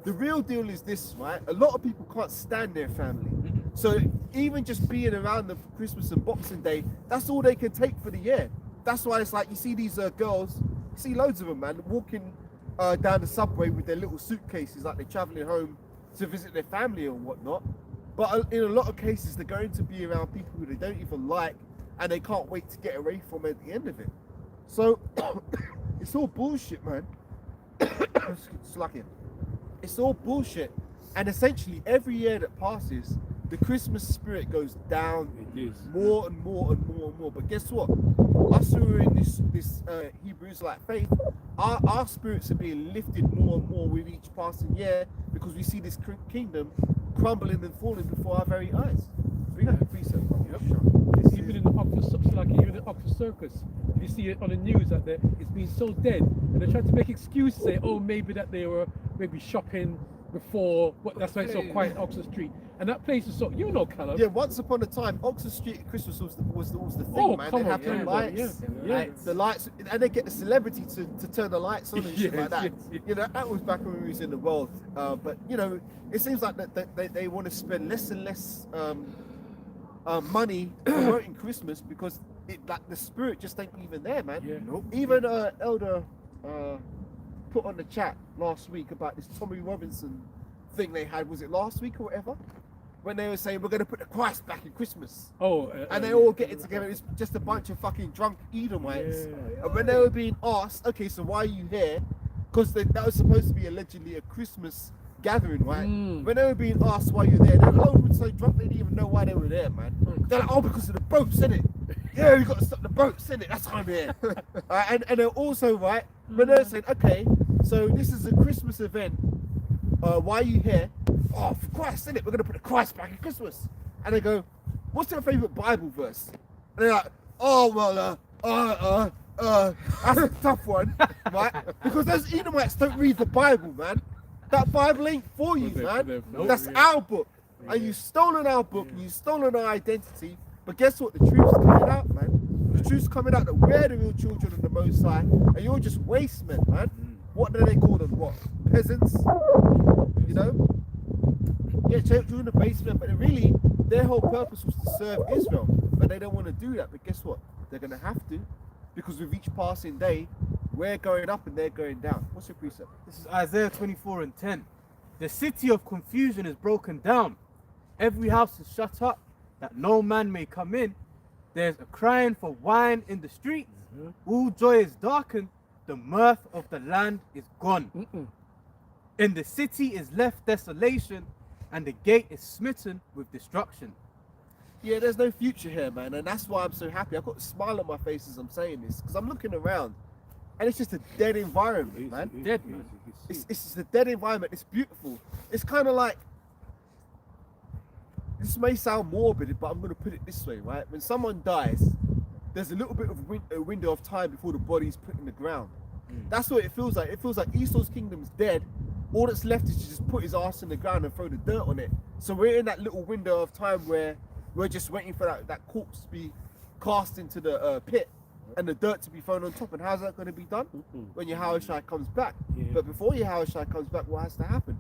The real deal is this, right? A lot of people can't stand their family. So even just being around them for Christmas and Boxing Day, that's all they can take for the year. That's why it's like you see these girls, you see loads of them, man, walking down the subway with their little suitcases like they're traveling home to visit their family or whatnot. But in a lot of cases, they're going to be around people who they don't even like, and they can't wait to get away from at the end of it. So it's all bullshit, man. It's all bullshit. And essentially every year that passes, the Christmas spirit goes down more and more and more and more. But guess what? Us who are in this Hebrew Israelite faith, our spirits are being lifted more and more with each passing year, because we see this kingdom crumbling and falling before our very eyes. We got the precept. Even in the Oxford Circus, you see it on the news that it's been so dead, and they're trying to make excuses, say, oh, maybe that they were maybe shopping before. That's why it's so quiet in Oxford Street. And that place is so, Callum. Yeah, once upon a time, Oxford Street at Christmas was the thing, man. They have the lights, the lights, and they get the celebrity to turn the lights on and shit like that. That was back when we was in the world. But it seems like that they want to spend less and less money promoting Christmas, because the spirit just ain't even there, man. Even Elder put on the chat last week about this Tommy Robinson thing they had. Was it last week or whatever? When they were saying we're going to put the Christ back in Christmas. And they all getting together. It's just a bunch of fucking drunk Edomites. And when they were being asked, okay, so why are you here? Because that was supposed to be allegedly a Christmas gathering, right? When they were being asked why you're there, they were all so drunk they didn't even know why they were there, man. They're like, oh, because of the boats, innit? Yeah, we got to stop the boats, innit? That's why I'm here. And they're also, right, when they're saying, okay, so this is a Christmas event, why are you here? Oh, for Christ, innit? We're going to put the Christ back in Christmas. And they go, what's your favourite Bible verse? And they're like, oh, well, that's a tough one, right? Because those Edomites don't read the Bible, man. That Bible ain't for you, man. That's our book. And you've stolen our book, and you've stolen our identity. But guess what? The truth's coming out, man. The truth's coming out that we're the real children of the Most High, and you're just waste men, man. What do they call them? What? Peasants? Yeah, children in the basement, but really, their whole purpose was to serve Israel. But they don't want to do that. But guess what? They're going to have to, because with each passing day, we're going up and they're going down. What's your precept? This is Isaiah 24:10. The city of confusion is broken down. Every house is shut up, that no man may come in. There's a crying for wine in the streets. All joy is darkened. The mirth of the land is gone. In the city is left desolation, and the gate is smitten with destruction. Yeah, there's no future here, man, and that's why I'm so happy. I've got a smile on my face as I'm saying this, because I'm looking around, and it's just a dead environment, man. Dead, man. It's just a dead environment. It's beautiful. It's kind of like, this may sound morbid, but I'm going to put it this way, right? When someone dies, there's a little bit of a window of time before the body's put in the ground. That's what it feels like. It feels like Esau's kingdom's dead. All that's left is to just put his ass in the ground and throw the dirt on it. So we're in that little window of time where we're just waiting for that corpse to be cast into the pit and the dirt to be thrown on top. And how's that going to be done? When Yahushua comes back. But before Yahushua comes back, what has to happen?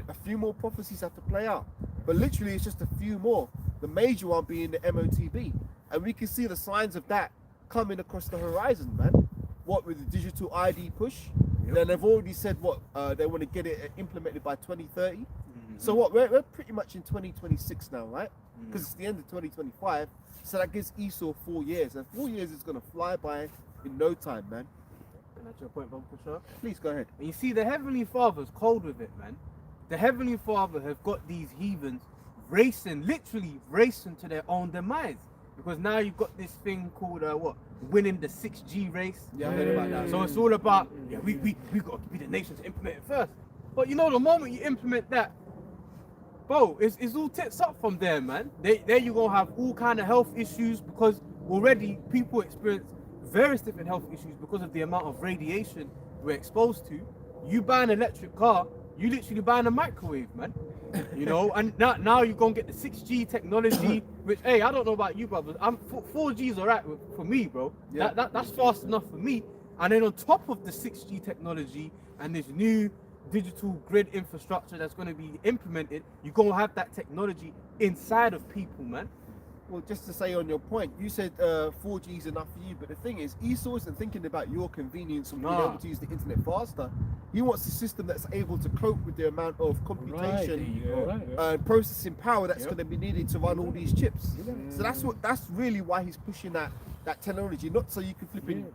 A few more prophecies have to play out. But literally, it's just a few more. The major one being the MOTB. and we can see the signs of that coming across the horizon, man. What with the digital ID push? Then they've already said what they want to get it implemented by 2030. So what we're pretty much in 2026 now, right? Because it's the end of 2025. So that gives Esau 4 years, and 4 years is gonna fly by in no time, man. And that's your point, Brother Kushar. Please go ahead. And you see, the Heavenly Father's cold with it, man. The Heavenly Father have got these heathens literally racing to their own demise. Because now you've got this thing called winning the 6G race. Yeah, I heard about that. So it's all about we got to be the nation to implement it first. But you know, the moment you implement that, bro, it's all tits up from there, man. There you gonna have all kind of health issues because already people experience various different health issues because of the amount of radiation we're exposed to. You buy an electric car, you literally buying a microwave, man. You know, and now you're gonna get the 6G technology, which, hey, I don't know about you, brothers. 4G is alright for me, bro. Yeah. That's fast enough for me. And then on top of the 6G technology and this new digital grid infrastructure that's going to be implemented, you're going to have that technology inside of people, man. Well, just to say on your point, you said 4G is enough for you, but the thing is, Esau isn't thinking about your convenience of being Nah. able to use the internet faster. He wants a system that's able to cope with the amount of computation processing power that's going to be needed to run all these chips. So that's really why he's pushing that technology, not so you can flip in,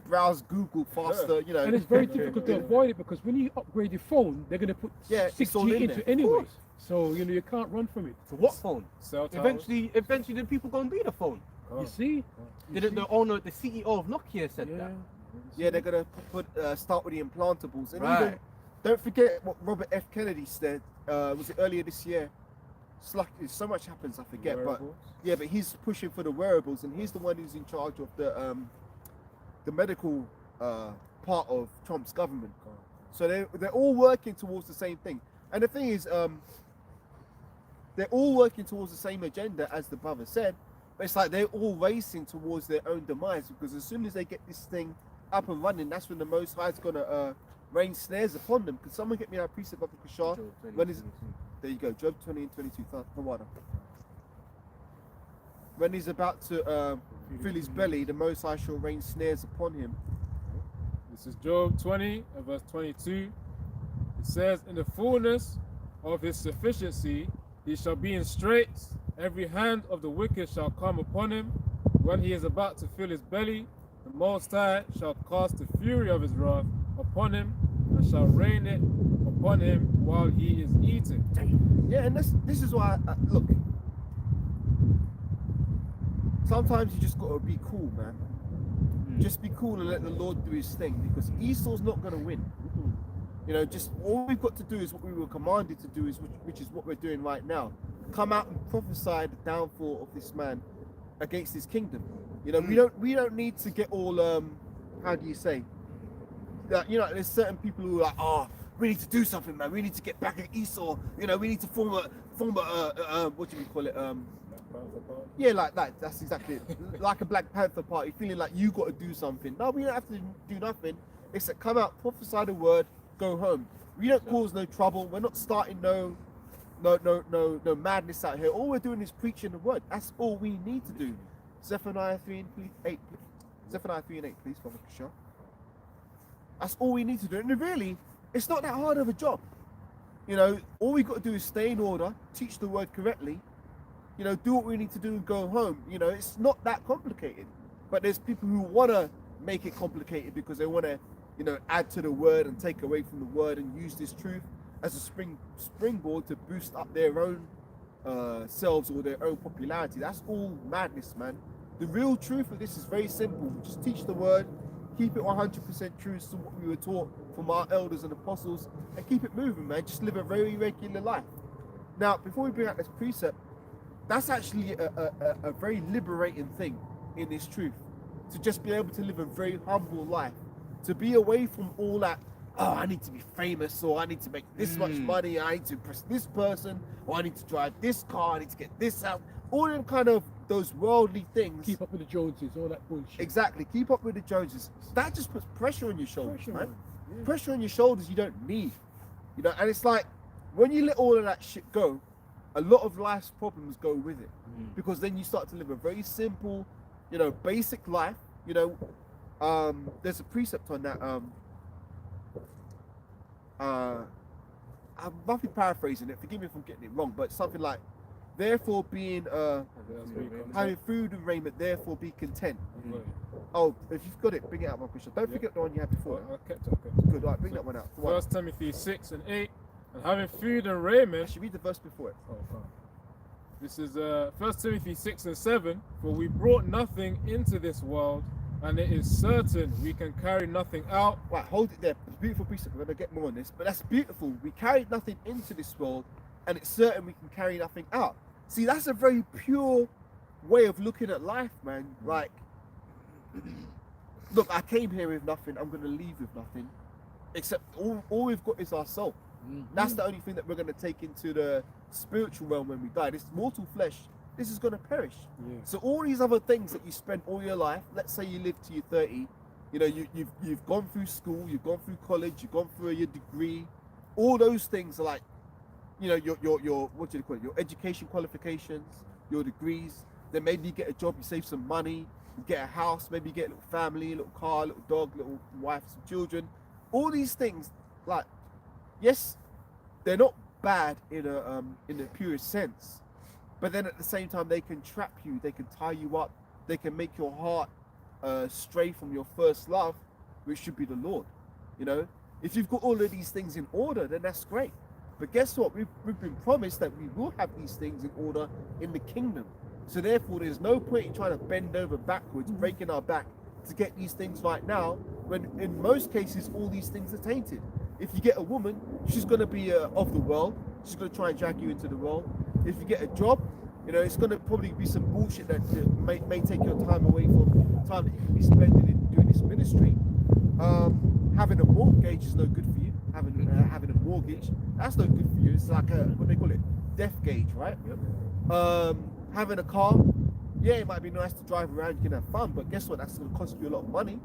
browse Google faster, And it's very difficult to avoid it because when you upgrade your phone, they're going to put it's all 6G in into there. it anyways. So you can't run from it. So what phone? Cell towers. Eventually the people going to be the phone. You see? The owner, the CEO of Nokia said that. Yeah, they're gonna start with the implantables. And Right. even, don't forget what Robert F. Kennedy said. Was it earlier this year? So much happens, I forget. Wearables. But he's pushing for the wearables, and he's the one who's in charge of the medical part of Trump's government. So they're all working towards the same thing. And the thing is, they're all working towards the same agenda, as the brother said. But it's like they're all racing towards their own demise, because as soon as they get this thing up and running, that's when the Most High is gonna rain snares upon them. Could someone get me that precept, Brother Kashar? When is there you go, Job 20 and 22. When he's about to fill his belly, the Most High shall rain snares upon him. This is Job 20 and verse 22. It says, in the fullness of his sufficiency, he shall be in straits. Every hand of the wicked shall come upon him. When he is about to fill his belly, the Most High shall cast the fury of his wrath upon him, and shall rain it upon him while he is eating. Yeah, and this is why, look, sometimes you just gotta be cool, man. Just be cool and let the Lord do his thing, because Esau's not gonna win. Just all we've got to do is what we were commanded to do, which is what we're doing right now. Come out and prophesy the downfall of this man against his kingdom. We don't need to get all how do you say? There's certain people who are like, oh, we need to do something, man. We need to get back at Esau. We need to form a what do we call it? Yeah, like that. That's exactly it. Like a Black Panther party, feeling like you got to do something. No, we don't have to do nothing. Except come out, prophesy the word, go home. We don't cause no trouble. We're not starting no madness out here. All we're doing is preaching the word. That's all we need to do. Zephaniah 3 and 8. Zephaniah 3 and 8, please, Brother Kishar. That's all we need to do. And really, it's not that hard of a job. All we got to do is stay in order, teach the word correctly, do what we need to do and go home. It's not that complicated. But there's people who want to make it complicated because they want to, add to the word and take away from the word and use this truth as a springboard to boost up their own selves or their own popularity. That's all madness, man. The real truth of this is very simple. Just teach the word, keep it 100% true to what we were taught from our elders and apostles, and keep it moving, man. Just live a very regular life. Now, before we bring out this precept, that's actually a very liberating thing in this truth, to just be able to live a very humble life, to be away from all that, oh, I need to be famous, or I need to make this much money, I need to impress this person, or I need to drive this car, I need to get this out. All them kind of those worldly things. Keep up with the Joneses, all that bullshit. Exactly, keep up with the Joneses. That just puts pressure on your shoulders, Pressure man. on, yeah. Pressure on your shoulders you don't need. And it's like, when you let all of that shit go, a lot of life's problems go with it, because then you start to live a very simple, basic life. There's a precept on that. I'm roughly paraphrasing it. Forgive me if I'm getting it wrong, but something like, therefore being having food and raiment, therefore be content. Oh, if you've got it, bring it out, my Christian. Don't forget the one you had before. I kept it. Good, all right, bring that one out. 1 Timothy 6 and 8, and having food and raiment. Actually, read the verse before it. Oh, fine. This is 1 Timothy 6 and 7. For we brought nothing into this world, and it is certain we can carry nothing out. Right, hold it there. Beautiful precept. We're going to get more on this, but that's beautiful. We carried nothing into this world, and it's certain we can carry nothing out. See, that's a very pure way of looking at life, man. Like, look, I came here with nothing. I'm going to leave with nothing, except all we've got is our soul. That's the only thing that we're going to take into the spiritual realm when we die. This mortal flesh, this is going to perish. So all these other things that you spent all your life, let's say you live to your 30, you've gone through school, you've gone through college, you've gone through your degree. All those things are like, your what do you call it? Your education qualifications, your degrees. Then maybe you get a job, you save some money, you get a house, maybe you get a little family, a little car, a little dog, little wife, some children. All these things, like, yes, they're not bad in the purest sense, but then at the same time they can trap you, they can tie you up, they can make your heart stray from your first love, which should be the Lord. If you've got all of these things in order, then that's great. But guess what? We've been promised that we will have these things in order in the kingdom. So therefore, there's no point in trying to bend over backwards, breaking our back to get these things right now, when in most cases, all these things are tainted. If you get a woman, she's going to be of the world. She's going to try and drag you into the world. If you get a job, it's going to probably be some bullshit that may take your time away from time that you can be spending in doing this ministry. Having a mortgage is no good for you. Having a mortgage, that's no good for you. It's like what they call it, death gauge, right? Having a car, yeah, it might be nice to drive around, you can have fun, but guess what? That's going to cost you a lot of money.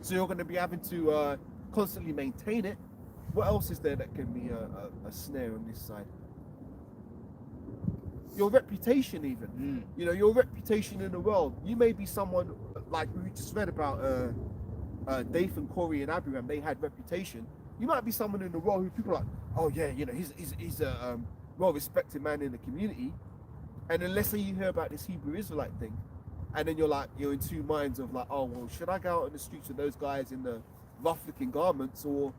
So you're going to be having to constantly maintain it. What else is there that can be a snare on this side? Your reputation, even. Your reputation in the world. You may be someone like we just read about Dathan, Corey, and Abiram. They had reputation. You might be someone in the world who people are like, oh yeah, he's a well-respected man in the community. And then let's say you hear about this Hebrew Israelite thing, and then you're in two minds of like, oh well, should I go out on the streets with those guys in the rough-looking garments, or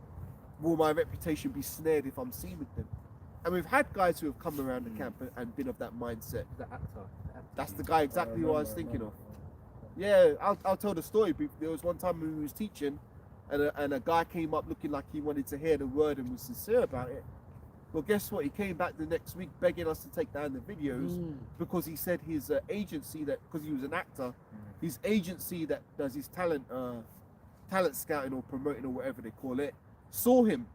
will my reputation be snared if I'm seen with them? And we've had guys who have come around the camp and been of that mindset. The actor. That's the guy exactly who I was thinking of. Yeah, I'll tell the story. There was one time when we was teaching, and a guy came up looking like he wanted to hear the word and was sincere about it. Well, guess what? He came back the next week begging us to take down the videos because he said his agency, that because he was an actor, his agency that does his talent scouting or promoting or whatever they call it, saw him,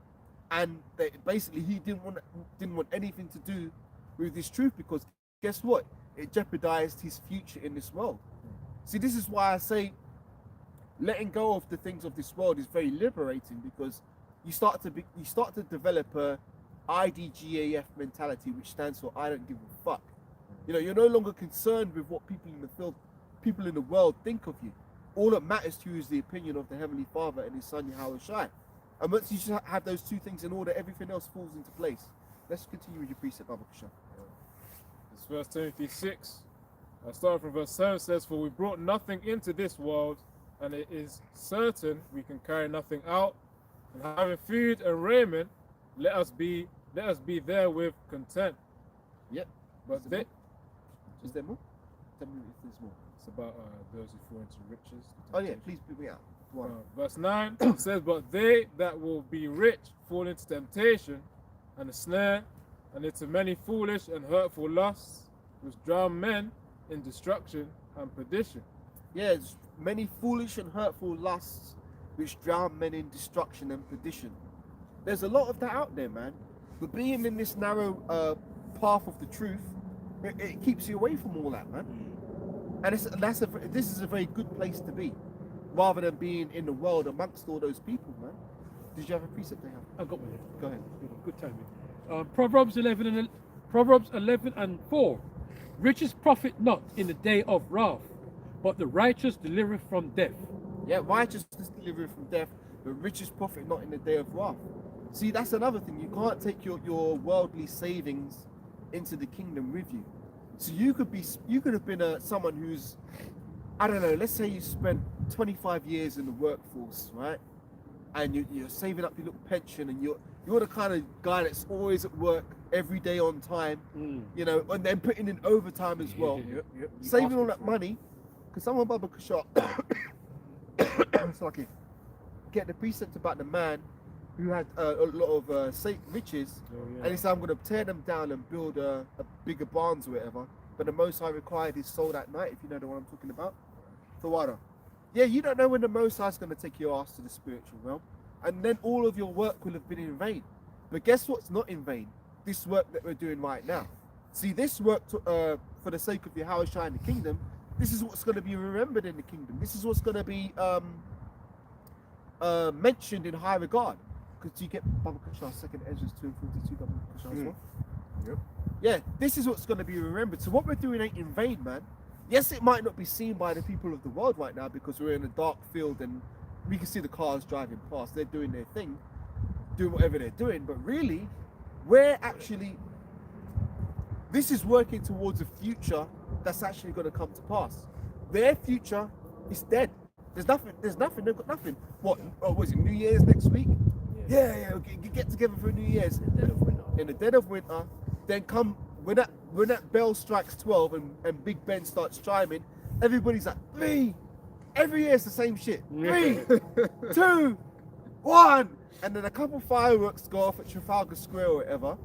and basically he didn't want anything to do with this truth, because guess what? It jeopardized his future in this world. See, this is why I say letting go of the things of this world is very liberating, because you start to develop a IDGAF mentality, which stands for I don't give a fuck. You're no longer concerned with what people in the world think of you. All that matters to you is the opinion of the Heavenly Father and His Son Yahweh Shai. And once you have those two things in order, everything else falls into place. Let's continue with your precept, Baba Kusha. It's 1 Timothy 6. Starting from verse 7 says, for we brought nothing into this world, and it is certain we can carry nothing out. And having food and raiment, let us be therewith content. Yep. But is there more? Tell me if there's more. It's about those who fall into riches. Oh yeah, please put me out. Verse 9 says, but they that will be rich fall into temptation and a snare, and into many foolish and hurtful lusts, which drown men in destruction and perdition. Yes, many foolish and hurtful lusts which drown men in destruction and perdition. There's a lot of that out there, man. But being in this narrow path of the truth, it keeps you away from all that, man. And this is a very good place to be, rather than being in the world amongst all those people, man. Did you have a precept there? I got one. Go ahead. Good timing. Proverbs 11 Proverbs 11:4. Riches profit not in the day of wrath, but the righteous delivereth from death. Yeah, righteousness delivereth from death, but riches profit not in the day of wrath. See, that's another thing. You can't take your worldly savings into the kingdom with you. So you could have been someone who's, I don't know, let's say you spent 25 years in the workforce, right? And you're saving up your little pension, and you're the kind of guy that's always at work every day on time, you know, and then putting in overtime as well. Saving all that money, because someone Baba Kushar, it's like get the precept about the man who had a lot of riches, and he said, I'm going to tear them down and build a bigger barns or whatever. But the Most High required his soul that night, if you know the one I'm talking about. Tawara. Yeah, you don't know when the Most High is going to take your ass to the spiritual realm, and then all of your work will have been in vain. But guess what's not in vain? This work that we're doing right now. See, this work for the sake of Yahweh Shai in the kingdom, this is what's going to be remembered in the kingdom. This is what's going to be mentioned in high regard. Because you get Baba Kushar, 2nd Ezra 2:42, Baba Kushar as well. Yep. Yeah, this is what's going to be remembered. So what we're doing ain't in vain, man. Yes, it might not be seen by the people of the world right now because we're in a dark field and we can see the cars driving past. They're doing their thing, doing whatever they're doing. But really, we're actually, this is working towards a future that's actually going to come to pass. Their future is dead. There's nothing. They've got nothing. What was it? New Year's next week? Yeah. Get together for New Year's. In the dead of winter. Then come when that bell strikes 12 and Big Ben starts chiming, everybody's like 3. Every year it's the same shit. 3, 2, 1, and then a couple fireworks go off at Trafalgar Square or whatever.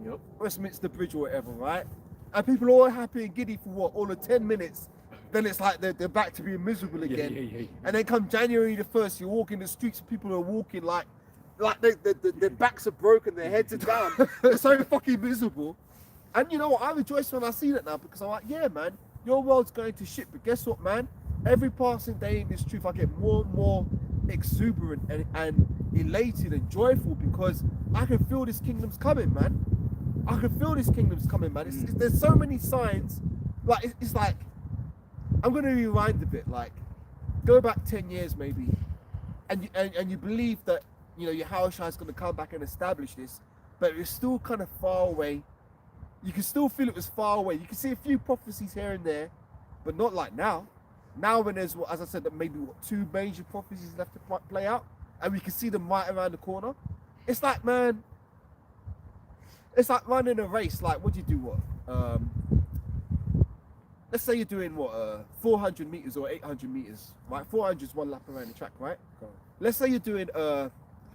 Yep. Westminster Bridge or whatever, right? And people are all happy and giddy for what? All of 10 minutes. Then it's like they're back to being miserable again. Yeah. And then come January the 1st, you walk in the streets, people are walking like their backs are broken, their heads are down. They're so fucking miserable. And you know what? I rejoice when I see that now because I'm like, yeah, man, your world's going to shit. But guess what, man? Every passing day in this truth, I get more and more exuberant and elated and joyful because I can feel this kingdom's coming, man. I can feel this kingdom's coming, man. There's so many signs. Like it's like, I'm going to rewind a bit. Like, go back 10 years maybe, and you believe that, you know, your Yahushua is going to come back and establish this, but it's still kind of far away. You can still feel it was far away. You can see a few prophecies here and there, but not like now. Now when there's, as I said, maybe 2 major prophecies left to play out, and we can see them right around the corner. It's like, man, it's like running a race. Like, what do you do? What? Let's say you're doing what? 400 meters or 800 meters, right? 400 is 1 lap around the track, right? Okay. Let's say you're doing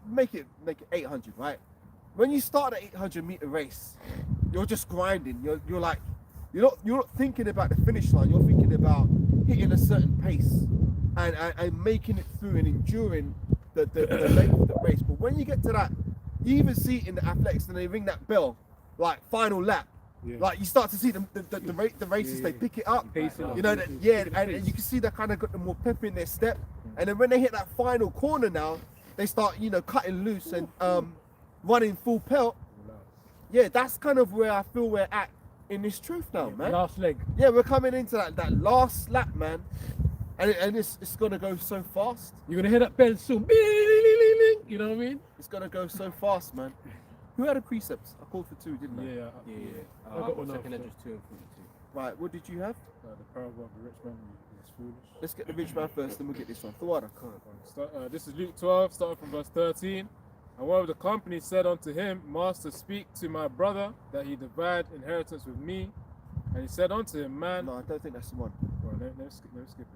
make it 800, right? When you start the 800-meter race, you're just grinding. You're like, you're not thinking about the finish line. You're thinking about hitting a certain pace and making it through and enduring the length of the race. But when you get to that, you even see it in the athletics, and they ring that bell, like final lap. Yeah. Like you start to see the races, they pick it up, you know, and you can see they kind of got the more pep in their step. And then when they hit that final corner now, they start, you know, cutting loose and running full pelt. Yeah, that's kind of where I feel we're at in this truth now, man. Last leg. Yeah, we're coming into that last lap, man. And it's gonna go so fast. You're gonna hear that bell soon. You know what I mean? It's gonna go so fast, man. Who had a precepts? I called for 2, didn't I? Yeah. I got one. 2nd Ezra 2 and 42. Right, what did you have? The parable of the rich man is foolish. Let's get the rich man first, then we'll get this one. Thawada. This is Luke 12, starting from verse 13. And one of the company said unto him, Master, speak to my brother that he divide inheritance with me. And he said unto him, Man. No, I don't think that's the one. Well, let me skip it.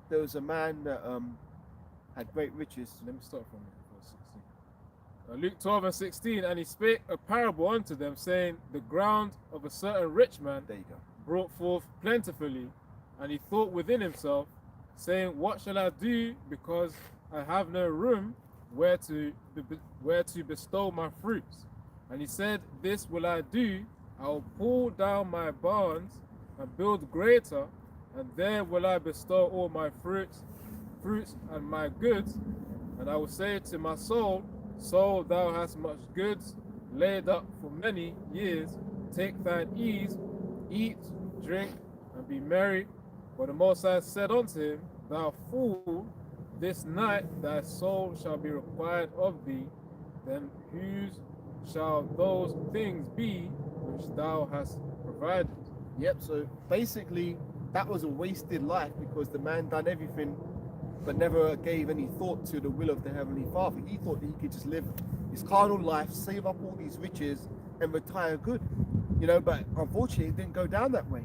There was a man that had great riches. Let me start from verse 16. Luke 12 and 16. And he spake a parable unto them, saying, The ground of a certain rich man there you go. brought forth plentifully. And he thought within himself, saying, What shall I do, because I have no room where to bestow my fruits? And he said, This will I do, I will pull down my barns and build greater, and there will I bestow all my fruits and my goods. And I will say to my soul, Soul, thou hast much goods laid up for many years. Take thine ease, eat, drink, and be merry. For the Most High said unto him, Thou fool, this night thy soul shall be required of thee. Then whose shall those things be which thou hast provided? Yep, so basically that was a wasted life because the man done everything but never gave any thought to the will of the Heavenly Father. He thought that he could just live his carnal life, save up all these riches and retire good. You know, but unfortunately it didn't go down that way.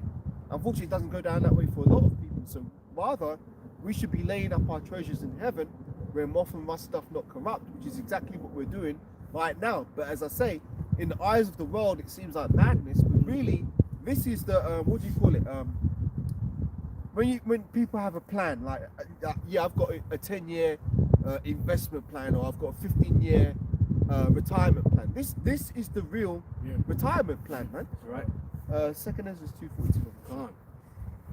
Unfortunately it doesn't go down that way for a lot of people. So rather, we should be laying up our treasures in heaven where moth and rust doth not corrupt, which is exactly what we're doing right now. But as I say, in the eyes of the world it seems like madness, but really this is the what do you call it, when people have a plan, like yeah, I've got a 10-year investment plan, or I've got a 15-year retirement plan. This is the real retirement plan, man. Right. Second Ezra 2:42. Come on.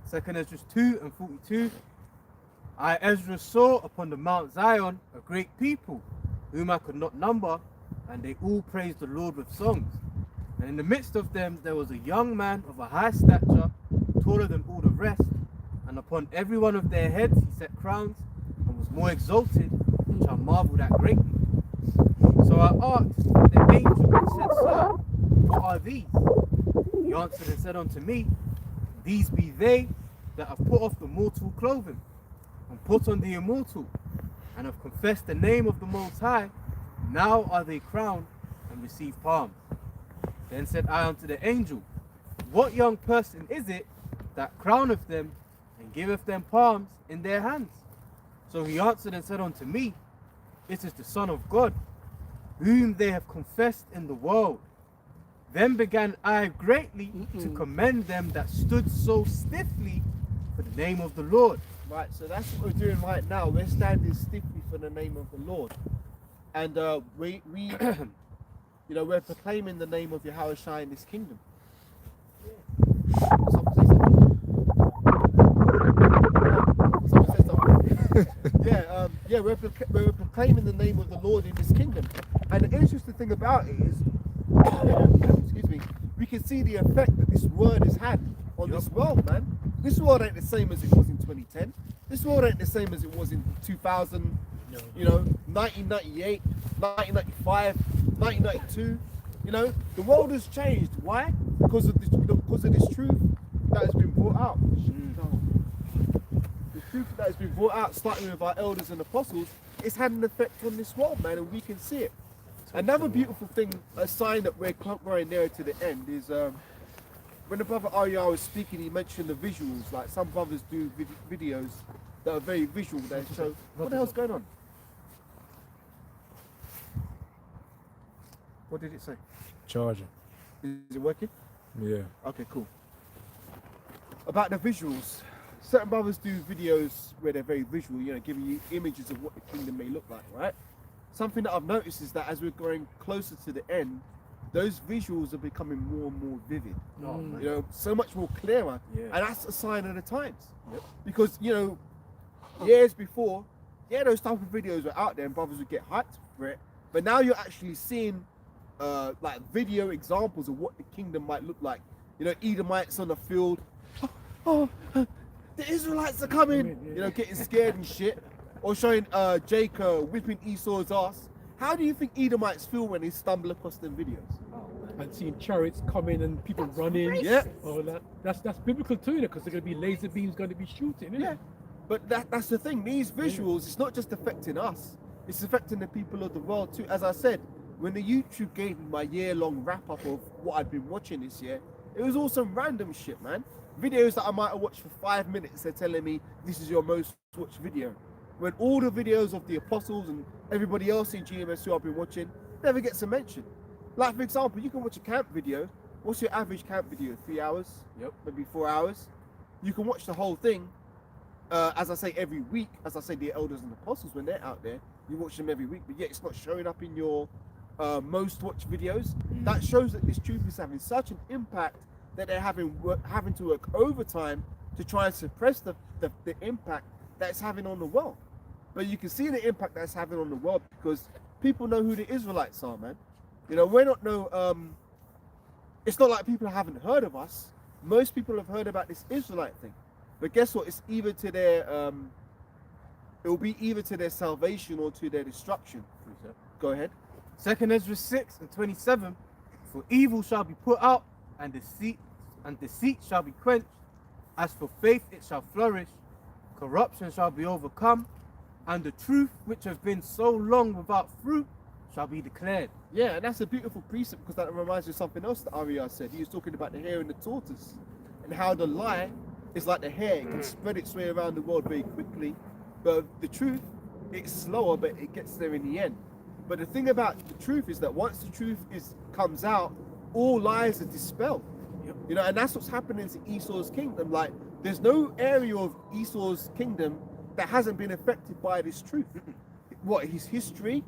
Second Ezra 2 and 42. I, Ezra, saw upon the Mount Zion a great people, whom I could not number, and they all praised the Lord with songs. And in the midst of them there was a young man of a high stature, taller than all the rest, and upon every one of their heads he set crowns, and was more exalted, which I marveled at greatly. So I asked the angel and said, Sir, what are these? He answered and said unto me, These be they that have put off the mortal clothing, and put on the immortal, and have confessed the name of the Most High. Now are they crowned and receive palms. Then said I unto the angel, What young person is it that crowneth them and giveth them palms in their hands? So he answered and said unto me, It is the Son of God, whom they have confessed in the world. Then began I greatly to commend them that stood so stiffly for the name of the Lord. Right, so that's what we're doing right now. We're standing stiffly for the name of the Lord, and we you know, we're proclaiming the name of Yahushua in this kingdom. Someone say something. Yeah, we're proclaiming the name of the Lord in this kingdom. And the interesting thing about it is, excuse me, we can see the effect that this word has had on this world, man. This world ain't the same as it was in 2010. This world ain't the same as it was in 2000, you know, 1998, 1995, 1992. You know, the world has changed. Why? Because of this truth that has been brought out. The truth that has been brought out, starting with our elders and apostles, it's had an effect on this world, man, and we can see it. Another beautiful thing, a sign that we're growing nearer to the end, is when the brother Arya was speaking, he mentioned the visuals. Like some brothers do videos that are very visual. They show what the hell's going on. What did it say? Charging. Is it working? Yeah. Okay, cool. About the visuals, certain brothers do videos where they're very visual, you know, giving you images of what the kingdom may look like, right? Something that I've noticed is that as we're going closer to the end, those visuals are becoming more and more vivid. You know, so much more clearer. And that's a sign of the times. Because, you know, years before, yeah, those type of videos were out there and brothers would get hyped for it. But now you're actually seeing like video examples of what the kingdom might look like. You know, Edomites on the field. Oh, the Israelites are coming. You know, getting scared and shit. Or showing Jacob whipping Esau's ass. How do you think Edomites feel when they stumble across them videos? And seeing chariots coming and people running. Yeah. Oh, that's biblical too, because they're going to be laser beams going to be shooting, isn't it? But that's the thing. These visuals, it's not just affecting us. It's affecting the people of the world too. As I said, when the YouTube gave me my year-long wrap-up of what I'd been watching this year, it was all some random shit, man. Videos that I might have watched for 5 minutes, they're telling me this is your most watched video. When all the videos of the apostles and everybody else in GMS who I've been watching never gets a mention. Like, for example, you can watch a camp video. What's your average camp video? 3 hours? Yep. Maybe 4 hours. You can watch the whole thing, as I say, every week. As I say, the elders and apostles, when they're out there, you watch them every week, but yet it's not showing up in your most watched videos. That shows that this truth is having such an impact that they're having to work overtime to try and suppress the impact that it's having on the world. But you can see the impact that's having on the world because people know who the Israelites are, man. You know, we're not it's not like people haven't heard of us. Most people have heard about this Israelite thing. But guess what? It's either to their it will be either to their salvation or to their destruction. Go ahead. 2nd Ezra 6:27, for evil shall be put out, and deceit shall be quenched. As for faith, it shall flourish. Corruption shall be overcome, and the truth which has been so long without fruit shall be declared. Yeah, and that's a beautiful precept, because that reminds me of something else that Arya said. He was talking about the hare and the tortoise, and how the lie is like the hare. It can spread its way around the world very quickly, but the truth, it's slower, but it gets there in the end. But the thing about the truth is that once the truth comes out, all lies are dispelled. You know, and that's what's happening to Esau's kingdom. Like, there's no area of Esau's kingdom that hasn't been affected by this truth. What, his history,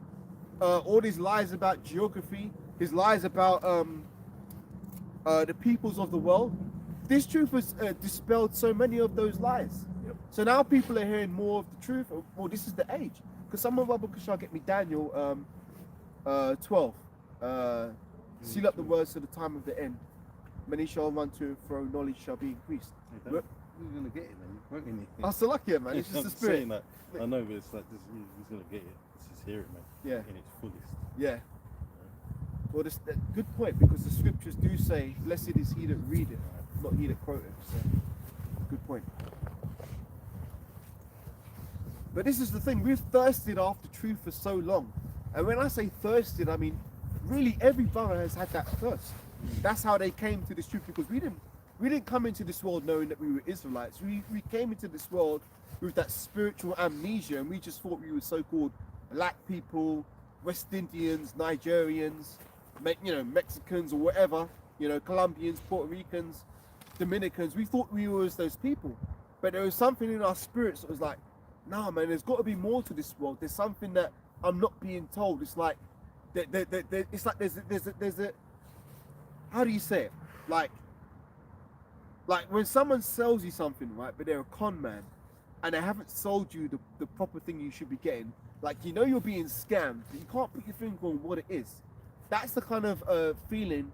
all his lies about geography, his lies about the peoples of the world. This truth has dispelled so many of those lies. So now people are hearing more of the truth. Well, this is the age. Because some of our books shall get me Daniel 12. Seal up the words to the time of the end. Many shall run to and fro, knowledge shall be increased. You're gonna get it, man. You won't get anything. I'm still lucky, man. It's just the spirit. Saying that. I know, but it's like this, he's gonna get it. Let's just hear it, man. Yeah. In its fullest. Yeah. Well, that's a good point, because the scriptures do say, blessed is he that readeth, not he that quoteth. So, good point. But this is the thing, we've thirsted after truth for so long. And when I say thirsted, I mean, really every brother has had that thirst. That's how they came to this truth, because we didn't come into this world knowing that we were Israelites. We came into this world with that spiritual amnesia, and we just thought we were so-called black people, West Indians, Nigerians, Mexicans or whatever, Colombians, Puerto Ricans, Dominicans. We thought we were those people. But there was something in our spirits that was like, nah, man, there's got to be more to this world. There's something that I'm not being told. It's like, it's like there's a how do you say it? Like when someone sells you something, right, but they're a con man, and they haven't sold you the proper thing you should be getting. Like, you're being scammed, but you can't put your finger on what it is. That's the kind of feeling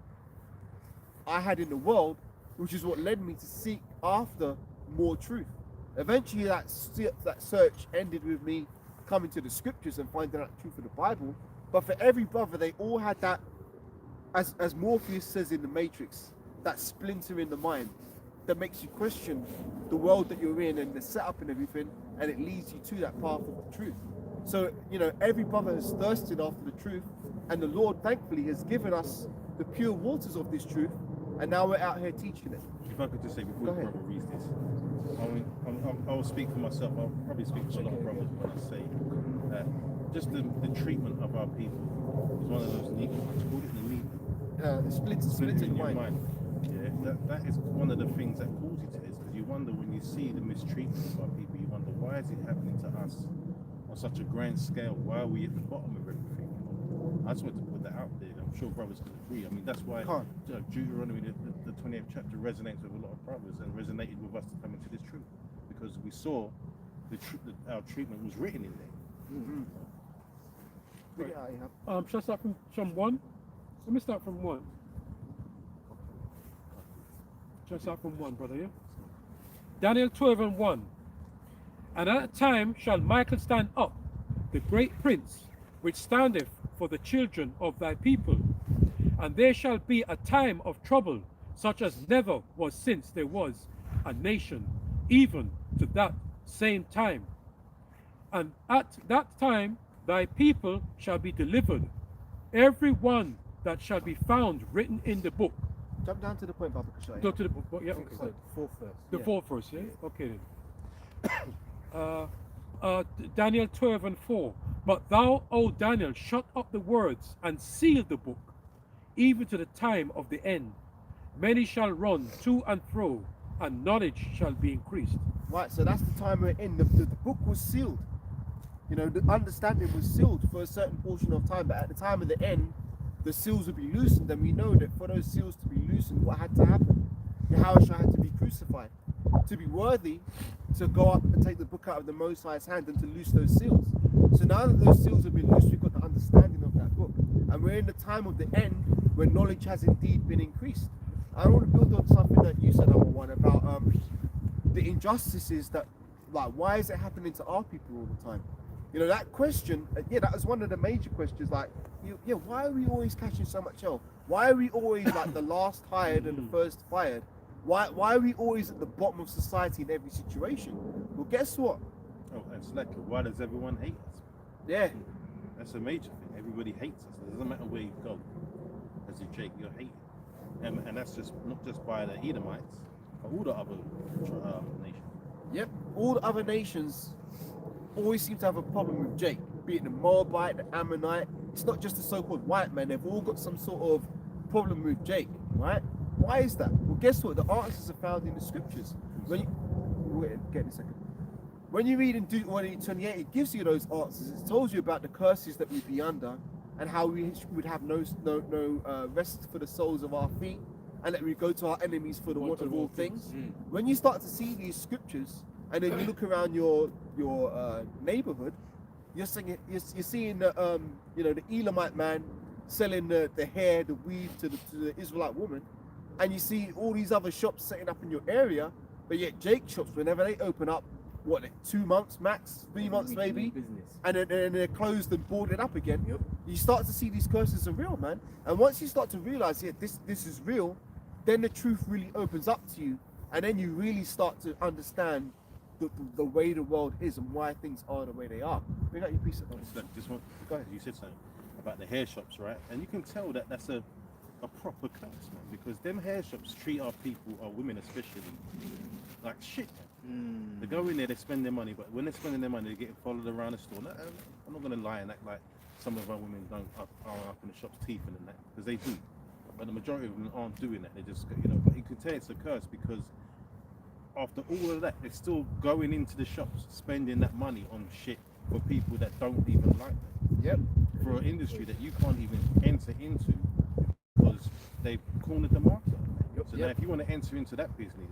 I had in the world, which is what led me to seek after more truth. Eventually, that search ended with me coming to the scriptures and finding out the truth of the Bible. But for every brother, they all had that, as Morpheus says in the Matrix, that splinter in the mind that makes you question the world that you're in and the setup and everything, and it leads you to that path of the truth. So, every brother has thirsted after the truth, and the Lord, thankfully, has given us the pure waters of this truth, and now we're out here teaching it. If I could just say before the brother reads this, I will speak for myself. I'll probably speak for a lot of brothers when I say that just the treatment of our people is one of those neat, call it the neat. The splinter in your mind. Yeah, that is one of the things that causes it, is because you wonder when you see the mistreatment of our people, you wonder, why is it happening to us on such a grand scale? Why are we at the bottom of everything? I just want to put that out there. I'm sure brothers can agree. I mean, that's why Deuteronomy, the 20th chapter, resonates with a lot of brothers and resonated with us to come into this truth, because we saw our treatment was written in there. Mm-hmm. Shall I start from 1? Let me start from 1. Shall I start from 1, brother, yeah? Daniel 12:1. And at that time shall Michael stand up, the great prince, which standeth for the children of thy people. And there shall be a time of trouble, such as never was since there was a nation, even to that same time. And at that time thy people shall be delivered, every one that shall be found written in the book. Jump down to the point, Baba Kashai. Go to the book, yeah, okay. So, 4th verse. The 4th verse, yeah? Okay then. Daniel 12:4. But thou, O Daniel, shut up the words and seal the book, even to the time of the end. Many shall run to and fro, and knowledge shall be increased. Right, so that's the time we're in. The book was sealed. The understanding was sealed for a certain portion of time, but at the time of the end, the seals will be loosened, and we know that for those seals to be loosened, what had to happen? Yahushua had to be crucified to be worthy to go up and take the book out of the Most High's hand and to loose those seals. So now that those seals have been loosed, we've got the understanding of that book. and we're in the time of the end when knowledge has indeed been increased. I want to build on something that you said, number one, about the injustices that, like, why is it happening to our people all the time? You know, that question, yeah, that was one of the major questions. Like, yeah, why are we always catching so much hell? Why are we always like the last hired and the first fired? Why are we always at the bottom of society in every situation? Well, guess what? Oh, and Slack, why does everyone hate us? Yeah, That's a major thing. Everybody hates us. It doesn't matter where you go. As a Jake, you're hated. And that's just not just by the Edomites, but all the other nations. yep. All the other nations always seem to have a problem with Jake, be it the Moabite, the Ammonite. It's not just the so-called white man. They've all got some sort of problem with Jake, right? Why is that? Well, guess what? The answers are found in the scriptures. When you, we'll get in a second. When you read in Deuteronomy 28, it gives you those answers. It tells you about the curses that we'd be under and how we would have no rest for the soles of our feet, and that we go to our enemies for the want of all things. When you start to see these scriptures, and then you look around your neighborhood, you're seeing the you know, the Elamite man selling the hair, the weave to the Israelite woman, and you see all these other shops setting up in your area, but yet Jake shops, whenever they open up, what, 2 months max, 3 months maybe, and then they're closed and boarded up again. You start to see these curses are real, man. And once you start to realize, yeah, this is real, then the truth really opens up to you, and then you really start to understand the way the world is and why things are the way they are. Bring out your piece of Just one, go ahead. You said something about the hair shops, right? And you can tell that that's a proper curse, man, because them hair shops treat our people, our women especially, like shit, man. They go in there, they spend their money, but when they're spending their money, they're getting followed around the store. Now, I'm not going to lie and act like some of our women are up in the shop's teeth and that, because they do. But the majority of them aren't doing that. They just, you know, but you can tell it's a curse because after all of that, they're still going into the shops, spending that money on shit for people that don't even like them. Yep. For an industry that you can't even enter into because they've cornered the market. So now if you want to enter into that business,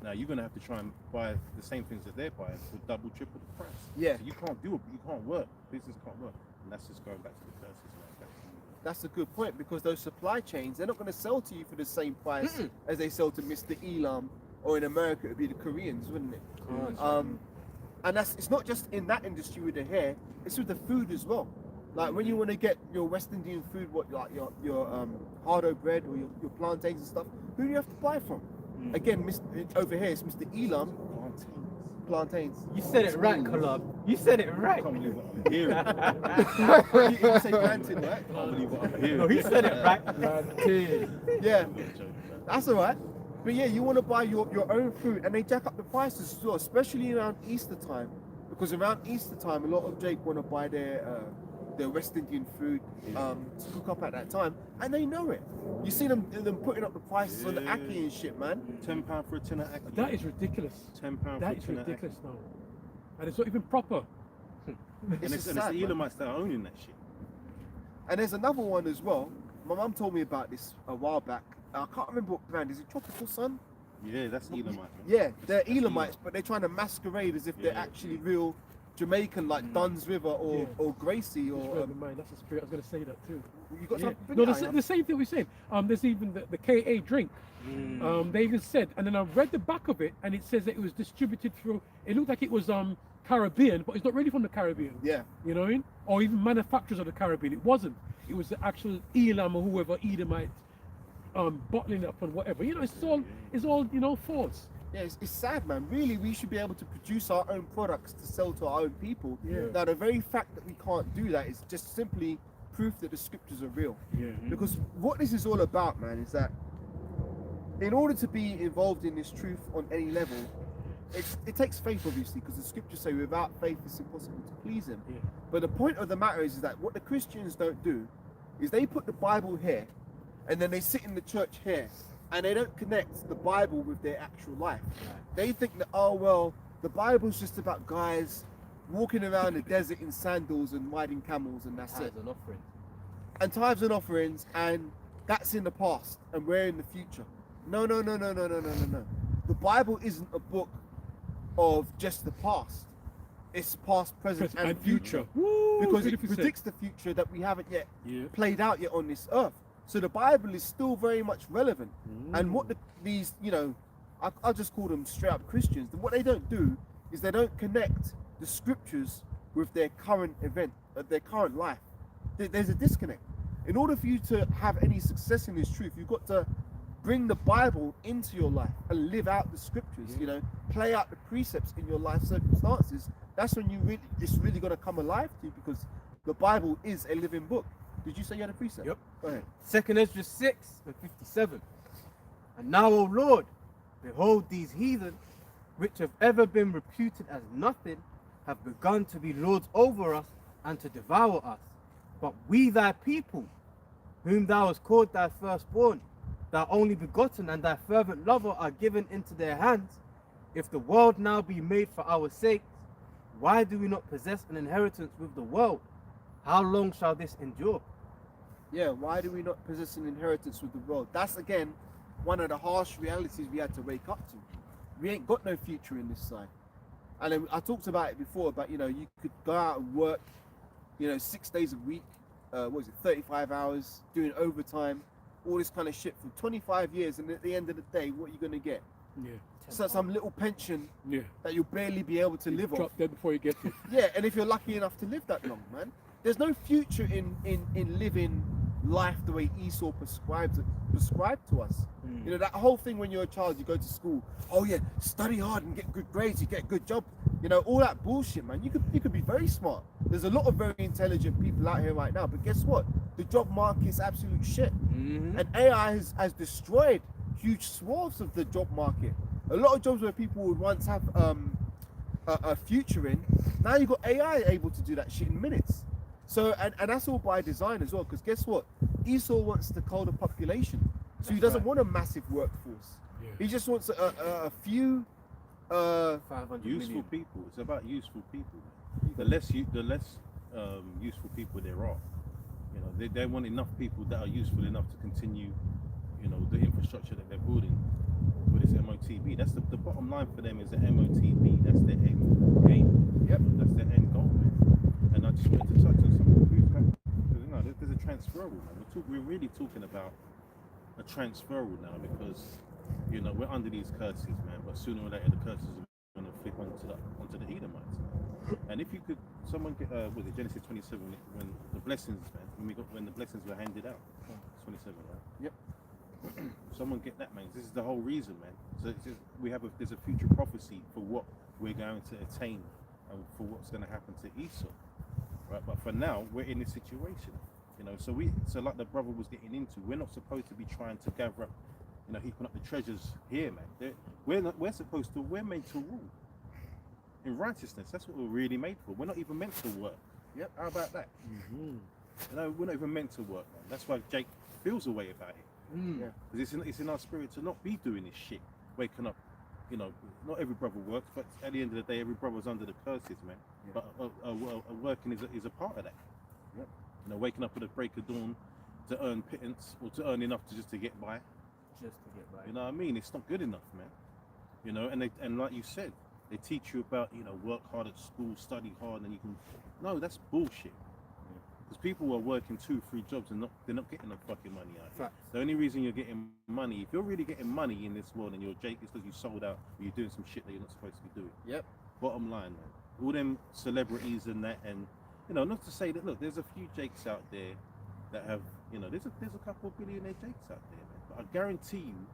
now you're going to have to try and buy the same things that they're buying for double, triple the price. Yeah. So you can't do it, you can't work. Business can't work. And that's just going back to the curses, man. That's a good point, because those supply chains, they're not going to sell to you for the same price as they sell to Mr. Elam, or in America it would be the Koreans, wouldn't it? And it's not just in that industry with the hair, it's with the food as well. Like when you want to get your West Indian food, what, like your hardo bread or your plantains and stuff, who do you have to buy from? Again, over here it's Mr. Elam. Plantains. You said it right, Collab. You said it right. I can't believe what I'm hearing. You say plantain, right? I can't believe what I'm hearing. No, he said it right. Yeah, that's all right. But yeah, you want to buy your own food, and they jack up the prices as well, especially around Easter time, because around Easter time, a lot of Jake want to buy their West Indian food to cook up at that time, and they know it. You see them putting up the prices on the ackee and shit, man. £10 for a tin of ackee. That is ridiculous. £10 for a That is tin of ackee. ridiculous now. And it's not even proper. And it's the Elamites that are owning that shit. And there's another one as well. My mum told me about this a while back. I can't remember what brand. Is it Tropical Sun? Yeah, that's Elamite, man. Yeah, they're That's Elamites, but they're trying to masquerade as if they're actually real Jamaican, like Dunn's River or Gracie Just or. read the mind. That's the spirit. I was going to say that too. You got Yeah. something? No, the same thing we said. There's even the KA drink. They even said, and then I read the back of it, and it says that it was distributed through. It looked like it was Caribbean, but it's not really from the Caribbean. Yeah. You know what I mean? Or even manufacturers of the Caribbean. It wasn't. It was the actual Elam or whoever Edomite bottling it up and whatever. You know, it's all you know, false. Yeah, it's sad, man. Really, we should be able to produce our own products to sell to our own people. Yeah. Now, the very fact that we can't do that is just simply proof that the scriptures are real. Yeah. Because what this is all about, man, is that in order to be involved in this truth on any level, it takes faith, obviously, because the scriptures say without faith it's impossible to please him. Yeah. But the point of the matter is that what the Christians don't do is they put the Bible here, and then they sit in the church here, and they don't connect the Bible with their actual life. They think that, oh well, the Bible's just about guys walking around the desert in sandals and riding camels, and that's it. An offering. And tithes and offerings, and that's in the past, and we're in the future. No. The Bible isn't a book of just the past. It's past, present, Present and future. Woo, Because it 100%. predicts the future that we haven't yet Yeah. played out yet on this earth. So the Bible is still very much relevant. And what these, I'll just call them straight up Christians. What they don't do is they don't connect the scriptures with their current event, their current life. There's a disconnect. In order for you to have any success in this truth, you've got to bring the Bible into your life and live out the scriptures. Play out the precepts in your life circumstances. That's when it's really going to come alive to you, because the Bible is a living book. Did you say you had a precept? Yep. Go ahead. 2 Ezra 6:57. And now, O Lord, behold, these heathen, which have ever been reputed as nothing, have begun to be lords over us and to devour us. But we, thy people, whom thou hast called thy firstborn, thy only begotten, and thy fervent lover, are given into their hands. If the world now be made for our sakes, why do we not possess an inheritance with the world? How long shall this endure? Yeah, why do we not possess an inheritance with the world? That's again one of the harsh realities we had to wake up to. We ain't got no future in this side. And then I talked about it before, but you could go out and work, 6 days a week, 35 hours, doing overtime, all this kind of shit for 25 years, and at the end of the day, what are you gonna get? Yeah. So some little pension Yeah. that you'll barely be able to live off. Drop dead before you get it. Yeah, and if you're lucky enough to live that long, man, there's no future in living life the way Esau prescribed to us. That whole thing when you're a child, you go to school, oh yeah, study hard and get good grades, you get a good job, all that bullshit, man. You could be very smart. There's a lot of very intelligent people out here right now, but guess what? The job market is absolute shit. And AI has destroyed huge swaths of the job market. A lot of jobs where people would once have a future in, now you've got AI able to do that shit in minutes. So, and that's all by design as well, because guess what? Esau wants to cull the population. So he doesn't want a massive workforce. Yeah. He just wants a few 500 Useful million. people. It's about useful people. The less useful people there are, they want enough people that are useful enough to continue, the infrastructure that they're building with this MOTB. That's the bottom line for them, is the MOTB. That's their end game. Yep. That's their end goal. And I just wanted to touch on something. There's a transferable, man. We're really talking about a transferable now, because we're under these curses, man. But sooner or later, the curses are going to flip onto the Edomites. And if you could, someone get was it Genesis 27 when the blessings, man, when the blessings were handed out, 27, right? Yep. Someone get that, man. This is the whole reason, man. So there's a future prophecy for what we're going to attain and for what's going to happen to Esau, right? But for now, we're in this situation, So like the brother was getting into, we're not supposed to be trying to gather up, heaping up the treasures here, man. We're made to rule in righteousness. That's what we're really made for. We're not even meant to work. Yep. How about that? We're not even meant to work, man. That's why Jake feels a way about it. Yeah. Because it's in our spirit to not be doing this shit, waking up. Not every brother works, but at the end of the day, every brother's under the curses, man. Yeah. But working is a part of that. Yep. Waking up at the break of dawn to earn pittance or to earn enough to get by. Just to get by. You know what I mean? It's not good enough, man. And like you said, they teach you about work hard at school, study hard, and you can. No, that's bullshit. Because people are working 2-3 jobs and they're not getting no fucking money out of it. The only reason you're getting money, if you're really getting money in this world and you're Jake, it's because you sold out or you're doing some shit that you're not supposed to be doing. Yep. Bottom line, man. All them celebrities and that, and not to say that, look, there's a few Jakes out there that have, there's a couple of billionaire Jakes out there, man. But I guarantee you,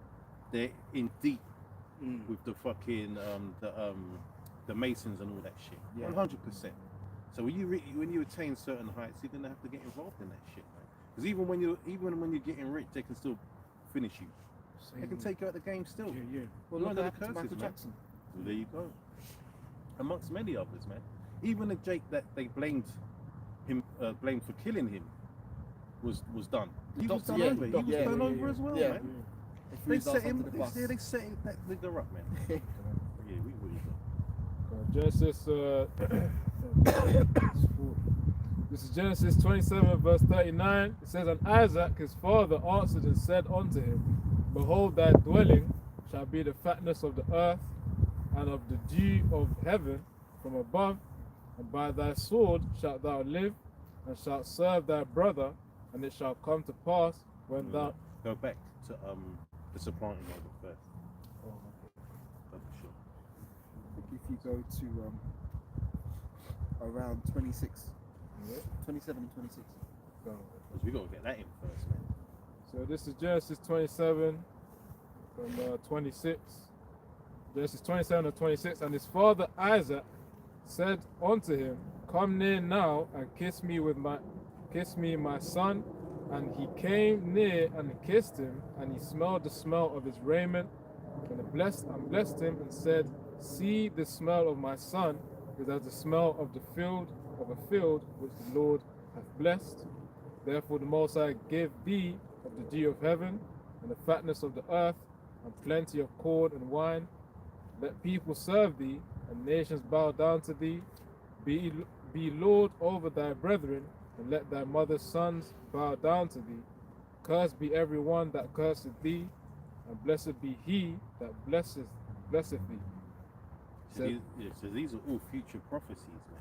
they're in deep with the fucking the Masons and all that shit. Yeah. 100%. So when you attain certain heights, you're gonna have to get involved in that shit, man. Because even when you're getting rich, they can still finish you. They can take you out the game still. Yeah. Well, You're look under what the happened to curses, Michael man. Jackson. Well, there you go. Amongst many others, man. Even the Jake that they blamed for killing him was done. He was done over. He was done over as well, man. They set him. They set that nigga up, man. Yeah, we really got. Genesis, this is Genesis 27, verse 39. It says, And Isaac his father answered and said unto him, Behold, thy dwelling shall be the fatness of the earth, and of the dew of heaven from above, And by thy sword shalt thou live, and shalt serve thy brother, and it shall come to pass when thou. Go back to the supplanting order first. Oh, sure. If you go to around 26, Yeah. 27 and 26. Go. Because we got to get that in first, man. So this is Genesis 27 from 26. Genesis 27 and 26. And his father Isaac said unto him, Come near now and kiss me, my son. And he came near and kissed him, and he smelled the smell of his raiment, and blessed him, and said, See, the smell of my son is as the smell of a field which the Lord hath blessed. Therefore the Most High gave thee of the dew of heaven, and the fatness of the earth, and plenty of corn and wine. Let people serve thee, and nations bow down to thee. Be Lord over thy brethren, and let thy mother's sons bow down to thee. Cursed be every one that curseth thee, and blessed be he that blesseth thee. So these are all future prophecies, man.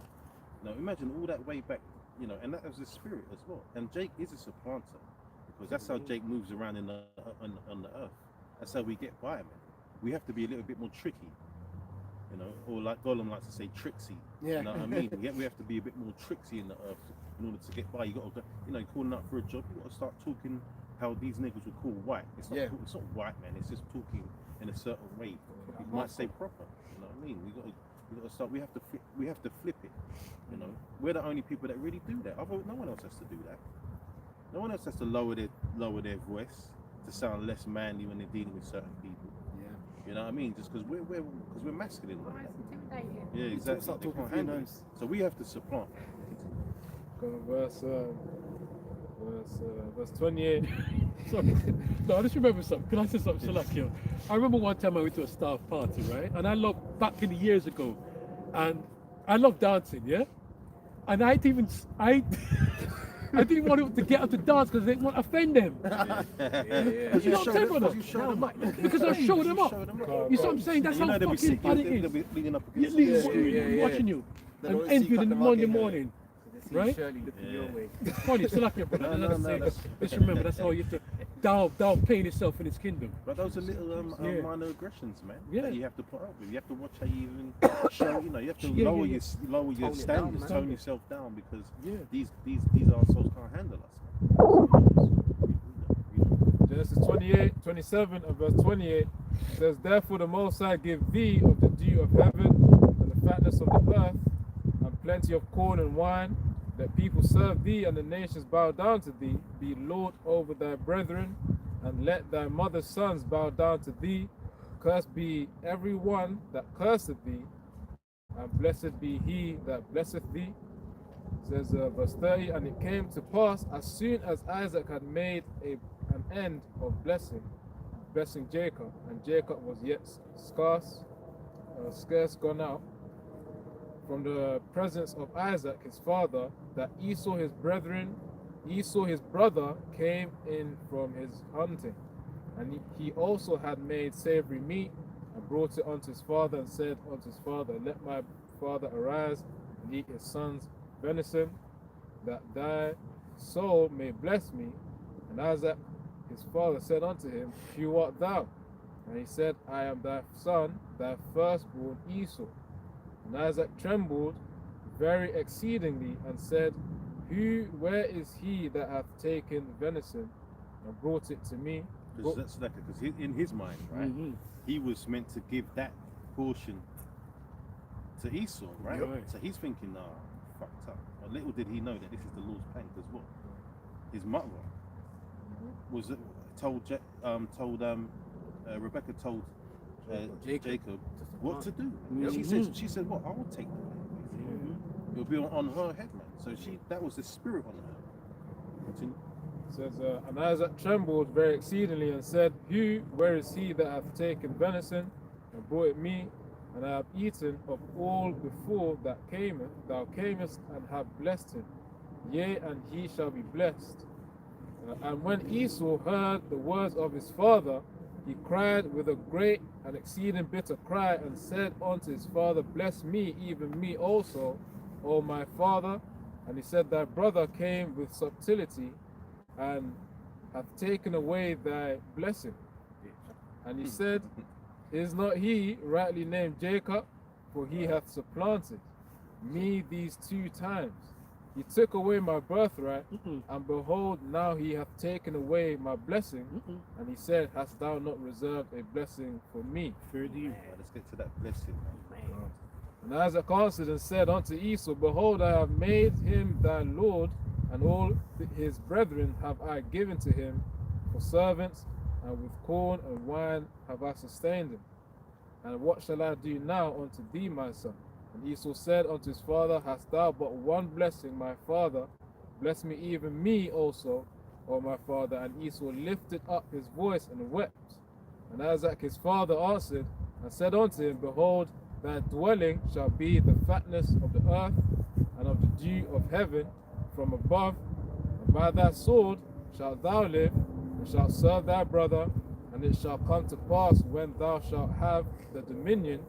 Now imagine all that way back, and that was the spirit as well. And Jake is a supplanter, because that's how Jake moves around on the earth. That's how we get by, man. We have to be a little bit more tricky, or like Gollum likes to say, tricksy. Yeah. You know what I mean? We have to be a bit more tricksy in the earth in order to get by. You got to go, calling out for a job. You got to start talking how these niggas would call white. It's not it's not white, man. It's just talking in a certain way. You might say proper. You know what I mean? We got to start. We have to flip it. We're the only people that really do that. No one else has to do that. No one else has to lower their voice to sound less manly when they're dealing with certain people. You know what I mean? Just because we're masculine. Like that. Yeah, exactly. Start They talking can't for your handle it. nose. So we have to supplant. Go to verse 28. Sorry. No, I just remember something. Can I say something, Shalakio? I remember one time I went to a staff party, right? And I loved, back in the years ago, and I love dancing, yeah? And I didn't want to get up to dance because they didn't want to offend them. You know what I'm saying, brother? Because I showed them up. You see what I'm saying? That's how fucking bad it They'll is. be leaning up Yeah, against watching you They and don't see envying cut in the the market, Monday morning. Right? Shirley looking your way. It's funny, it's like your brother. No, that's- Just remember, that's how you have to downplaying yourself in his kingdom. But those are little Yeah. minor aggressions, man. Yeah. That you have to put up with. You have to watch how you even show. You have to Yeah, lower yeah, your Tone it standards, down, tone man. yourself down, because Yeah. these assholes can't handle us. Genesis 28, 27 and verse 28 says, Therefore the Most High give thee of the dew of heaven, and the fatness of the earth, and plenty of corn and wine. Let people serve thee, and the nations bow down to thee. Be Lord over thy brethren, and let thy mother's sons bow down to thee. Cursed be every one that curseth thee, and blessed be he that blesseth thee. Says verse 30, And it came to pass, as soon as Isaac had made an end of blessing Jacob, and Jacob was yet scarce gone out from the presence of Isaac his father, that Esau his brother came in from his hunting, and he also had made savory meat, and brought it unto his father, and said unto his father, Let my father arise and eat his son's venison, that thy soul may bless me. And Isaac his father said unto him, Who art thou? And he said, I am thy son, thy firstborn Esau. And Isaac trembled very exceedingly, and said, Where is he that hath taken venison and brought it to me? Because in his mind, right, he was meant to give that portion to Esau, right? Right. So he's thinking, fucked up. But little did he know that this is the Lord's plan, because what? His mother was Rebecca told Jacob what to do. She said, what? I will take the land. It'll be on her head, man. So that was the spirit on her. Continue. Says, and Isaac trembled very exceedingly, and said, Where is he that hath taken venison and brought it me? And I have eaten of all before thou camest, and have blessed him. Yea, and he shall be blessed. And when Esau heard the words of his father, he cried with a great and exceeding bitter cry, and said unto his father, Bless me, even me also. O my father? And he said, Thy brother came with subtlety and hath taken away thy blessing. And he said, Is not he rightly named Jacob? For he hath supplanted me these 2 times. He took away my birthright, and behold, now he hath taken away my blessing. And he said, Hast thou not reserved a blessing for me? Let's get to that blessing, man. And Isaac answered and said unto Esau, Behold, I have made him thy lord, and all his brethren have I given to him for servants, and with corn and wine have I sustained him. And what shall I do now unto thee, my son? And Esau said unto his father, Hast thou but one blessing, my father? Bless me, even me also, O my father. And Esau lifted up his voice and wept. And Isaac his father answered and said unto him, Behold, thy dwelling shall be the fatness of the earth, and of the dew of heaven from above. And by thy sword shalt thou live, and shalt serve thy brother. And it shall come to pass, when thou shalt have the dominion,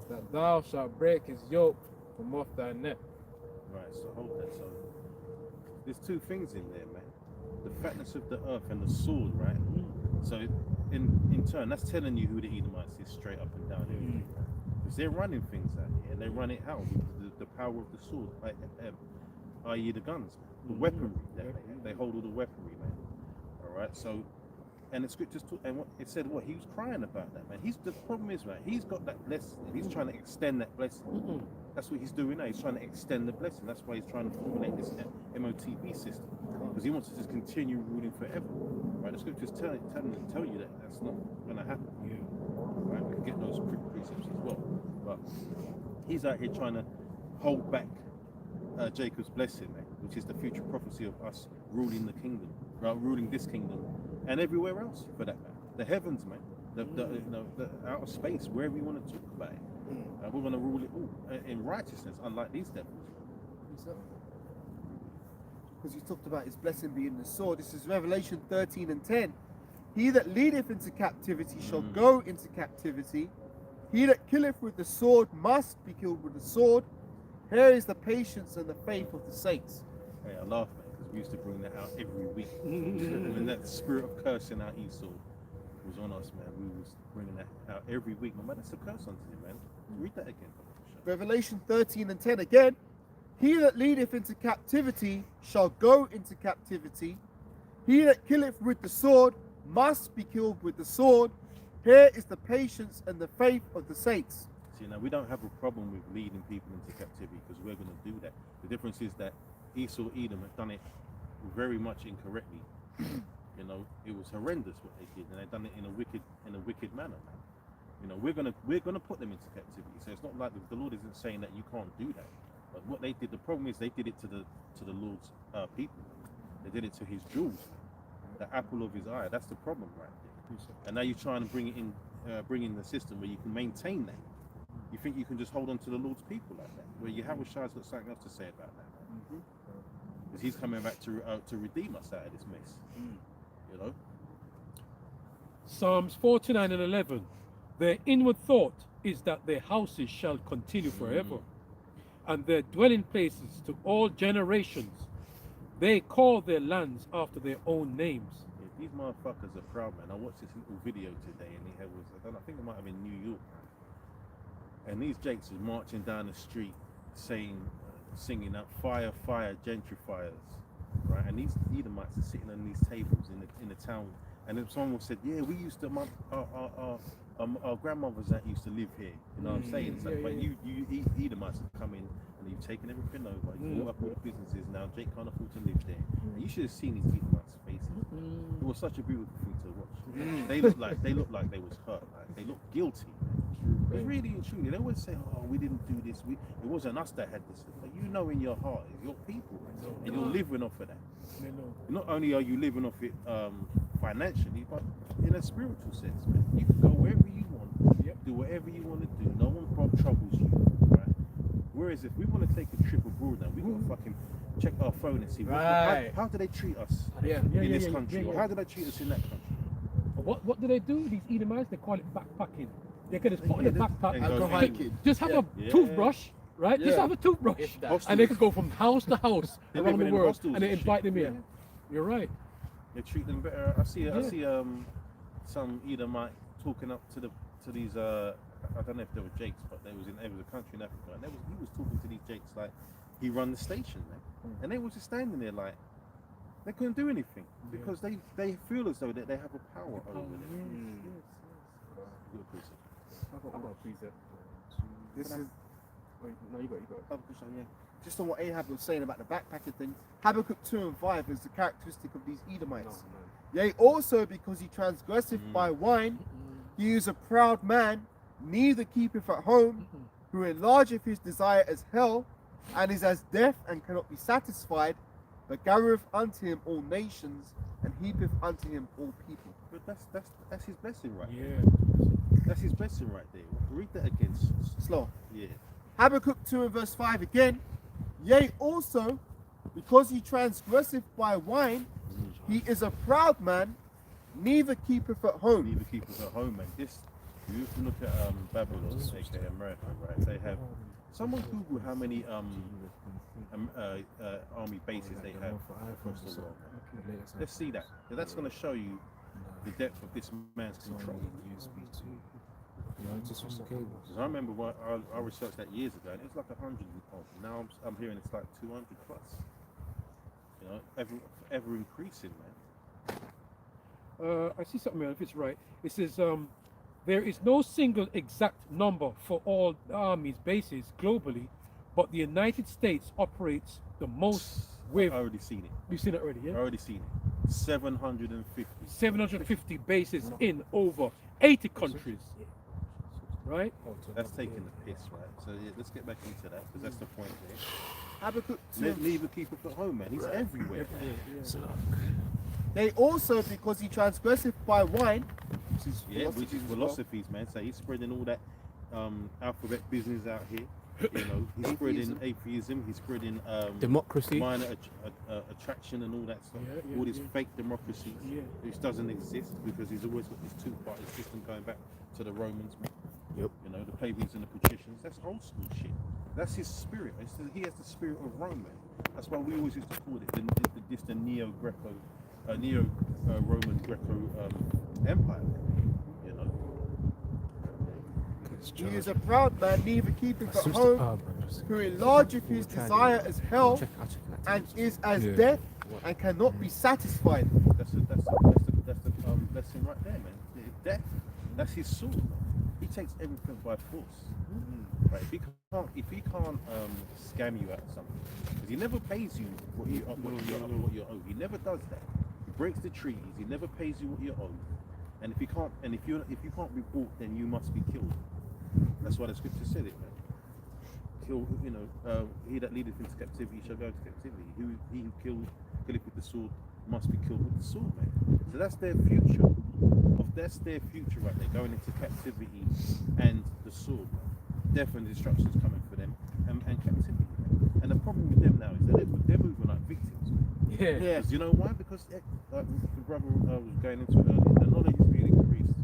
that thou shalt break his yoke from off thy neck. Right, so hold that. So there's 2 things in there, man. The fatness of the earth and the sword, right? So in turn, that's telling you who the Edomites is straight up and down here. Because they're running things out here, and they run it how? With the power of the sword, i.e. the guns, the weaponry. They hold all the weaponry, man. All right, so. And the scriptures talk, and what it said, what he was crying about that, man. The problem is, right, he's got that blessing, and he's trying to extend that blessing. That's what he's doing now. He's trying to extend the blessing. That's why he's trying to formulate this MOTB system, because he wants to just continue ruling forever. Right? The scriptures tell you that that's not going to happen. Right? We can get those precepts as well, but he's out here trying to hold back Jacob's blessing, man, which is the future prophecy of us ruling the kingdom, right? Ruling this kingdom. And everywhere else, for that matter. The heavens, man. The outer space, wherever you want to talk about it. We're going to rule it all in righteousness, unlike these devils. Because you talked about his blessing being the sword. This is Revelation 13 and 10. He that leadeth into captivity shall go into captivity. He that killeth with the sword must be killed with the sword. Here is the patience and the faith of the saints. Hey, I laugh, man. We used to bring that out every week. When that spirit of cursing out Esau was on us, man, we was bringing that out every week. No, man, that's a curse unto him, man. Read that again. Revelation 13 and 10 again. He that leadeth into captivity shall go into captivity. He that killeth with the sword must be killed with the sword. Here is the patience and the faith of the saints. See, now we don't have a problem with leading people into captivity, because we're going to do that. The difference is that Esau, Edom had done it very much incorrectly. You know, it was horrendous what they did, and they've done it in a wicked manner. You know, we're gonna put them into captivity. So it's not like the Lord isn't saying that you can't do that. But what they did, the problem is they did it to the Lord's people. They did it to his jewels, the apple of his eye. That's the problem right there. And now you're trying to bring it in, bring in the system where you can maintain that. You think you can just hold on to the Lord's people like that? Where Yahushua got something else to say about that. Because he's coming back to redeem us out of this mess. You know? Psalms 49 and 11. Their inward thought is that their houses shall continue forever, and their dwelling places to all generations. They call their lands after their own names. Yeah, these motherfuckers are proud, man. I watched this little video today, and I think it might have been New York. And these jakes are marching down the street singing out "Fire, fire, gentrifiers," right? And these Edomites are sitting on these tables in the town. And then someone said, "Yeah, we used to, our grandmothers that used to live here." You know what I'm saying? It's like, but you Edomites have come in and you've taken everything over. You bought up all the businesses. Now Jake can't afford to live there. And you should have seen these Edomites' faces. It was such a beautiful thing to watch. They looked like they was hurt. Like they looked guilty. But really and truly, they always say, "Oh, we didn't do this. It wasn't us that had this." But you know, in your heart, it's your people, and you're living off of that. Not only are you living off it financially, but in a spiritual sense, man. You can go wherever you want, do whatever you want to do. No one troubles you, right? Whereas if we want to take a trip abroad now, we got to fucking check our phone and see how do they treat us in this country, or how do they treat us in that country? What do they do? These Edomites, they call it backpacking. They can just put in the backpack and go and hiking. just have a toothbrush right? Just Yeah. have a toothbrush, If that. and they can go from house to house They're around the living in world, hostels and they and invite shit. them in. You're right. They treat them better. I see Yeah. some Edomite talking up to these I don't know if they were Jakes, but it was a country in Africa, and he was talking to these Jakes like he run the station, man, and they was just standing there like they couldn't do anything because they feel as though that they have a power over them. Good person. I've got a precept. This is Wait, no, you got it. oh, yeah. Just on what Ahab was saying about the backpacking thing. Habakkuk 2:5 is the characteristic of these Edomites. Yea, also because he transgresseth by wine, he is a proud man, neither keepeth at home, who enlargeth his desire as hell, and is as deaf and cannot be satisfied, but gathereth unto him all nations, and heapeth unto him all people. But that's his blessing right there. Yeah. That's his blessing right there. Read that again. Slow. Yeah. Habakkuk 2:5 again. Yea, also because he transgresseth by wine, he is a proud man, neither keepeth at home. Neither keepers at home, man. This, if you look at Babylon, aka America, right? They have. Someone Google how many army bases they have across the world. Let's see that. That's going to show you the depth of this man's control. Because I remember I researched that years ago, and it was like 100 odd. Now I'm hearing it's like 200 plus. You know, ever increasing, man. I see something here, if it's right. It says, there is no single exact number for all armies bases globally, but the United States operates the most with. I already seen it. You've seen it already, I yeah? already seen it. 750. 750 bases in over 80 countries, right? That's taking the piss, right? So yeah, let's get back into that because that's the point there. Habakkuk 2. Neither keep it at home, man. He's everywhere. They also because he transgresseth by wine, Which is philosophies, man. So he's spreading all that alphabet business out here. You know, he's spreading atheism. He's spreading Democracy. minor attraction and all that stuff. Yeah, All this yeah. fake democracy, Yeah. which doesn't exist because he's always got this two-party system going back to the Romans, man. Yep. You know, the plebeians and the patricians. That's old school shit. That's his spirit. He has the spirit of Rome, man. That's why we always used to call it the Neo-Greco, Neo-Roman Greco Empire. You know. he is a proud man, neither keepeth at home, who enlargeth his desire as hell, and is as deaf and cannot be satisfied. That's the blessing right there, man. Death. That's his sword, man. He takes everything by force. Right? If he can't scam you out of something, because he never pays you what you're owed. He never does that. He breaks the treaties. He never pays you what you're owed. And if you can't be bought, then you must be killed. That's why the scripture said it, man. Kill, he that leadeth into captivity shall go into captivity. He who killeth with the sword must be killed with the sword, man. So that's their future. That's their future right there, going into captivity and the sword. Death and destruction is coming for them, and captivity. And the problem with them now is that they're moving like victims. Yeah. Because you know why? Because like the brother was going into earlier, the knowledge is being increased,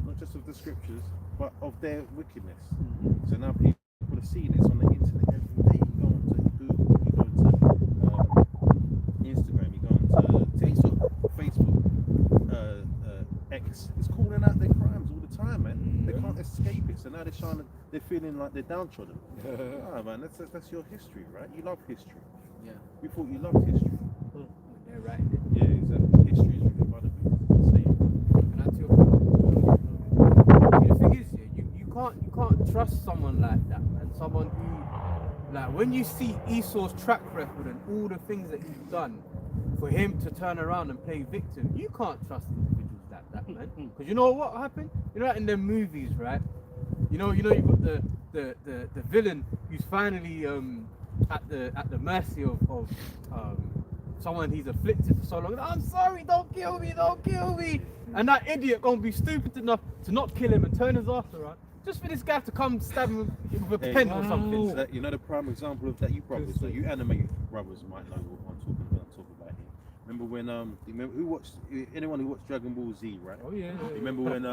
not just of the scriptures, but of their wickedness. So now people are seeing this on the internet every day. You go onto Google, you go to Instagram, you go onto TikTok, Facebook, X. It's calling out their crimes all the time, man. They can't escape it. So now they're feeling like they're downtrodden. Ah, man, that's your history, right? You love history. Yeah. We thought you loved history. They're right. Yeah, exactly. History is written by the people. Same. And that's your point. The thing is, yeah, you can't trust someone like that, man. Someone who, like, when you see Esau's track record and all the things that he's done, for him to turn around and play victim, you can't trust individuals like that, man. Because you know what happened? You know, like in the movies, right? You know, you've got the villain who's finally at the mercy of someone he's afflicted for so long. I'm sorry, don't kill me. And that idiot gonna be stupid enough to not kill him and turn his ass around just for this guy to come stab him with a pen or something. So that, you know, the prime example of that, you brothers, so you anime brothers might know what I'm talking about here. Remember when anyone who watched Dragon Ball Z, right? Oh yeah. Remember when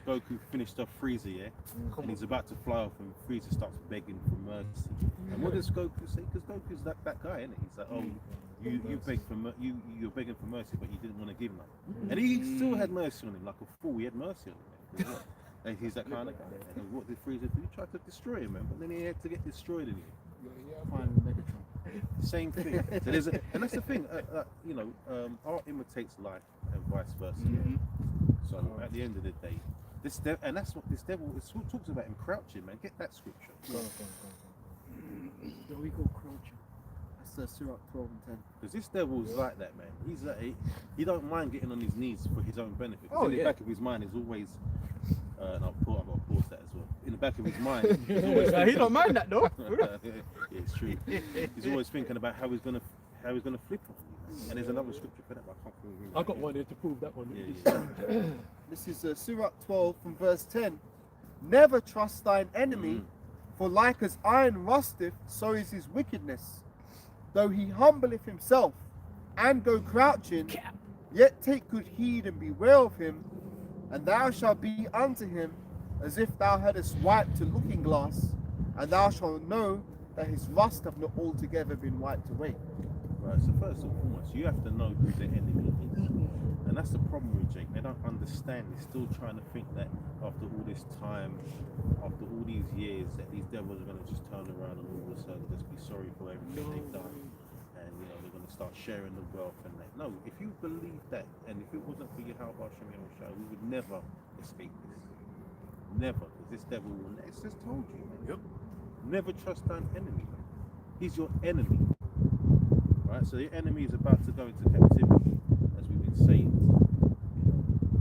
Goku finished off Frieza, yeah, and he's about to fly off, and Frieza starts begging for mercy. And what does Goku say? Because Goku's that guy, isn't it? He's like, oh, you beg for you're begging for mercy, but you didn't want to give none. And he still had mercy on him, like a fool. He had mercy on him. And he's that kind of guy. And what did Frieza do? He tried to destroy him, man, but then he had to get destroyed in it. Same thing. So and that's the thing. Art imitates life, and vice versa. So at the end of the day, and that's what this devil talks about him crouching, man. Get that scripture. There we go, crouching. That's Sirach 12 and 10. Because this devil's like that, man. He's like, he don't mind getting on his knees for his own benefit. Oh, in the back of his mind is always, and I've got to pause that as well. In the back of his mind, he's always He don't mind that though. yeah, it's true. He's always thinking about how he's gonna flip on you. And there's another scripture for that, but I can't remember. I got one here to prove that one. Yeah. This is Sirach 12 from verse 10. Never trust thine enemy, for like as iron rusteth, so is his wickedness. Though he humbleth himself and go crouching, yet take good heed and beware of him, and thou shalt be unto him as if thou hadst wiped a looking glass, and thou shalt know that his rust hath not altogether been wiped away. Right, so first and foremost, you have to know who the enemy is. And that's the problem with Jake. They don't understand. They're still trying to think that after all this time, after all these years, that these devils are going to just turn around and all of a sudden just be sorry for everything they've done. And, they're going to start sharing the wealth and that. No, if you believe that, and if it wasn't for Yahweh Shem Shai, we would never escape this. Never. Because this devil will, it's just told you, man. Yep. Never trust thine enemy, man. He's your enemy. Right, so the enemy is about to go into captivity, as we've been saying.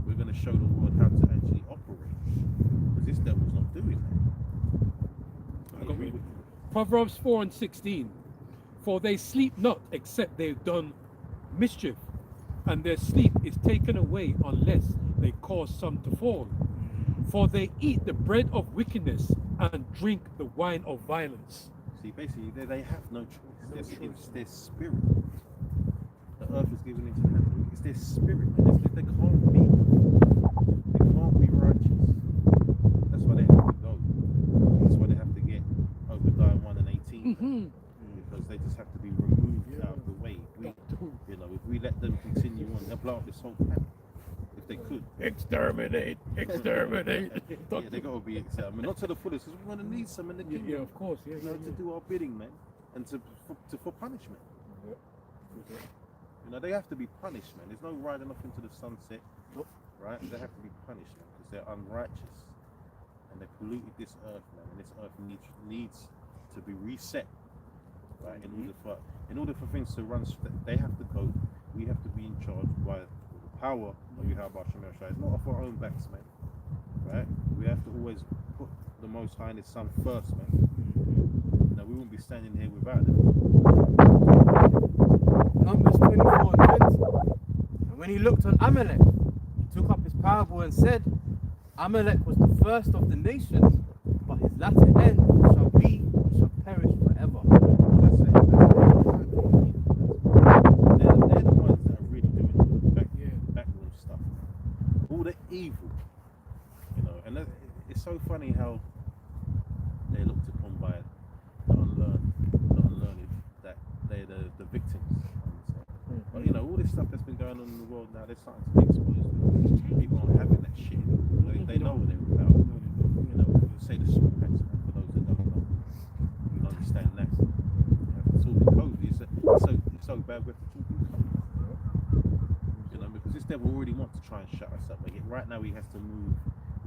We're going to show the world how to actually operate, because this devil's not doing that. Proverbs 4 and 16. For they sleep not except they've done mischief, and their sleep is taken away unless they cause some to fall. For they eat the bread of wickedness and drink the wine of violence. See, basically, they have no choice. It's their spirit. The earth is given into their hands. It's their spirit. They can't be righteous. That's why they have to go. That's why they have to get Obadiah 1 and 18. Because they just have to be removed out of the way. If we let them continue on, they'll blow up this whole planet. If they could. Exterminate! Exterminate! Yeah, they got to be exterminated. Not to the fullest, because we're going to need some in the kingdom. Yeah, of course. Yeah, to do our bidding, man. And for punishment. They have to be punished, man. There's no riding off into the sunset, right? They have to be punished, man, because they're unrighteous and they polluted this earth, man. And this earth needs to be reset, right? In order for things to run, they have to go. We have to be in charge by the power of Yahweh Shem Shai. It's not off our own backs, man. Right? We have to always put the Most High and His Son first, man. We won't be standing here without them. Numbers 24 and 20. And when he looked on Amalek, he took up his parable and said, Amalek was the first of the nations, but his latter end shall perish forever. That's it. They're the ones that are really doing backroom stuff. All the evil. And it's so funny how they're looked upon by the unlearned, that they're the victims. But all this stuff that's been going on in the world now, they're starting to be exposed. People aren't having that shit. They know what they're about. We'll say the small hats, for those that don't know. You understand that. It's all the code. It's so bad we have to talk in code. Because this devil already wants to try and shut us up. But yet right now he has to move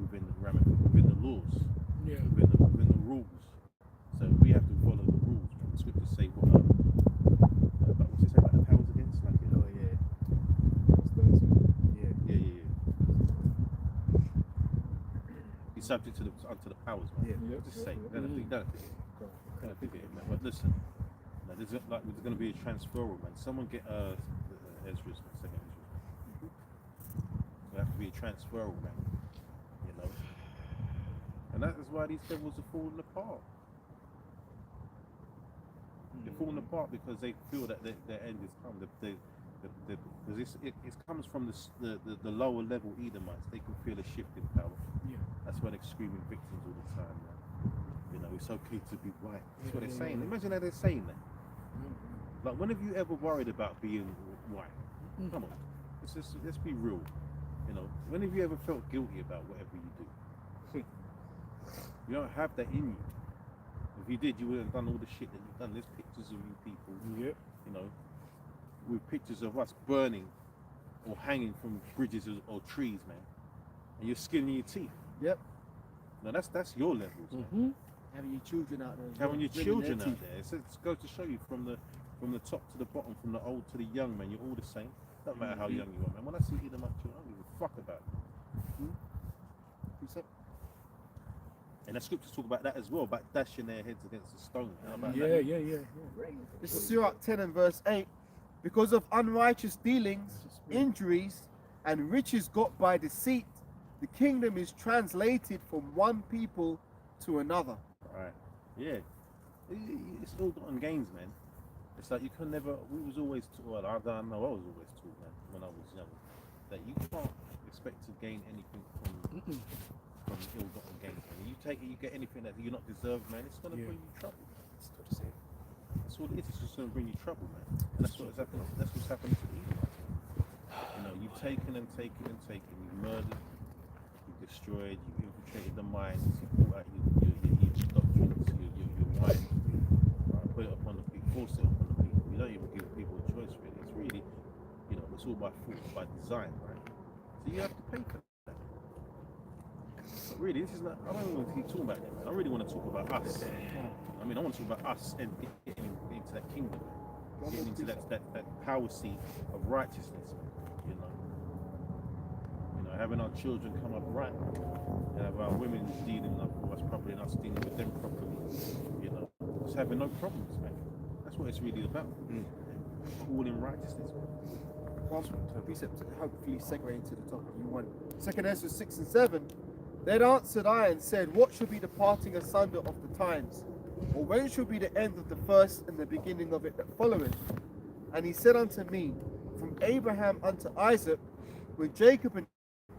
within the laws. Yeah. Within the rules. So we have to follow the rules. The scriptures say what's it say about the powers against? Be subject unto the powers, man. Just say. Don't think it, man. But listen, there's going to be a transferal, man. Someone get Ezra's, second Ezra. There have to be a transferal, man. And that is why these devils are falling apart. They're falling apart because they feel that their end is come. Because it comes from the lower level Edomites. They can feel a shift in power. That's why they're screaming victims all the time, man. You know, it's okay to be white. That's what they're saying. Imagine how they're saying that. Like, when have you ever worried about being white? Come on, let's be real. You know, when have you ever felt guilty about whatever you do? You don't have that in you. If you did, you would have done all the shit that you've done. There's pictures of you people, you know, with pictures of us burning or hanging from bridges or trees, man, and you're skinning your teeth. Yep. Now that's your levels, man. Having your children out there. Having your bringing children their out teeth. there. It goes to show you from the top to the bottom, from the old to the young, man. You're all the same. Don't matter how young you are, man. When I see either my children, I don't give a fuck about it. Precept. And the scriptures talk about that as well, about dashing their heads against a stone. How about Yeah, that? yeah. This is Sirach 10 and verse 8. Because of unrighteous dealings, injuries, and riches got by deceit, the kingdom is translated from one people to another. Right. Yeah. It's all done games, man. It's like you can never. We was always taught. Well, I don't know. I was always taught, man, when I was young, that you can't expect to gain anything from ill-gotten gains, man. You take it, you get anything that you're not deserved, man. It's gonna bring you trouble. That's what it is. It's just gonna bring you trouble, man. And that's what's happened. That's what's happened to you. You know, you've taken and taken and taken. You've murdered. You've destroyed. You've infiltrated the minds. You brought out your evil doctrines, your wine. Put it upon the people. Force it upon the people. You don't even give people a choice, really. It's really, you know, it's all by force, by design, right? So you have to pay for that. But really, this is not. I don't want to keep talking about that, man. I really want to talk about us. I mean, I want to talk about us and getting into that kingdom, getting into that power seat of righteousness, you know. You know, having our children come up right, and have our women dealing up with us properly and us dealing with them properly, you know. Just having no problems, man. That's what it's really about. All in righteousness, man. Precept, hopefully segueing to the topic you want. 2 Ezra 6 and 7. Then answered I and said, what shall be the parting asunder of the times? Or when shall be the end of the first and the beginning of it that followeth? And he said unto me, from Abraham unto Isaac, when Jacob and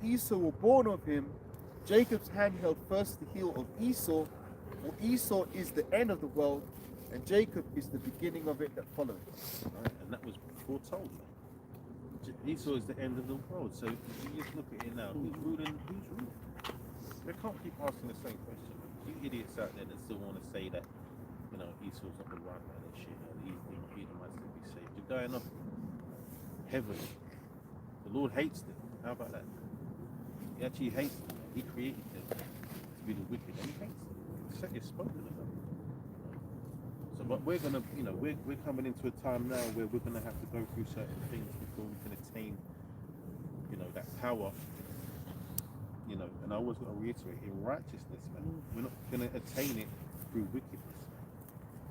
Esau were born of him, Jacob's hand held first the heel of Esau, for Esau is the end of the world, and Jacob is the beginning of it that followeth. Right? And that was foretold, man. Esau is the end of the world. So if you just look at it now, who's ruling? They can't keep asking the same question. You idiots out there that still want to say that, you know, Esau's not the right man and shit, and he might still be saved. You're going up heavily. The Lord hates them. How about that? He actually hates them. He created them to be the wicked, and he hates them. It's spoken about. So, but we're gonna, you know, we're coming into a time now where we're gonna have to go through certain things before we can attain, you know, that power. You know, and I always got to reiterate, in righteousness, man. We're not going to attain it through wickedness, man.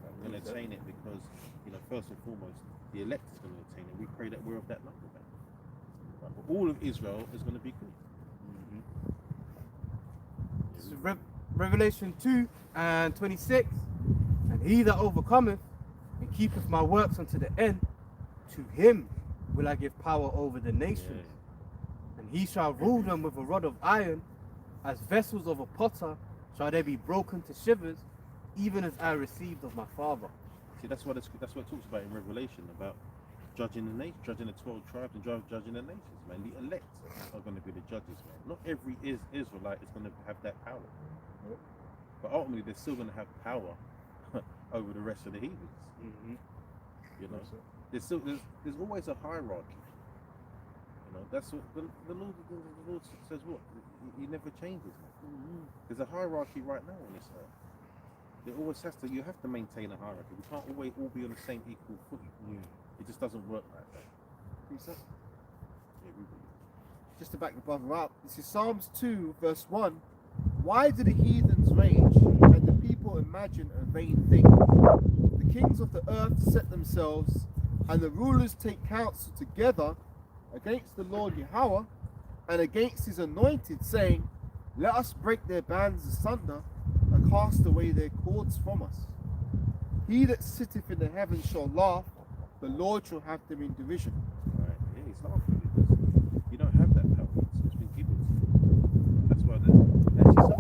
Right? We're going to attain it because, you know, first and foremost, the elect is going to attain it. We pray that we're of that number, man. Right? But all of Israel is going to be good. This is Revelation 2 and 26. And he that overcometh and keepeth my works unto the end, to him will I give power over the nations. And he shall rule them with a rod of iron, as vessels of a potter shall they be broken to shivers, even as I received of my Father. See, that's what it talks about in Revelation, about judging the nation, judging the 12 tribes and judging the nations, man. The elect are going to be the judges, man. Not every Israelite is going to have that power. But ultimately, they're still going to have power over the rest of the heathens. You know, there's always a hierarchy. You know, that's what the Lord says. What he never changes. There's a hierarchy right now on this earth. There always has to. You have to maintain a hierarchy. We can't always all be on the same equal footing. It just doesn't work like that. Precept. Yeah, Just to back the brother up, this is Psalms 2 verse 1. Why do the heathens rage and the people imagine a vain thing? The kings of the earth set themselves, and the rulers take counsel together against the Lord Yahweh and against his anointed, saying, let us break their bands asunder and cast away their cords from us. He that sitteth in the heavens shall laugh, the Lord shall have them in derision. Right. Yeah, he's laughing because you don't have that power. It's been given to you. That's why actually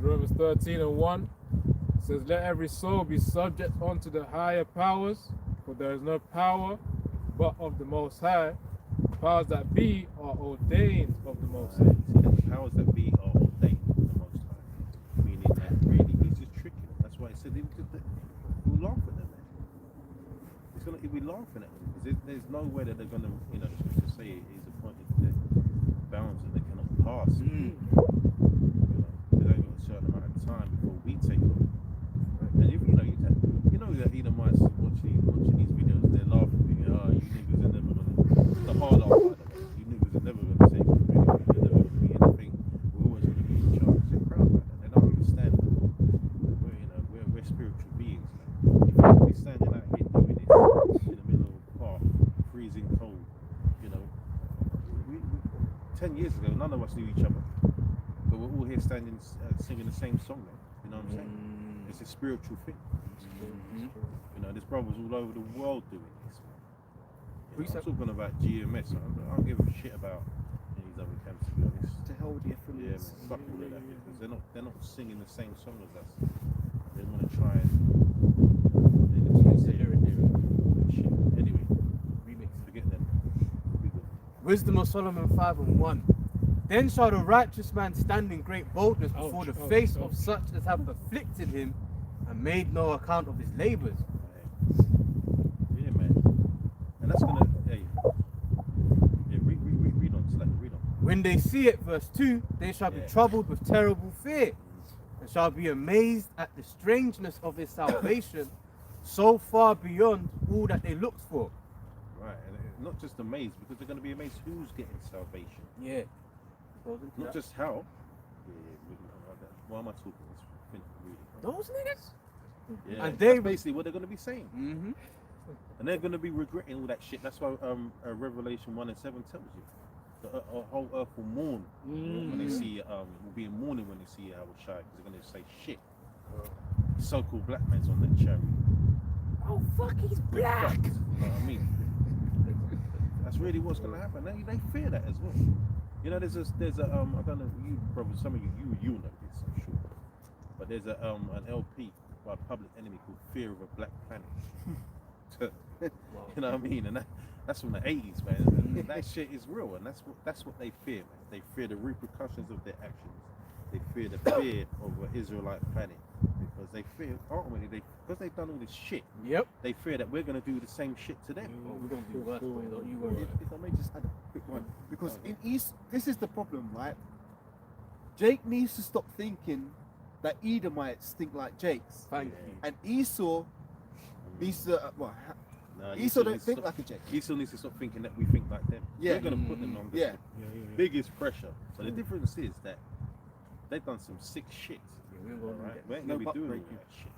Romans 13:1 says, "Let every soul be subject unto the higher powers, for there is no power but of the Most High. The powers that be are ordained of the Most High." The powers that be are ordained of the Most High. Meaning that really he's just tricking them. That's why he said we'll laugh at them. He'll be laughing at them because there's no way that they're going to, the scriptures say he's appointed to bounds that they cannot pass. There's only got a certain amount of time before we take over. And if that Edomites watching these videos, they're laughing, thinking, "Oh, you niggas are never gonna." The hard art, by the way, you niggas are never gonna take over anything. You're never gonna be anything. We're always gonna be in charge. They're proud about that. They don't understand. We're spiritual beings. If we're standing out here doing this in the middle of a park, freezing cold, we 10 years ago, none of us knew each other, but we're all here standing, singing the same song. Now, you know what I'm saying? It's a spiritual thing. There's brothers all over the world doing this. I'm talking about GMS. I don't give a shit about these other camps, to be honest. To hell with the Yeah, man, affiliates. fuck all of that because they're not singing the same song as us. They want to try and shit. Anyway, remix. Forget them. Wisdom of Solomon 5:1. Then shall the righteous man stand in great boldness before the face of such as have afflicted him and made no account of his labors. Yeah, man. And that's gonna. Read on, Slack. Read on. When they see it, verse 2, they shall be troubled with terrible fear, and shall be amazed at the strangeness of his salvation, so far beyond all that they looked for. Right, and not just amazed, because they're going to be amazed who's getting salvation. Yeah. Not just how. Why am I talking this? Those niggas? Yeah, And that's basically what they're going to be saying. Mm-hmm. And they're going to be regretting all that shit. That's why Revelation 1:7 tells you. The whole earth will mourn when they see, will be in mourning when they see Yahweh Shai, because they're going to say, shit, so-called black man's on that chariot. Oh, fuck, he's black. You know what I mean? That's really what's going to happen. They fear that as well. There's a I don't know, you probably, some of you know this, I'm sure. But there's an LP by Public Enemy called Fear of a Black Planet. You know what I mean? And that's from the 80s, man. And that shit is real, and that's what they fear, man. They fear the repercussions of their actions. They fear the fear of an Israelite planet, because they fear ultimately because they've done all this shit. Yep. They fear that we're gonna do the same shit to them. We're going to do worse, boy, don't you worry. If I may just add a quick one, because in East, this is the problem, right? Jake needs to stop thinking that Edomites think like Jake's, Thank you. and Esau needs to No, Esau don't needs to think stop- like a Jake. Esau needs to stop thinking that we think like them. Yeah. We're gonna put them under Yeah. the biggest pressure. But the difference is that they've done some sick shit. We ain't gonna do Right? that. We ain't No gonna be butt doing all breaking. that shit.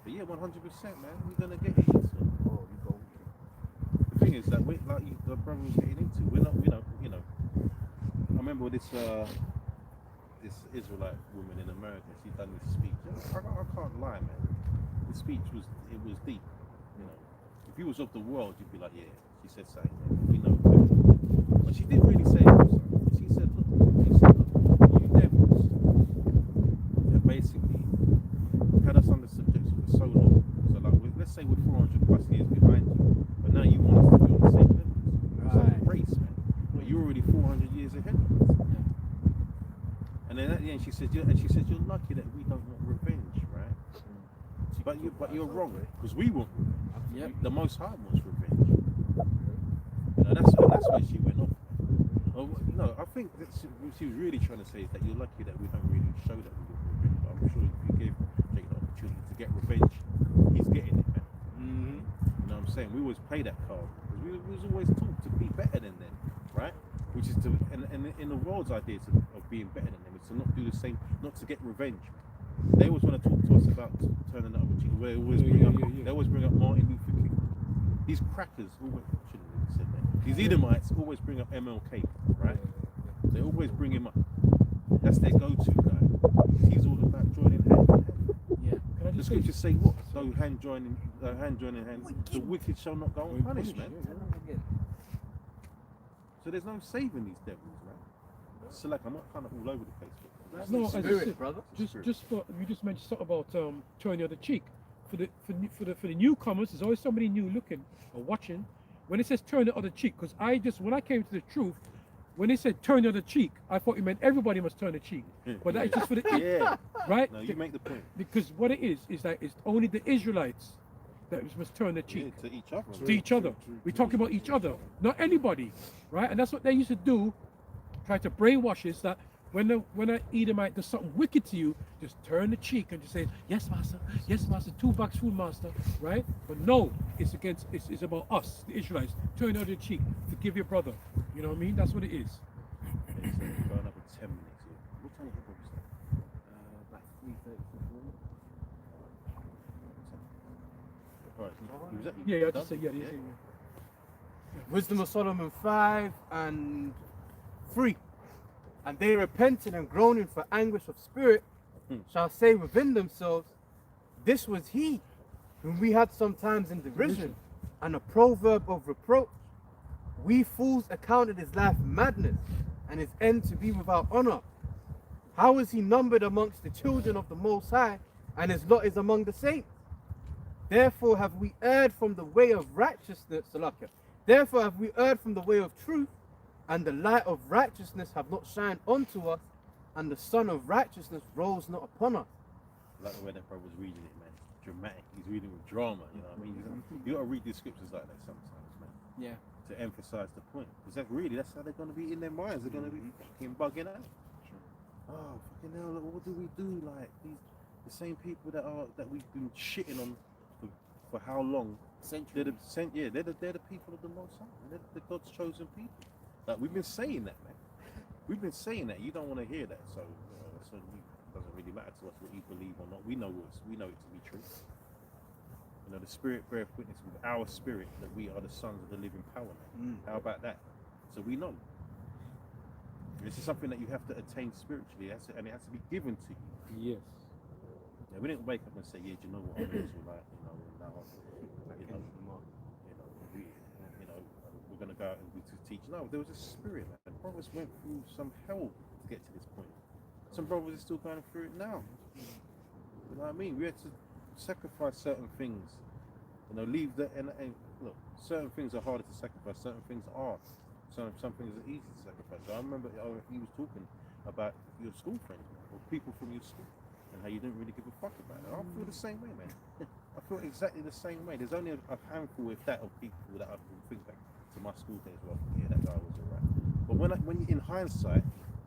But yeah, 100%, man. We're gonna get it. So. Oh, we go. The thing is that the brother was getting into, we're not, I remember this Israelite woman in America. She done this speech. I can't lie, man. The speech was deep. If you was of the world, you'd be like, yeah. She said something. We know. But she didn't really say it. She said, look, you devils have basically had us under subjection for so long. So like, let's say we're 400 plus years behind you, but now you want us to be on the same level. It's like a race, man. But you're already 400 years ahead of us. And then at the end, she said, you're lucky that we don't want revenge, right? But you're wrong, because we want revenge. Yep. The Most High wants revenge. That's where she went off. I think that what she was really trying to say is that you're lucky that we don't really show that we want revenge. But I'm sure if you gave Jake the opportunity to get revenge, he's getting it, man. Mm-hmm. You know what I'm saying? We always play that card, because we was always taught to be better than them, right? Which is to, and in the world's idea of being better than them is to not do the same, not to get revenge. They always want to talk to us about turning up. They always bring up Martin Luther King. These crackers always, shouldn't have said that. These Edomites always bring up MLK, right? They always bring him up. That's their go-to guy. He's all about joining hand in hand. Yeah. The scriptures say what? So hand joining hand. The wicked shall not go unpunished, man. So there's no saving these devils, man. So like, I'm not kind of all over the place, but No, as I Spirit, said, brother. just for you just mentioned something about turning the other cheek. For the newcomers, there's always somebody new looking or watching. When it says turn the other cheek, because when I came to the truth, when it said turn the other cheek, I thought it meant everybody must turn the cheek. But that is just for the Yeah. right? No, you make the point. Because what it is that it's only the Israelites that must turn the cheek Yeah, to each other. to each other. We're talking about each other, not anybody, right? And that's what they used to do, try to brainwash us that when an Edomite does something wicked to you, just turn the cheek and just say, yes, master, 2 bucks food, master, right? But no, it's about us, the Israelites. Turn the other cheek, forgive your brother. You know what I mean? That's what it is. Yeah, so we're going up in 10 minutes here. What time is it probably start? About 3:30. Alright, was that Yeah, I done? just said, yeah. Wisdom of Solomon 5 and 3. And they repenting and groaning for anguish of spirit shall say within themselves, this was he whom we had sometimes in derision, and a proverb of reproach. We fools accounted his life madness, and his end to be without honor. How is he numbered amongst the children of the Most High, and his lot is among the saints? Therefore have we erred from the way of righteousness, Salakia. Therefore have we erred from the way of truth, and the light of righteousness have not shined unto us, and the sun of righteousness rose not upon us. I like the way that brother was reading it, man. Dramatic. He's reading with drama, you know what I mean? You gotta read these scriptures like that sometimes, man. Yeah. To emphasize the point. Because that's how they're gonna be in their minds. They're gonna be fucking bugging out. Oh, fucking hell, like, what do we do? Like the same people that we've been shitting on for how long? They're the people of the Most High. They're the God's chosen people. Like, we've been saying that, man. We've been saying that. You don't want to hear that, so it doesn't really matter to us what you believe or not. We know it to be true. You know, the Spirit beareth witness with our spirit that we are the sons of the living power, man. How about that? So we know. This is something that you have to attain spiritually, and it has to be given to you. Yes. Yeah, we didn't wake up and say, yeah, do you know what I'm into, like, now, we're gonna go out and we to teach. No, there was a spirit, man. Brothers went through some hell to get to this point. Some brothers are still going through it now. You know what I mean? We had to sacrifice certain things. Leave that and look, certain things are harder to sacrifice, certain things are. Some things are easy to sacrifice. So I remember he was talking about your school friends, man, or people from your school, and how you didn't really give a fuck about it. I feel the same way, man. I feel exactly the same way. There's only a handful, if that, of people that I can think back to my school days. Well, yeah, that guy was alright. But when you, in hindsight,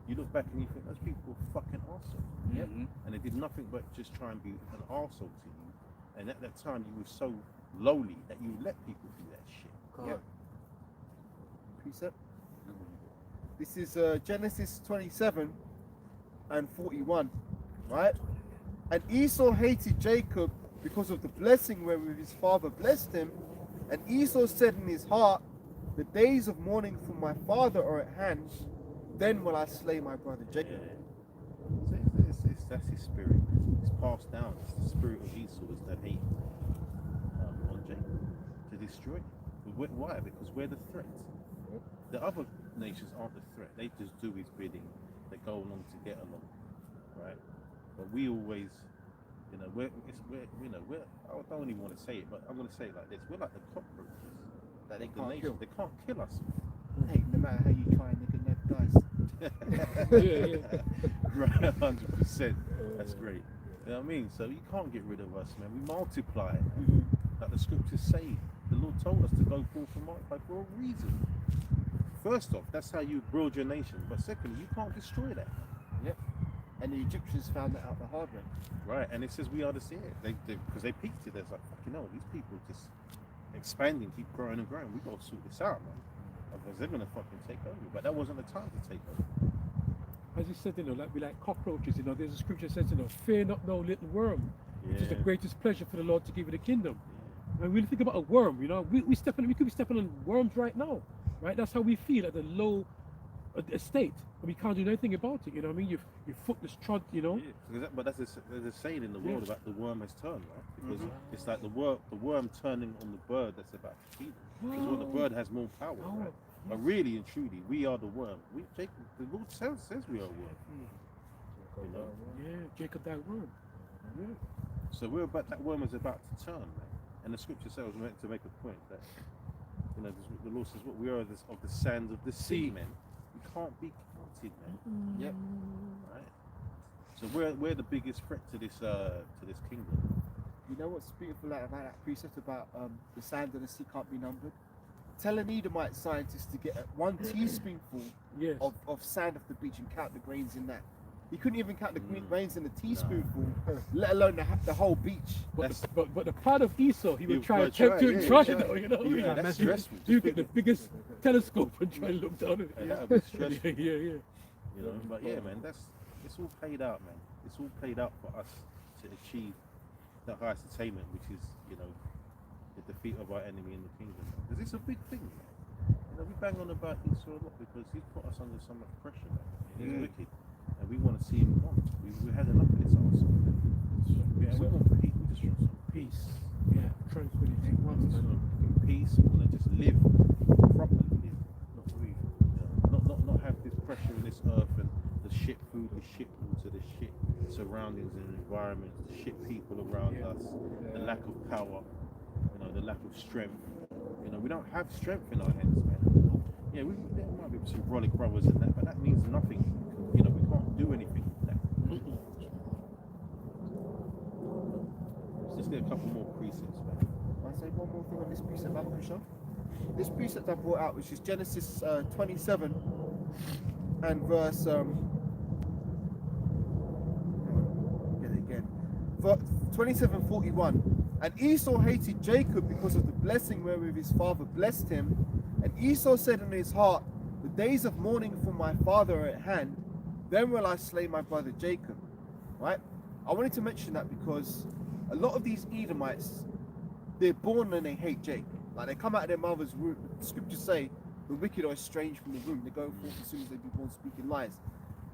you look back and you think those people were fucking arseholes. Yep. And they did nothing but just try and be an arsehole to you. And at that time, you were so lowly that you let people do that shit. Yeah. Precept. This is Genesis 27 and 41, right? And Esau hated Jacob because of the blessing wherewith his father blessed him. And Esau said in his heart, the days of mourning for my father are at hand, then will I slay my brother Jacob. Yeah. So that's his spirit. It's passed down. It's the spirit of Esau, is that hate on Jacob to destroy him. Why? Because we're the threat. The other nations aren't the threat. They just do his bidding. They go along to get along, right? But we always, I don't even want to say it, but I'm going to say it like this: we're like the cockroaches. That they The can't nation. kill. They can't kill us. Hey, no matter how you try, nigga, never dies. Right, 100%. That's great. You know what I mean? So you can't get rid of us, man. We multiply. Like the scriptures say, the Lord told us to go forth and multiply for a reason. First off, that's how you build your nation. But secondly, you can't destroy that. Yep. And the Egyptians found that out the hard way. Right, and it says we are the seer. Because they peaked it. It's like, fucking hell, these people just expanding, keep growing and growing. We got to sort this out, man. Otherwise they're going to fucking take over. But that wasn't the time to take over. As you said, we like cockroaches, there's a scripture that says, fear not no little worm. It is the greatest pleasure for the Lord to give you the kingdom. And when you think about a worm, we could be stepping on worms right now, right? That's how we feel at the low estate, and we can't do anything about it. You know what I mean? Your foot is trod. Yeah, but there's a saying in the world about the worm has turned, right? Because it's like the worm turning on the bird that's about to feed it. Because the bird has more power, right? But really and truly, we are the worm. The Lord says we are a worm. You know? Yeah, Jacob that worm. So that worm is about to turn, man. And the scripture says meant to make a point that, you know, the Lord says, "What we are of the sand of the sea, man. We can't be counted, man." Yep. Right. So we're the biggest threat to this kingdom. You know what's beautiful about that precept about the sand of the sea can't be numbered? Tell an Edomite scientist to get 1 teaspoonful Yes. of sand off the beach and count the grains in that. He couldn't even count the grains in a teaspoonful, let alone the whole beach. But the part of Esau, he would try would to attempt try, to yeah, try yeah. it though, you know. Yeah, that's stressful. You Just get the biggest telescope and try and look down at it. That would be stressful. Yeah. You know, but yeah, man, it's all played out, man. It's all played out for us to achieve the highest attainment, which is, you know, the defeat of our enemy in the kingdom. Because it's a big thing, man. You know, we bang on about Esau a lot because he's put us under so much pressure, man. He's wicked, and we want to see him gone. We had enough of this arsehole, man. Yeah, we want peace. We just want some peace. Yeah, tranquility. We want some peace. We want to just live properly, not breathe. You know, not have this pressure in this earth and the shit food, the shit water, the shit surroundings and environment, the shit people around us, the lack of power, you know, the lack of strength. You know, we don't have strength in our hands, man. Yeah, there might be some brolic brothers and that, but that means nothing. You know, we can't do anything with that. Let's just get a couple more precepts, man. Can I say one more thing on this precept, Abusha? This precept I brought out, which is Genesis 27 and verse get it again. 27:41. And Esau hated Jacob because of the blessing wherewith his father blessed him. And Esau said in his heart, the days of mourning for my father are at hand, then will I slay my brother Jacob. Right? I wanted to mention that because a lot of these Edomites, they're born and they hate Jacob. Like they come out of their mother's womb. The scriptures say the wicked are estranged from the womb. They go forth as soon as they be born speaking lies.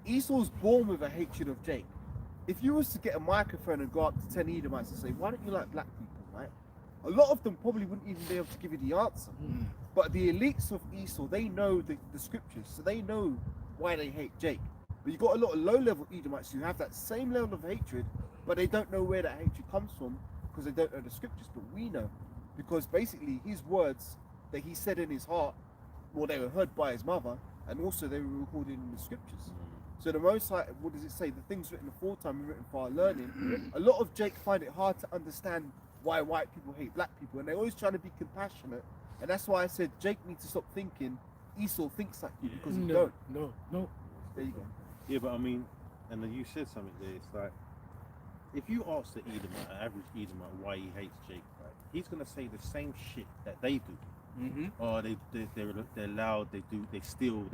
Esau's born with a hatred of Jacob. If you was to get a microphone and go up to 10 Edomites and say, why don't you like black people, right? A lot of them probably wouldn't even be able to give you the answer. But the elites of Esau, they know the scriptures, so they know why they hate Jacob. But you've got a lot of low-level Edomites who have that same level of hatred, but they don't know where that hatred comes from because they don't know the scriptures. But we know, because basically his words that he said in his heart, well, they were heard by his mother, and also they were recorded in the scriptures. So the Most High, what does it say? The things written aforetime and written for our learning. A lot of Jake find it hard to understand why white people hate black people, and they're always trying to be compassionate. And that's why I said Jake needs to stop thinking Esau thinks like you, because he don't. No. There you go. Yeah, but I mean, and then you said something there. It's like, if you ask the Edomite, an average Edomite, why he hates Jacob, right? He's gonna say the same shit that they do. Oh, they're loud. They steal.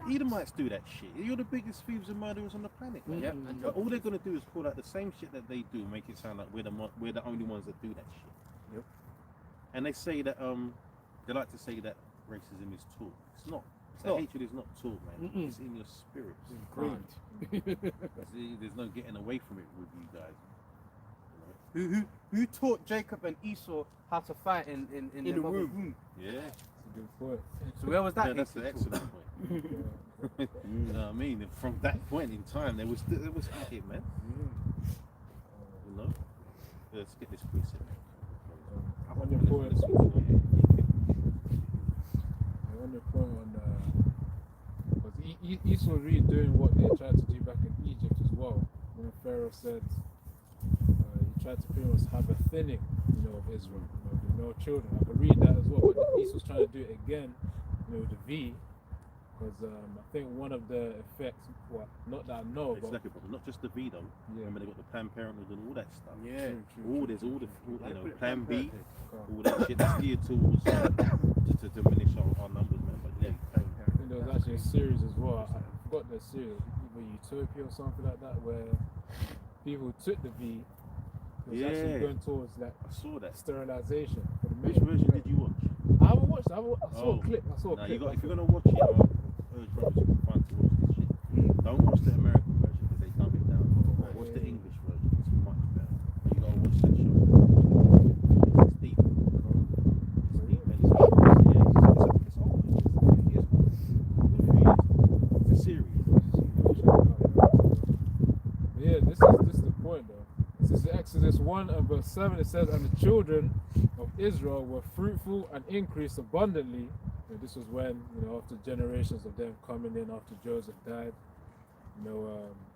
Edomites do that shit. You're the biggest thieves and murderers on the planet, man. Yep. But all they're gonna do is call out the same shit that they do, make it sound like we're the only ones that do that shit. Yep. And they say that they like to say that racism is taught. It's not. Hatred is not taught, man. It's in your spirit. There's no getting away from it with you guys. Who taught Jacob and Esau how to fight in their the mother's womb? womb? Yeah. That's a good point. So where was that? Yeah, that's an excellent point. You know what I mean? And from that point in time, there was at it, man. You know. Let's get this precept. I want your point. I want your point on because Esau was really doing what they tried to do back in Egypt as well. When Pharaoh said he tried to pretty much have a thinning, you know, of Israel, you know, with no children. I could read that as well, but Esau's trying to do it again, you know, with the V. Because I think one of the effects, not that I know, but Exactly, but not just the V though. Yeah. Remember they got the Planned Parenthood and all that stuff. Yeah. There's all the you know, Plan B, Okay. all that shit that's geared towards to diminish our numbers, man. But yeah, I think there was actually a series as well. I forgot the series, either Utopia or something like that, where people took the V. It was actually going towards that I saw that. sterilization. For the Which version did you watch? I haven't watched it. I saw a clip. Nah, if you're gonna watch it, I urge brothers you can find to watch this shit. Don't watch the American version because they dumb it down. Watch the English version. It's much better. But you gotta watch that show. It's deep. It's deep, man. It's old. It's old. It's 50 years old. It's a series. 1 and verse 7, it says, "And the children of Israel were fruitful and increased abundantly." This was when, after generations of them coming in after Joseph died.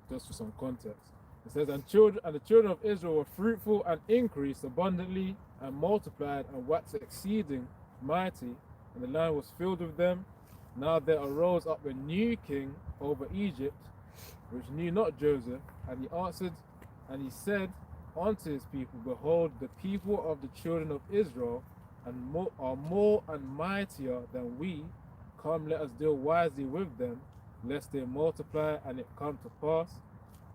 Just for some context, it says, and the children of Israel were fruitful and increased abundantly and multiplied and waxed exceeding mighty, and the land was filled with them. Now there arose up a new king over Egypt, which knew not Joseph, and he answered and he said unto his people, Behold, the people of the children of Israel are more and mightier than we. Come, let us deal wisely with them, lest they multiply, and it come to pass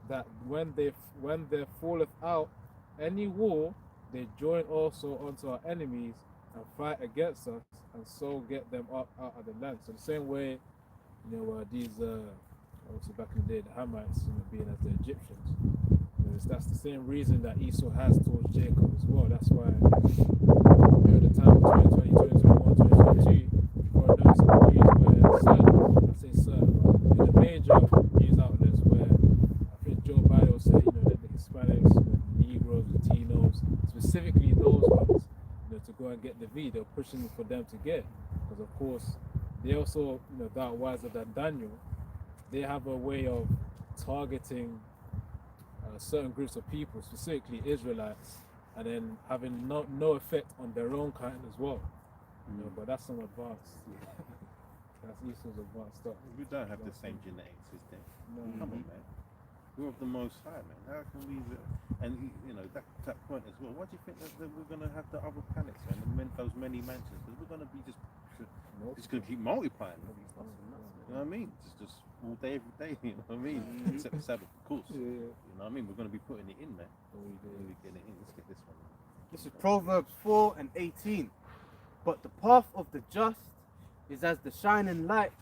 that when there falleth out any war, they join also unto our enemies and fight against us, and so get them up out of the land. So the same way, these obviously back in the day, the Hamites, being as the Egyptians, that's the same reason that Esau has towards Jacob as well. That's why at the time of 2020, 2021, 2022, God knows some news where certain, but in the major news outlets where I think Joe Biden was saying, that the Hispanics, the Negroes, Latinos, specifically those ones, to go and get the V, they're pushing for them to get, because of course they also, that wiser than Daniel, they have a way of targeting certain groups of people, specifically Israelites, and then having no effect on their own kind as well. But that's some advanced. That's Esau's advanced stuff. We don't have the same genetics as them. No. Come on, man. We're of the Most High, man. How can we? And that point as well. Why do you think that we're going to have the other planets, man? Those many mansions, because we're going to be just going to keep multiplying. You know what I mean? Just all day, every day. You know what I mean? Except the Sabbath, of course. Yeah. You know what I mean? We're going to be putting it in, man. We're getting it in. Let's get this one. This is Proverbs 4 and 18. But the path of the just is as the shining light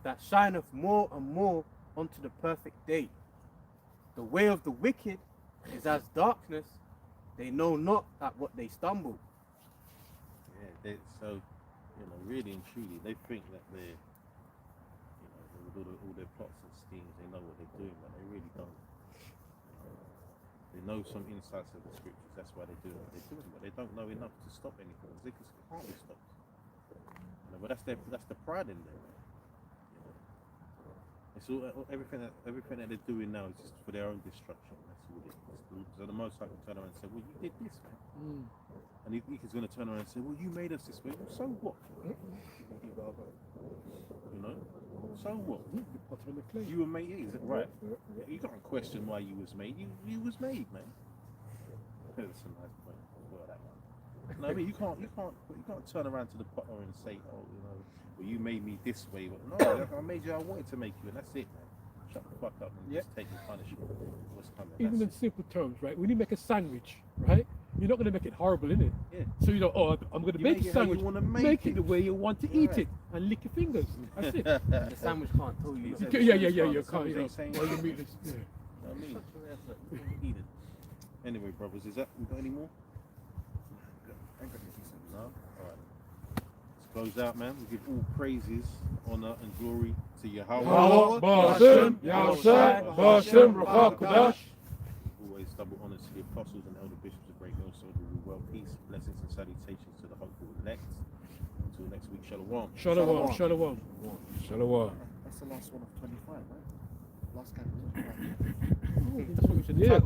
that shineth more and more unto the perfect day. The way of the wicked is as darkness, they know not at what they stumble. Yeah, so, really and truly, they think that they're, with all their plots and schemes, they know what they're doing, but they really don't. They know some insights of the scriptures, that's why they do what they're doing, but they don't know enough to stop anything. They can't be stopped. But that's the pride in them. It's all everything that they're doing now is just for their own destruction. That's all it is. So the Most High can turn around and say, "Well, you did this, man," and he's going to turn around and say, "Well, you made us this way. Well, so what? So what? You were made. Is it right? You can't question why you was made. You was made, man." That's a nice point. Well, that one. No, I mean you can't turn around to the potter and say, "Oh, well, you made me this way." But no, I made you. I wanted to make you, and that's it, man. Shut the fuck up and just take your punishment. What's coming? Even in simple terms, right? When you make a sandwich, right? You're not going to make it horrible, innit? Yeah. So I'm going to make a sandwich. Make it the way you want to eat it, and lick your fingers. That's it. The sandwich can't tell you. Yeah. You can't. Well, you mean this? Yeah. I mean, anyway, brothers, we got any more? No? Alright. Let's close out, man. We give all praises, honor, and glory to Yahweh. Always double honors to the apostles and elder bishops of Great Millstone, who will well peace, blessings, and salutations to the hopeful elect. Until next week, Shalom. Shalom. That's the last one of 25, right? Last candle. Yeah.